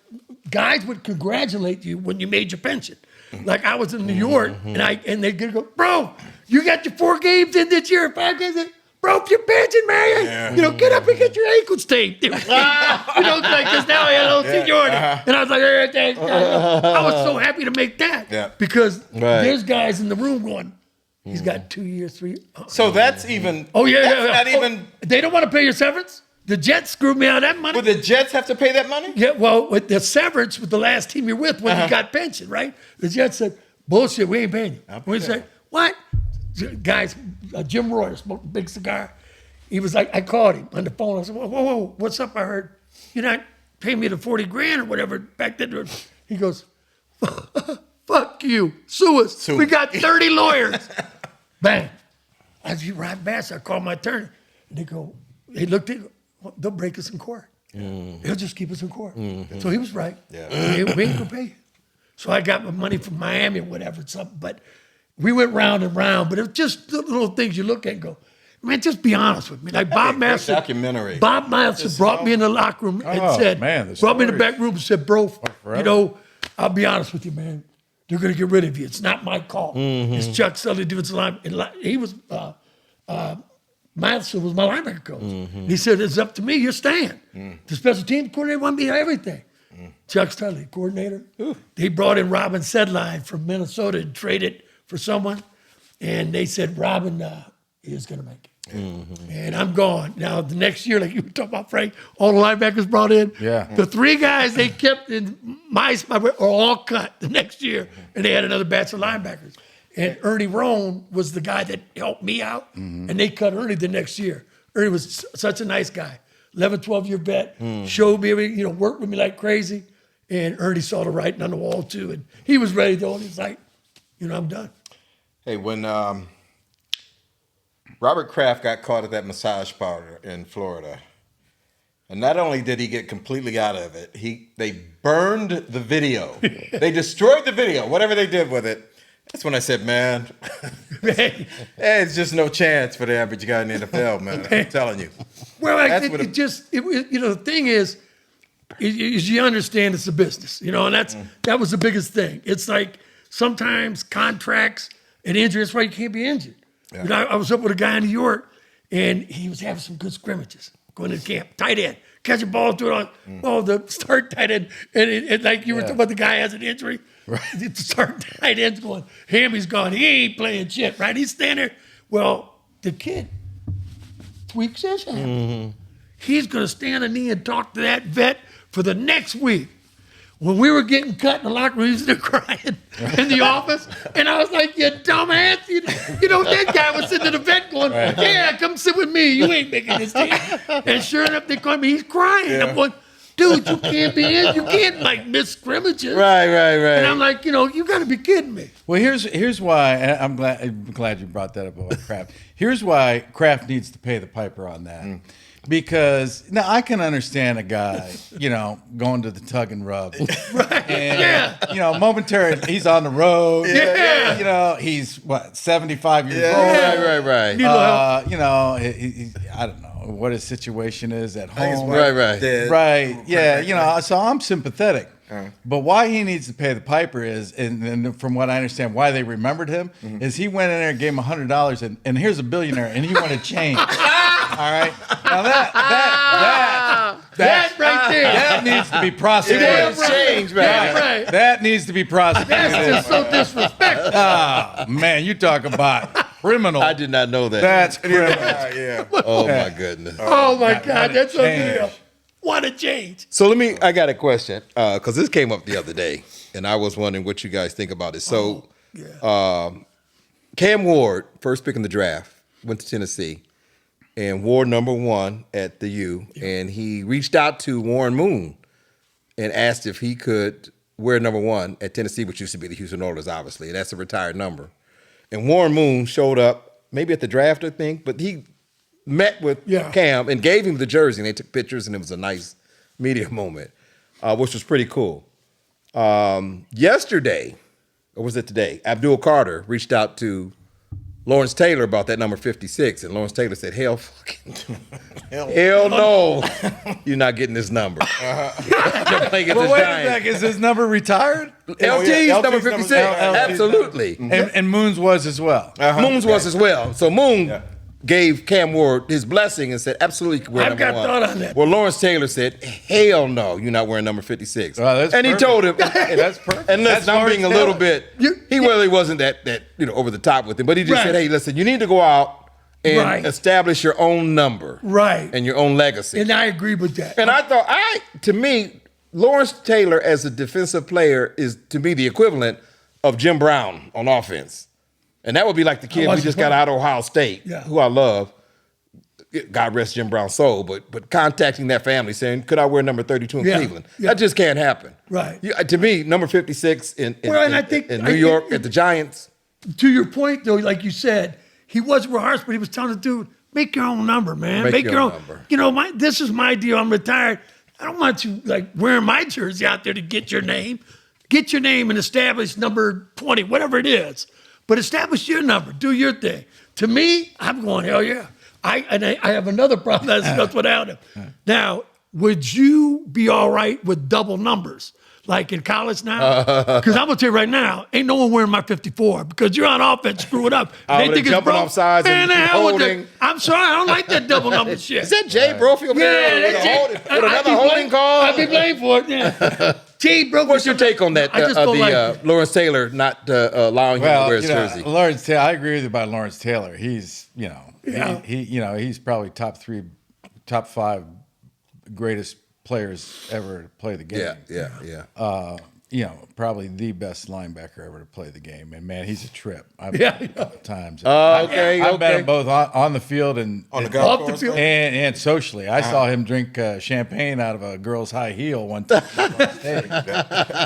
guys would congratulate you when you made your pension. Like I was in New York, and they'd go, bro, you got your 4 games in this year, 5 games in. Bro, your pension, man. Get up and get your ankles taped. Because now I had a little seniority. And I was like, hey, thanks. I was so happy to make that. Yeah. Because there's guys in the room going, he's got 2 years, 3 years. So that's even. Oh, yeah. That's not even. They don't want to pay your severance? The Jets screwed me out of that money. Would the Jets have to pay that money? Yeah, well, with the severance with the last team you're with when you got pension, right? The Jets said, bullshit, we ain't paying you. We said, what? Guys, Jim Royer smoked a big cigar. He was like, I called him on the phone. I said, whoa, what's up? I heard you're not paying me the 40 grand or whatever back then. He goes, fuck you, sue us. We got 30 lawyers. Bang. I said, you right bastard. I called my attorney. And they looked at, they'll break us in court. They'll just keep us in court. So he was right. Yeah. We ain't gonna pay you. So I got my money from Miami or whatever, something. But we went round and round. But it was just the little things you look at and go, man, just be honest with me. Like Bob Master. Documentary. Bob Master brought me in the locker room and said, brought me in the back room and said, bro, I'll be honest with you, man. They're going to get rid of you. It's not my call. It's Chuck Sully, defensive line. He was, Master was my linebacker coach. He said, it's up to me. You're staying. The special teams coordinator want me to everything. Chuck Sully, coordinator. They brought in Robin Sedline from Minnesota and traded for someone. And they said, Robin is going to make it. And I'm gone. Now, the next year, like you were talking about, Frank, all the linebackers brought in. Yeah. The 3 guys they kept in my spot are all cut the next year. And they had another batch of linebackers. And Ernie Roan was the guy that helped me out. And they cut Ernie the next year. Ernie was such a nice guy. 11, 12-year vet. Showed me, worked with me like crazy. And Ernie saw the writing on the wall, too. And he was ready to go. And he's like, I'm done. Hey, when Robert Kraft got caught at that massage parlor in Florida, and not only did he get completely out of it, they burned the video. They destroyed the video, whatever they did with it. That's when I said, man, there's just no chance for the average guy in the NFL, man. I'm telling you. Well, the thing is you understand it's a business, and that was the biggest thing. It's like sometimes contracts and injuries, that's why you can't be injured. Yeah. I was up with a guy in New York, and he was having some good scrimmages going to camp. Tight end, catch a ball, throw it on. The start tight end, and like you were talking about, the guy has an injury. Right. The start tight end's going, Hammy's gone. He ain't playing shit, right? He's standing there. Well, the kid tweaks his hand. He's going to stand a knee and talk to that vet for the next week. When we were getting cut in the locker room, he was there crying in the office. And I was like, you dumbass. That guy was sitting in the vet going, yeah, come sit with me. You ain't making this team. And sure enough, they called me. He's crying. Yeah. I'm going, dude, you can't be in. You can't, miss scrimmages. Right. And I'm like, you got to be kidding me. Well, here's why, and I'm glad you brought that up about Kraft. Here's why Kraft needs to pay the piper on that. Because now I can understand a guy, going to the tug and rub. Right. And, momentarily, he's on the road. Yeah. He's 75 years old. Right. I don't know what his situation is at home. Right. Right. Yeah. So I'm sympathetic. But why he needs to pay the piper is, and from what I understand, why they remembered him is he went in there and gave him $100, and here's a billionaire, and he wanted change. All right. Now that right there, that needs to be prosecuted. Change, man. Right. That needs to be prosecuted. That's just so disrespectful. Man, you talk about criminal. I did not know that. That's criminal. Yeah. Oh my goodness. Oh my God, that's unreal. What a change. So I got a question, because this came up the other day, and I was wondering what you guys think about it. So Cam Ward, first pick in the draft, went to Tennessee, and wore number 1 at the U. And he reached out to Warren Moon and asked if he could wear number 1 at Tennessee, which used to be the Houston Oilers, obviously. And that's a retired number. And Warren Moon showed up, maybe at the draft, I think, but he met with Cam and gave him the jersey. And they took pictures, and it was a nice media moment, which was pretty cool. Yesterday, or was it today, Abdul Carter reached out to Lawrence Taylor about that number 56, and Lawrence Taylor said, hell no, you're not getting this number. But wait a second, is his number retired? LT's number 56, absolutely. And Moon's was as well. Moon's was as well. So Moon gave Cam Ward his blessing and said, absolutely, you can wear number 1. I've got thought on that. Well, Lawrence Taylor said, hell no, you're not wearing number 56. That's and perfect. he told him, That's perfect. and listen, I'm being a little bit, he really wasn't that over the top with him, but he just said, hey, listen, you need to go out and establish your own number. Right. And your own legacy. And I agree with that. And I thought, to me, Lawrence Taylor as a defensive player is, to me, the equivalent of Jim Brown on offense. And that would be like the kid we just got out of Ohio State, who I love. God rest Jim Brown's soul, but contacting that family saying, could I wear number 32 in Cleveland? That just can't happen. Right. To me, number 56 in New York at the Giants. To your point, though, like you said, he wasn't real harsh, but he was telling the dude, make your own number, man. Make your own number. You know, this is my deal. I'm retired. I don't want you like wearing my jersey out there to get your name. Get your name and establish number 20, whatever it is. But establish your number. Do your thing. To me, I'm going, hell yeah. I have another problem that's discussed without him. Now, would you be all right with double numbers? Like in college now? Because I'm going to tell you right now, ain't no one wearing my 54 because you're on offense, screw it up. They think it's jumping off sides and holding. I'm sorry, I don't like that double number shit. Is that Jay Brophy over there with another holding call? I'd be blamed for it, yeah. Jay Brophy. What's your take on that, Lawrence Taylor not allowing him to wear his jersey? Lawrence Taylor, I agree with you about Lawrence Taylor. He's, he's probably top 5 greatest players ever to play the game. Probably the best linebacker ever to play the game. And man, he's a trip. I've bet him a couple times. I've bet him both on the field and on the golf course and socially. I saw him drink champagne out of a girl's high heel one time.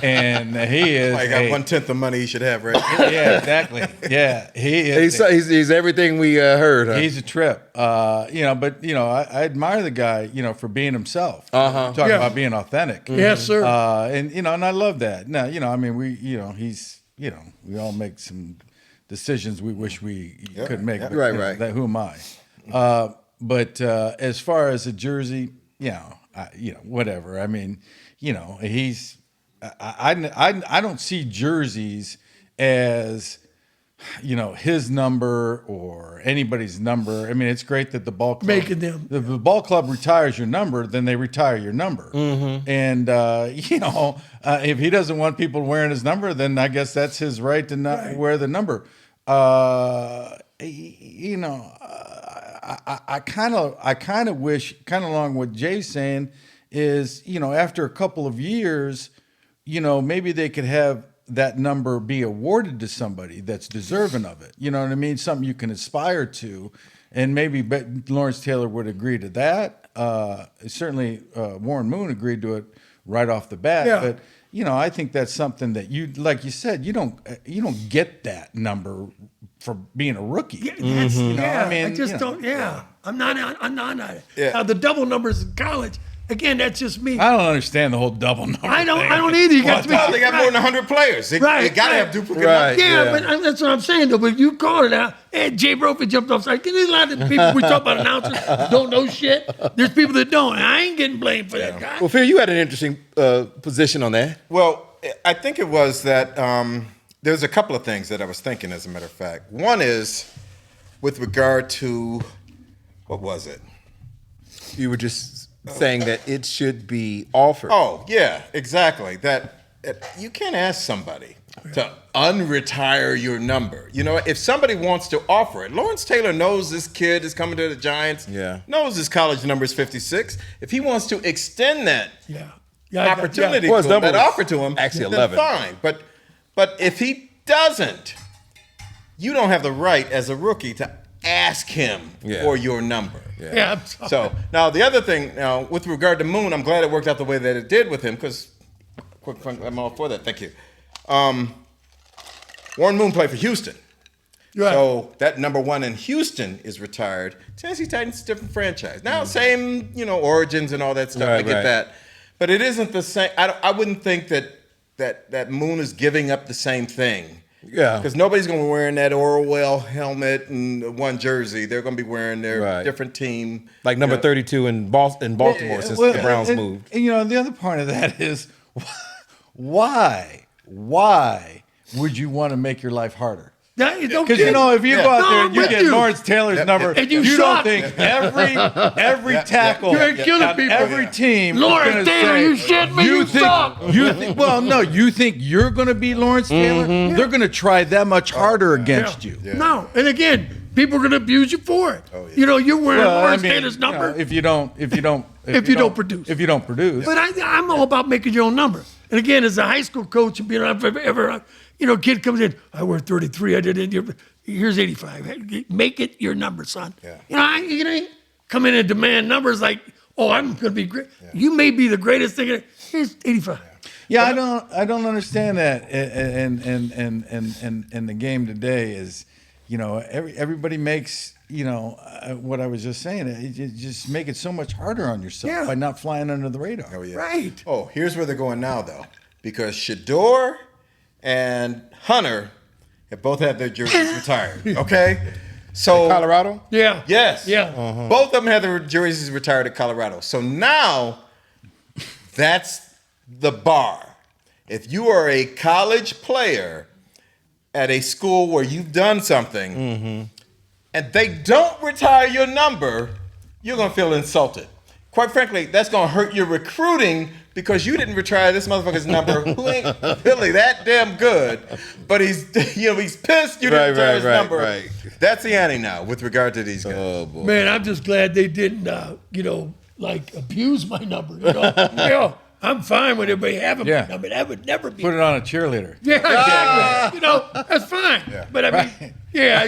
And he is. I got 1/10 the money he should have, right? Yeah, exactly. Yeah, he is. He's everything we heard. Huh? He's a trip. I admire the guy, for being himself. Talking about being authentic. Yes, sir. And I love that. Now, we all make some decisions we wish we could make. But, right. Who am I? But as far as a jersey, whatever. I mean, he's. I don't see jerseys as his number or anybody's number. I mean, it's great that the ball club making them. The ball club retires your number, then they retire your number. Mm-hmm. And if he doesn't want people wearing his number, then I guess that's his right to not wear the number. I kind of wish, kind of along what Jay's saying, is after a couple of years, maybe they could have that number be awarded to somebody that's deserving of it. You know what I mean? Something you can aspire to. And maybe Lawrence Taylor would agree to that. Certainly Warren Moon agreed to it right off the bat. Yeah. But, I think that's something that like you said, you don't get that number for being a rookie. Yeah, I just don't. Yeah, I'm not on it. Yeah. Now, the double numbers in college. Again, that's just me. I don't understand the whole double number. I don't either. You got they got more than 100 players. They got to have duplicate numbers. Yeah, but that's what I'm saying, though. But you called it out. And Jay Brophy jumped off. Like, there's a lot of people we talk about announcers don't know shit. There's people that don't. And I ain't getting blamed for that guy. Well, Phil, you had an interesting position on that. Well, I think it was that there's a couple of things that I was thinking, as a matter of fact. One is with regard to, what was it? You were just saying that it should be offered. Oh, yeah, exactly. That you can't ask somebody to unretire your number. If somebody wants to offer it, Lawrence Taylor knows this kid is coming to the Giants, knows his college number is 56. If he wants to extend that opportunity to him, that offer to him, actually then 11. fine. But if he doesn't, you don't have the right as a rookie to ask him for your number. Yeah, I'm sorry. So now the other thing, now with regard to Moon, I'm glad it worked out the way that it did with him because, I'm all for that. Thank you. Warren Moon played for Houston. Right. So that number one in Houston is retired. Tennessee Titans is a different franchise. Now, same, origins and all that stuff. I get that. But it isn't the same. I wouldn't think that Moon is giving up the same thing. Yeah. Because nobody's going to be wearing that Orwell helmet and one jersey. They're going to be wearing their different team. Like number 32 in Baltimore since the Browns moved. And the other part of that is why would you want to make your life harder? Because Because if you go out there and you get Lawrence Taylor's number, And you you suck. don't think every tackle, You're killing on people. every team, is Lawrence gonna Taylor, say, you shit me, you suck. You think? Well, no, you think you're going to be Lawrence Taylor? They're going to try that much harder against you. No, and again, people are going to abuse you for it. You're wearing Lawrence Taylor's number. If you don't produce. If you don't produce. But I'm all about making your own number. And again, as a high school coach, if kid comes in, I wear 33, I did it. Here's 85. Make it your number, son. Yeah. You ain't come in and demand numbers like, oh, I'm going to be great. Yeah. You may be the greatest thing. Here's 85. Yeah, I don't understand that. And the game today is, everybody makes, what I was just saying. You just make it so much harder on yourself by not flying under the radar. Oh, yeah. Right. Oh, here's where they're going now, though. Because Shador and Hunter have both had their jerseys retired. Okay? So Colorado? Yeah. Yes. Yeah. Both of them had their jerseys retired at Colorado. So now that's the bar. If you are a college player at a school where you've done something and they don't retire your number, you're going to feel insulted. Quite frankly, that's going to hurt your recruiting because you didn't retire this motherfucker's number who ain't really that damn good, but he's pissed you didn't retire his number. Right. That's the ante now with regard to these guys. Oh, boy. Man, I'm just glad they didn't, abuse my number. I'm fine with everybody having my number. That would never be. Put it on a cheerleader. Yeah, exactly. That's fine. Yeah. But I mean, Yeah,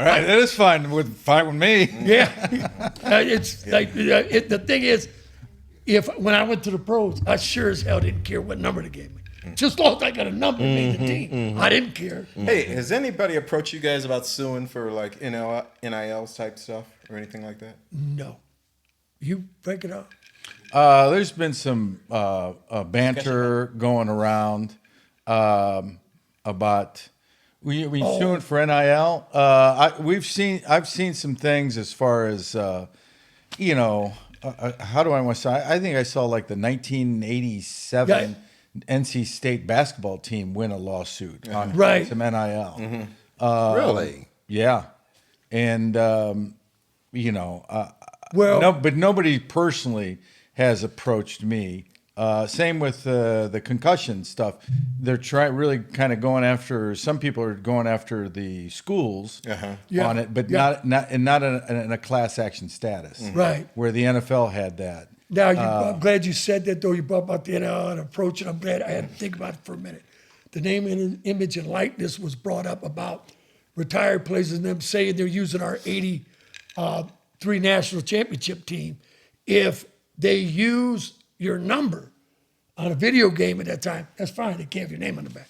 right. That is fine with me. Yeah. It's like the thing is, when I went to the pros, I sure as hell didn't care what number they gave me. Just as long as I got a number and made the team, I didn't care. Hey, has anybody approached you guys about suing for like NIL type stuff or anything like that? No. You break it up. There's been some banter going around about we suing for NIL. I've seen some things as far as how do I want to say? I think I saw like the 1987 NC State basketball team win a lawsuit on some NIL. Really? Yeah, and but nobody personally has approached me. Same with the concussion stuff. They're really kind of going after. Some people are going after the schools on it, but not in a class action status. Right. Where the NFL had that. Now, I'm glad you said that, though. You brought about the NIL and approach, and I'm glad I had to think about it for a minute. The name, and image, and likeness was brought up about retired players and them saying they're using our 83 national championship team. If they use your number on a video game at that time, that's fine. They can't have your name on the back.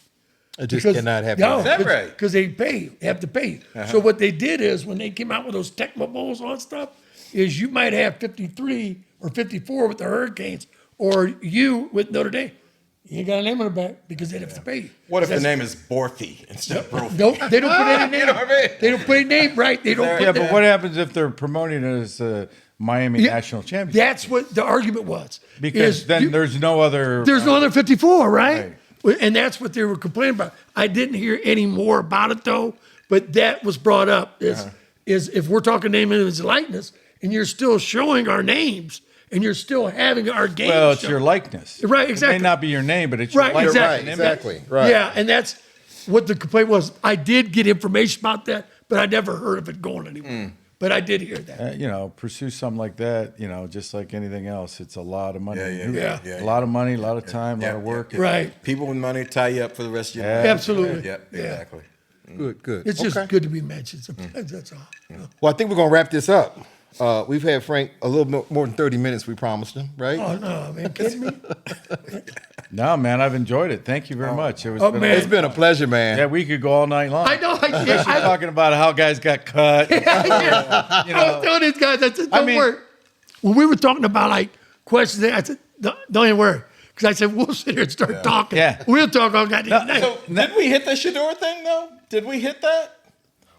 It just cannot have No, Is that right? because they pay you. They have to pay you. So what they did is when they came out with those Tecmo Bowls and all that stuff, is you might have 53 or 54 with the Hurricanes, or you with Notre Dame. You ain't got a name on the back because they'd have to pay you. What if the name is Borthy instead of Brophy? Nope, they don't put any name. You know what I mean? They don't put any name right. They don't put Yeah, that. but what happens if they're promoting it as the Miami National Championship? That's what the argument was. Because then there's no other. There's no other 54, right? And that's what they were complaining about. I didn't hear any more about it though, but that was brought up. Is if we're talking name, image, and likeness, and you're still showing our names, and you're still having our games. Well, it's shown. your likeness. Right, exactly. It may not be your name, but it's your Right, likeness. exactly. and image. Exactly. Right. Yeah, and that's what the complaint was. I did get information about that, but I never heard of it going anywhere. But I did hear that. Pursue something like that, just like anything else, it's a lot of money. Yeah. A lot of money, a lot of time, a lot of work. Right. People with money tie you up for the rest of your life. Absolutely. Yep, Yeah. exactly. Good. It's just Okay. good to be mentioned sometimes, that's all. Well, I think we're going to wrap this up. We've had Frank a little more than 30 minutes. We promised him, right? Oh no, man, kidding me? No, man, I've enjoyed it. Thank you very much. It was Oh, man. It's been a pleasure, man. yeah, we could go all night long. I know. Especially talking about how guys got cut. I was telling these guys, I said, don't worry. When we were talking about like questions, I said, don't even worry. Because I said, we'll sit here and start talking. Yeah. We'll talk all goddamn night. So did we hit the Shador thing though? Did we hit that?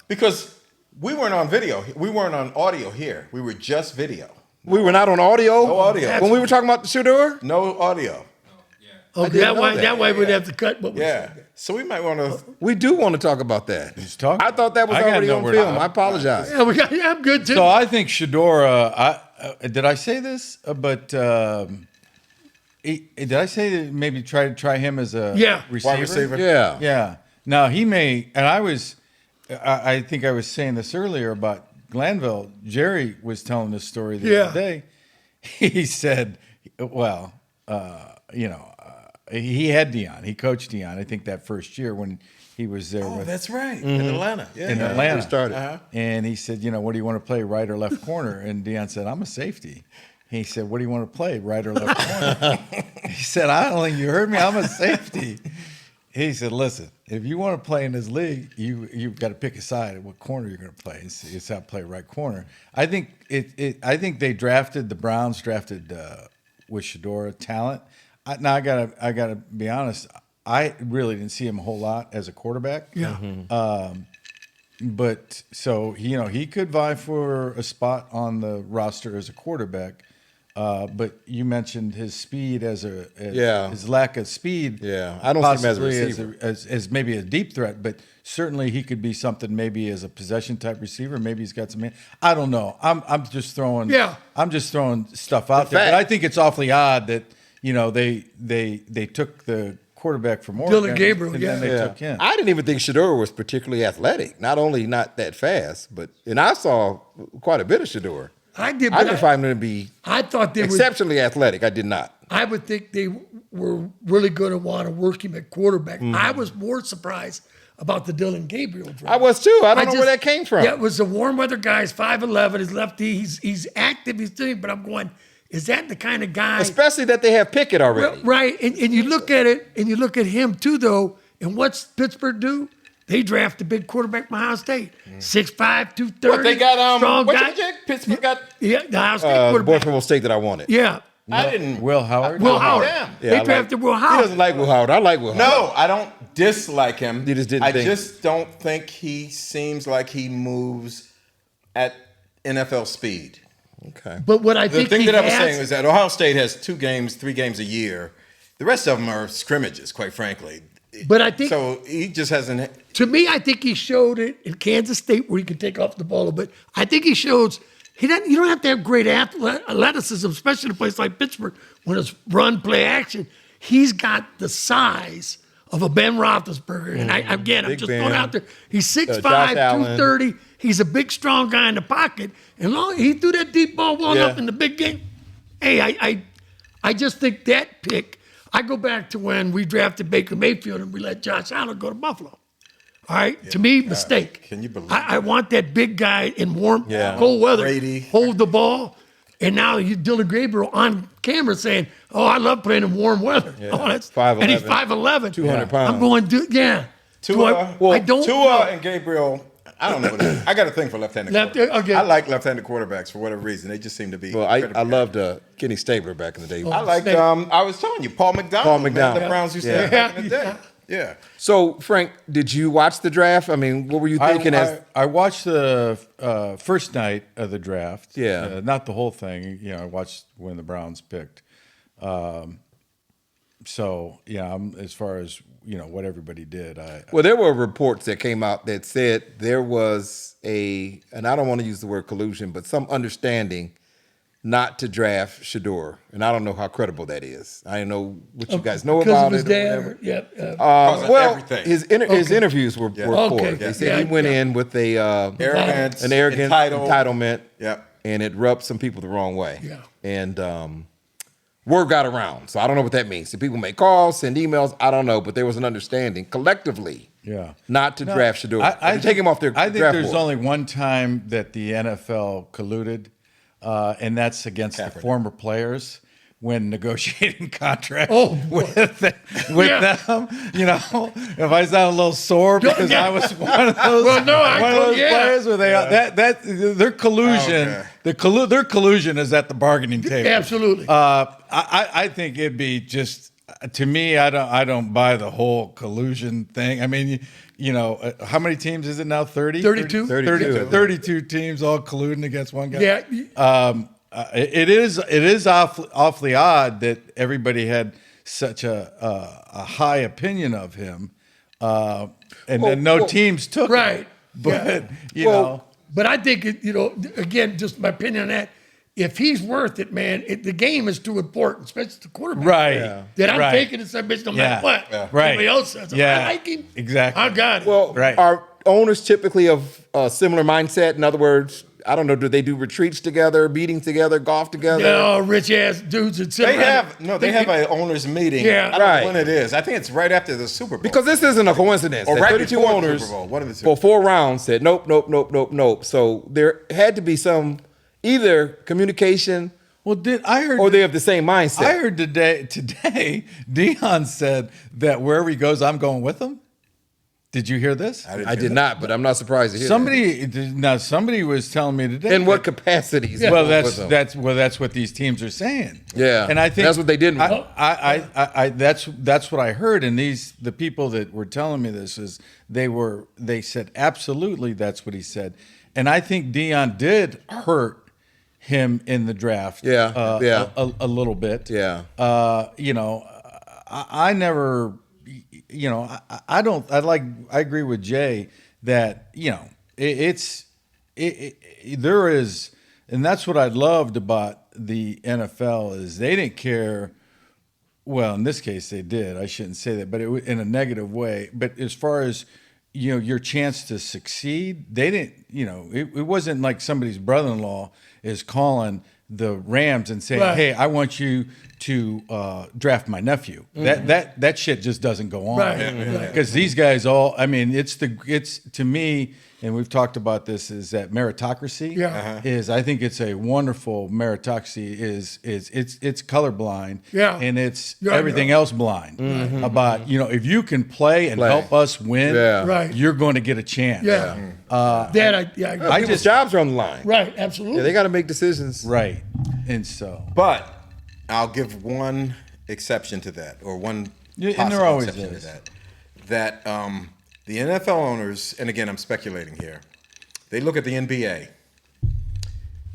Because we weren't on video. We weren't on audio here. We were just video. We were not on audio? No audio. When we were talking about the Shador? No audio. Okay, didn't know that way we'd have to cut what we Yeah. said. So we might want to. We do want to talk about that. Just talk. I thought that was I gotta already know on where film. to- I apologize. Yeah, I'm good too. So I think Shador. Did I say this? Did I say that maybe try him as a receiver? Wide receiver. Yeah. Yeah. Now he may, and I think I was saying this earlier about Glanville. Jerry was telling this story the other day. He said, well, he had Dion. He coached Dion. I think that first year when he was there. Oh, that's right. In Atlanta. Yeah. In Atlanta. We started. And he said, what do you want to play, right or left corner? And Dion said, I'm a safety. He said, what do you want to play, right or left corner? He said, I don't think you heard me. I'm a safety. He said, listen, if you want to play in this league, you've got to pick a side at what corner you're going to play. It's how to play right corner. I think the Browns drafted with Shador talent. Now I gotta be honest. I really didn't see him a whole lot as a quarterback. Yeah. But so he could vie for a spot on the roster as a quarterback. But you mentioned his speed his lack of speed. Yeah, I don't see him as a receiver. As maybe a deep threat, but certainly he could be something maybe as a possession type receiver. Maybe he's got some. I don't know. I'm just throwing. Yeah. I'm just throwing stuff out there. But I think it's awfully odd that they took the quarterback from Oregon, Dylan Gabriel, and then they took him. I didn't even think Shador was particularly athletic. Not only not that fast, and I saw quite a bit of Shador. I did. I didn't find him to be I thought they were. exceptionally athletic. I did not. I would think they were really going to want to work him at quarterback. I was more surprised about the Dylan Gabriel draft. I was too. I don't know where that came from. Yeah, it was a warm weather guy. He's 5'11". He's lefty. He's active. He's doing. But I'm going. Is that the kind of guy? Especially that they have Pickett already. Right. And you look at it, and you look at him too, though. And what's Pittsburgh do? They draft a big quarterback from Ohio State, 6'5", 230. What they got? Strong What guy. you check? Pittsburgh got. Yeah, the Ohio State The boy quarterback. from Ohio State that I wanted. Yeah, I didn't. Will Howard. Will Howard. damn. Yeah, They drafted Will He Howard. doesn't like Will Howard. I like Will Howard. No, I don't dislike him. You just didn't I think- just don't think he seems like he moves at NFL speed. Okay. But what I The think thing he that I was has- saying is that Ohio State has 3 games a year. The rest of them are scrimmages, quite frankly. But I think, So he just hasn't. to me, I think he showed it in Kansas State where he can take off the ball a bit. I think he shows you don't have to have great athleticism, especially in a place like Pittsburgh when it's run, play, action. He's got the size of a Ben Roethlisberger. And I'm Big just Ben. throwing out there. He's 6'5", Josh Allen. 230. He's a big, strong guy in the pocket. And long he threw that deep ball well Yeah. enough in the big game. Hey, I just think that pick. I go back to when we drafted Baker Mayfield and we let Josh Allen go to Buffalo. All right, to me, mistake. Can you believe I want that big guy in warm, Yeah. cold weather, Brady. hold the ball. And now you Dylan Gabriel on camera saying, "Oh, I love playing in warm weather." Yeah. Oh, that's 5'11", and he's 5'11", 200 pounds. I'm going, yeah. Tua, I don't. Tua and Gabriel. I don't know. What it is. I got a thing for left-handed. Left- quarterbacks. okay. I like left-handed quarterbacks for whatever reason. They just seem to be. Well, I incredibly loved Kenny Stabler back in the day. I liked. Snake. I was telling you, Paul McDonald. Paul man, McDonald. the Browns used to Yeah. have back in the day. Yeah. Yeah. So, Frank, did you watch the draft? I mean, what were you thinking I watched the first night of the draft. Yeah. Not the whole thing. I watched when the Browns picked. So yeah, as far as what everybody did, Well, there were reports that came out that said there was and I don't want to use the word collusion, but some understanding not to draft Shador. And I don't know how credible that is. I don't know what you guys know because about of his it or dad. whatever. Yeah. Because of Well, everything. his interviews were poor. Okay. They said Yeah, he went yeah. in with Arrogance, an arrogant entitlement, Yep. and it rubbed some people the wrong way. Yeah. And word got around. So I don't know what that means. So people make calls, send emails. I don't know, but there was an understanding collectively yeah. not to draft Shador. I take him off their I think draft there's board. only one time that the NFL colluded, and that's against the former players when negotiating contracts with them. You know, if I sound a little sore because I was one of those, players where their collusion, their collusion is at the bargaining table. Absolutely. I think it'd be just, to me, I don't buy the whole collusion thing. I mean, you know, how many teams is it now? 30? 32. 32 teams all colluding against one guy. Yeah. It is awfully odd that everybody had such a high opinion of him, and then no teams took right. him. But you Well, know, but I think you know, again, just my opinion on that. If he's worth it, man, the game is too important, especially the quarterback. right? Yeah. That I'm taking this submission no matter what. Yeah. Right. Everybody else says, I like him. Exactly. I got it. Well, Right. are owners typically of a similar mindset? In other words, I don't know, do they do retreats together, meetings together, golf together? No, rich ass dudes that sit They around. have an owners meeting. Yeah. I don't know when it is. I think it's right after the Super Bowl. Because this isn't a coincidence. Or That right 32 before the owners Super Bowl, one of the two. for 4 rounds said nope, nope, nope, nope, nope. So there had to be some either communication Well, I heard? or they have the same mindset. I heard today Deion said that wherever he goes, I'm going with him. Did you hear this? I did not, but I'm not surprised to hear Somebody was telling me today. that. In what capacities? Well, with them? that's what these teams are saying. Yeah, and I think that's what they didn't want. That's what I heard. And the people that were telling me this is they said absolutely that's what he said. And I think Deion did hurt him in the draft. A little bit. Yeah. You know, I never. You know, I agree with Jay that, you know, there is, and that's what I loved about the NFL is they didn't care. Well, in this case, they did. I shouldn't say that, but in a negative way. But as far as, you know, your chance to succeed, they didn't, you know, it wasn't like somebody's brother-in-law is calling the Rams and saying, "Hey, I want you to draft my nephew." That shit just doesn't go on, because these guys all. I mean, it's to me, and we've talked about this. Is that meritocracy? Is I think it's a wonderful meritocracy. Is it's colorblind. And it's everything else blind. About, you know, if you can play and help us win, you're going to get a chance. People's jobs are on the line. Right, absolutely. Yeah, they got to make decisions. Right, and so. But I'll give one exception to that, or one and possible there always exception is. to that. That the NFL owners, and again, I'm speculating here, they look at the NBA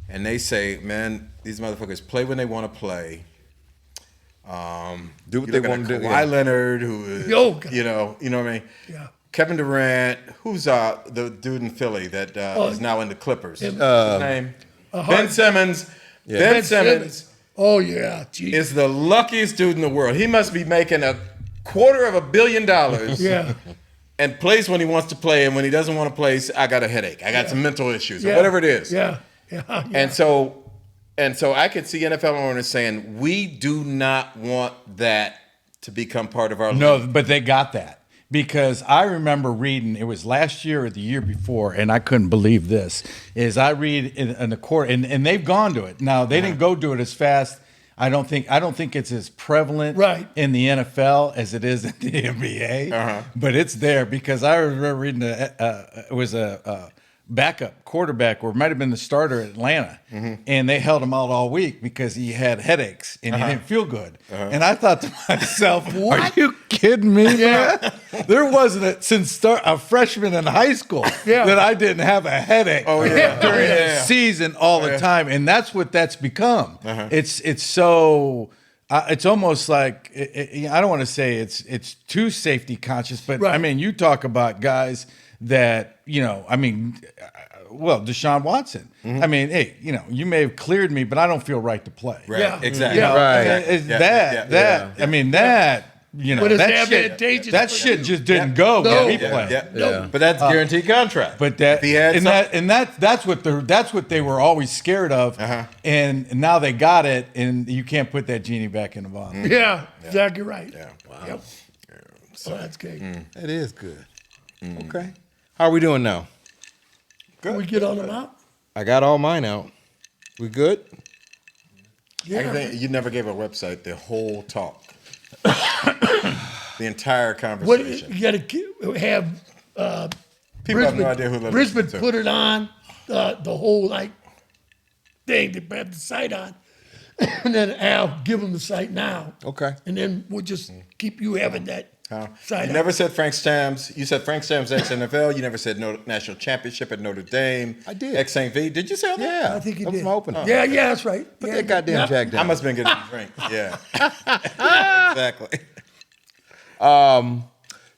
and they say, "Man, these motherfuckers play when they want to play. Do what they want to do." Kawhi Leonard, who is, you know what I mean? Yeah. Kevin Durant, who's the dude in Philly that is now in the Clippers? What's his name? Ben Simmons. Ben Simmons. Oh, yeah. Geez. Is the luckiest dude in the world. He must be making $250 million and plays when he wants to play, and when he doesn't want to play, I got a headache. I got some mental issues, or whatever it is. And so I could see NFL owners saying, we do not want that to become part of our league. No, but they got that. Because I remember reading, it was last year or the year before, and I couldn't believe this, is I read in the court, and they've gone to it. Now, they didn't go do it as fast. I don't think it's as prevalent in the NFL as it is in the NBA, but it's there, because I remember reading it was a backup quarterback, or it might have been the starter at Atlanta, and they held him out all week because he had headaches and he didn't feel good. And I thought to myself, are you kidding me? Man? There wasn't since a freshman in high school that I didn't have a headache during the season all the time, and that's what that's become. It's so. It's almost like I don't want to say it's too safety conscious, but I mean, you talk about guys that, you know, I mean, well, Deshaun Watson. I mean, hey, you know, you may have cleared me, but I don't feel right to play. Exactly. You know, I mean, that. You know, that shit just didn't go when we played. But that's guaranteed contract. But that's what they were always scared of, and now they got it, and you can't put that genie back in the bottle. Yeah, exactly right. Wow. Yep. So that's great. That is good. Okay. How are we doing now? Can we get on them out? I got all mine out. We good? Yeah. I think you never gave a website the whole talk, the entire What conversation. you got to have People have no idea who they're Brisbane listening to. put it on the whole like thing to have the site on, and then Al give them the site now. Okay. And then we'll just keep you having that site. You on. never said Frank Stams. You said Frank Stams ex-NFL. You never said no national championship at Notre Dame. I did. Ex-St. V. Did you say all that? Yeah, I think you that was did. my opener. Yeah, that's right. Put Yeah, that goddamn yeah. Jack I down. must have been getting a drink. Yeah. Exactly.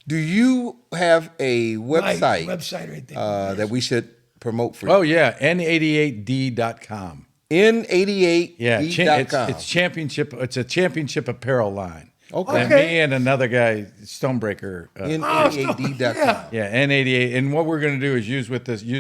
Do you have a Right, website, website right there. that we should promote for you? Oh yeah, n88d.com. N88D.com. Yeah, it's championship. It's a championship apparel line. Okay. And me and another guy, Stonebreaker. N88D.com. Yeah, N88. And what we're going to do is use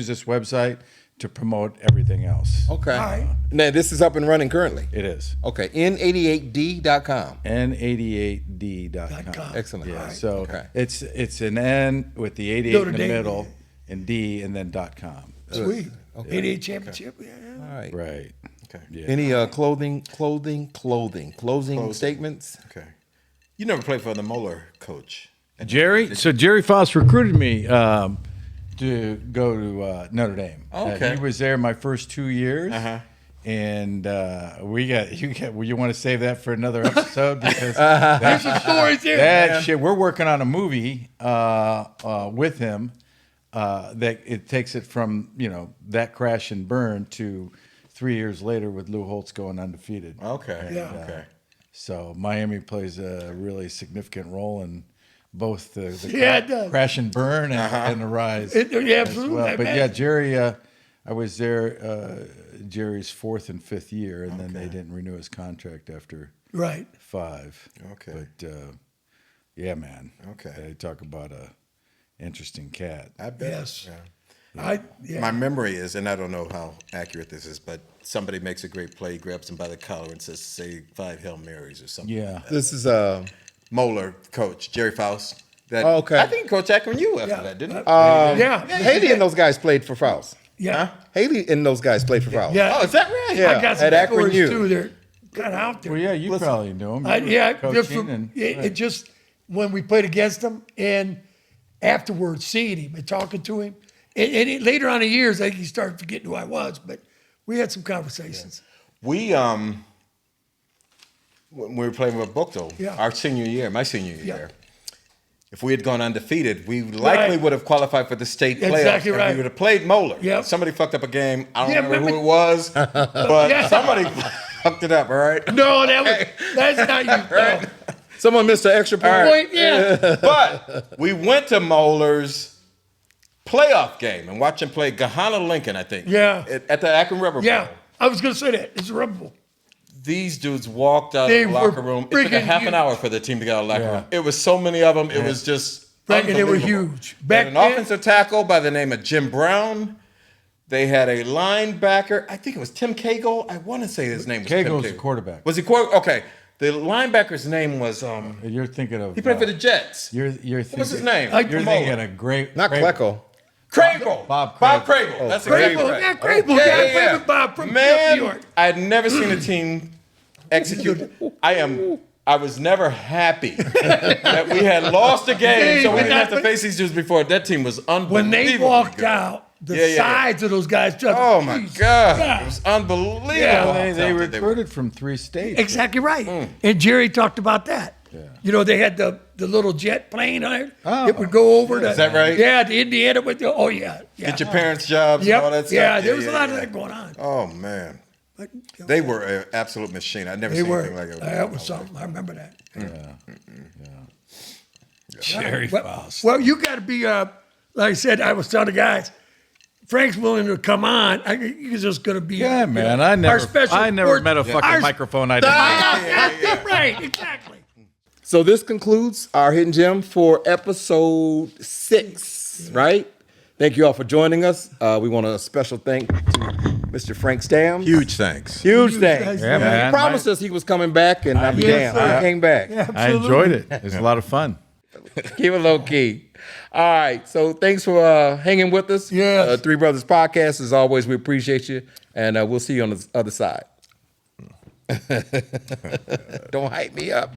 this website to promote everything else. Okay. All right. Now, this is up and running currently. It is Okay. N88D.com. n88d.com. Excellent. Yeah. All right. So Okay. it's an N with the 88 Notre in the Dame. middle, and D, and then .com. Sweet. Okay. 88 championship. Yeah. All right. Right. Okay. Yeah. Any closing statements? Okay. You never played for the Moeller coach. Jerry Foss recruited me to go to Notre Dame. Okay. He was there my first 2 years. Uh-huh. And you want to save that for another episode because There's some stories here. that shit. We're working on a movie with him that it takes it from that crash and burn to 3 years later with Lou Holtz going undefeated. Okay. Yeah. Okay. So Miami plays a really significant role in both the Yeah, it does. crash and burn and the rise. Yeah, as absolutely. well. I But imagine. yeah, Jerry, I was there Jerry's fourth and fifth year, and then they didn't renew his contract after Right. 5. Okay. But yeah, man. Okay. They talk about a interesting cat. I bet. Yes. Yeah. Yeah. My memory is, and I don't know how accurate this is, but somebody makes a great play, grabs him by the collar, and says, "Say 5 Hail Marys" or something. Yeah. This is Moeller coach Jerry Faust. That, Oh, okay. I think Coach Akron you after Yeah. that, didn't he? Yeah. Haley and those guys played for Faust. Yeah. Haley and those guys played for Faust. Yeah. Oh, is that right? Yeah. I got some at Akron stories U. too. They're kind of out there. Well, yeah, you probably knew him. You were Yeah, coaching just from, and- it just when we played against him and afterwards seeing him and talking to him, and later on in years, I think he started forgetting who I was, but we had some conversations. We when we were playing with Buchtel, Yeah. our senior year, my senior Yeah. year. If we had gone undefeated, we likely Right. would have qualified for the state playoffs. Exactly and right. we would have played Moeller. Yep. Somebody fucked up a game. I don't Yeah, remember who remember- it was, but Yeah. somebody fucked it up. All right. No, that's not you. No. Someone missed an extra point. Point, yeah. But we went to Moeller's playoff game and watched him play Gahanna Lincoln, I think. Yeah. At the Akron Rubber Bowl. Yeah. I was going to say that. It's a rebel. These dudes walked out They of the were locker room. It took a freaking half huge. an hour for the team to get out of the locker Yeah. room. It was so many of them. It was just Back and they were unbelievable. huge. They had Back an then- offensive tackle by the name of Jim Brown. They had a linebacker. I think it was Tim Cagle. I want to say his name was Tim Cagle was the Cagle. quarterback. Was he quarterback? Okay. The linebacker's name was You're thinking of. he played for the Jets. You're thinking. What was his name? I- You're From thinking Moeller. a great. Not Klecko. Crable. Bob Crable. That's exactly Crable. right. Yeah, Crable. Yeah, I played with Bob from Man, New York. I had never seen a team execute. I was never happy that we had lost a game, so we didn't have to face these dudes before. That team was unbelievable. When they walked out, the sides of those guys just. Oh my Jesus God. It was unbelievable. Yeah. They how talented they were. recruited from 3 states. Exactly right. And Jerry talked about that. You know, they had the little jet plane on it. Oh. It would go over to. Is that right? Yeah, to Indiana with the. Oh, yeah. Yeah. Get your parents' jobs Yep. and all that stuff. Yeah, there was a lot of that going on. Oh man, But, they were an absolute machine. I'd never they seen were. anything like it. That was something. I remember that. Jerry Well, Faust. well, you got to be, like I said, I was telling the guys, Frank's willing to come on. He's just going to be. Yeah, you man. know, I our never special met a fucking Our- microphone I didn't. That's right, exactly. So this concludes our Hidden Gem for episode 6, right? Thank you all for joining us. We want a special thank to Mr. Frank Stams. Huge thanks. Huge Huge thanks. thanks. Yeah, man. He promised us he was coming back, and I'll be Yes, damned. sir. He came back. I enjoyed it. It was a lot of fun. Keep it low key. All right. So thanks for hanging with us. Yes. 3 Brothers Podcast. As always, we appreciate you. And we'll see you on the other side. Don't hype me up.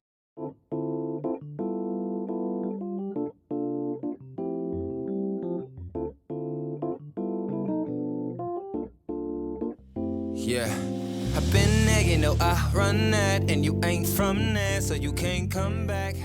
Yeah, I've been there, you know I run that, and you ain't from there, so you can't come back.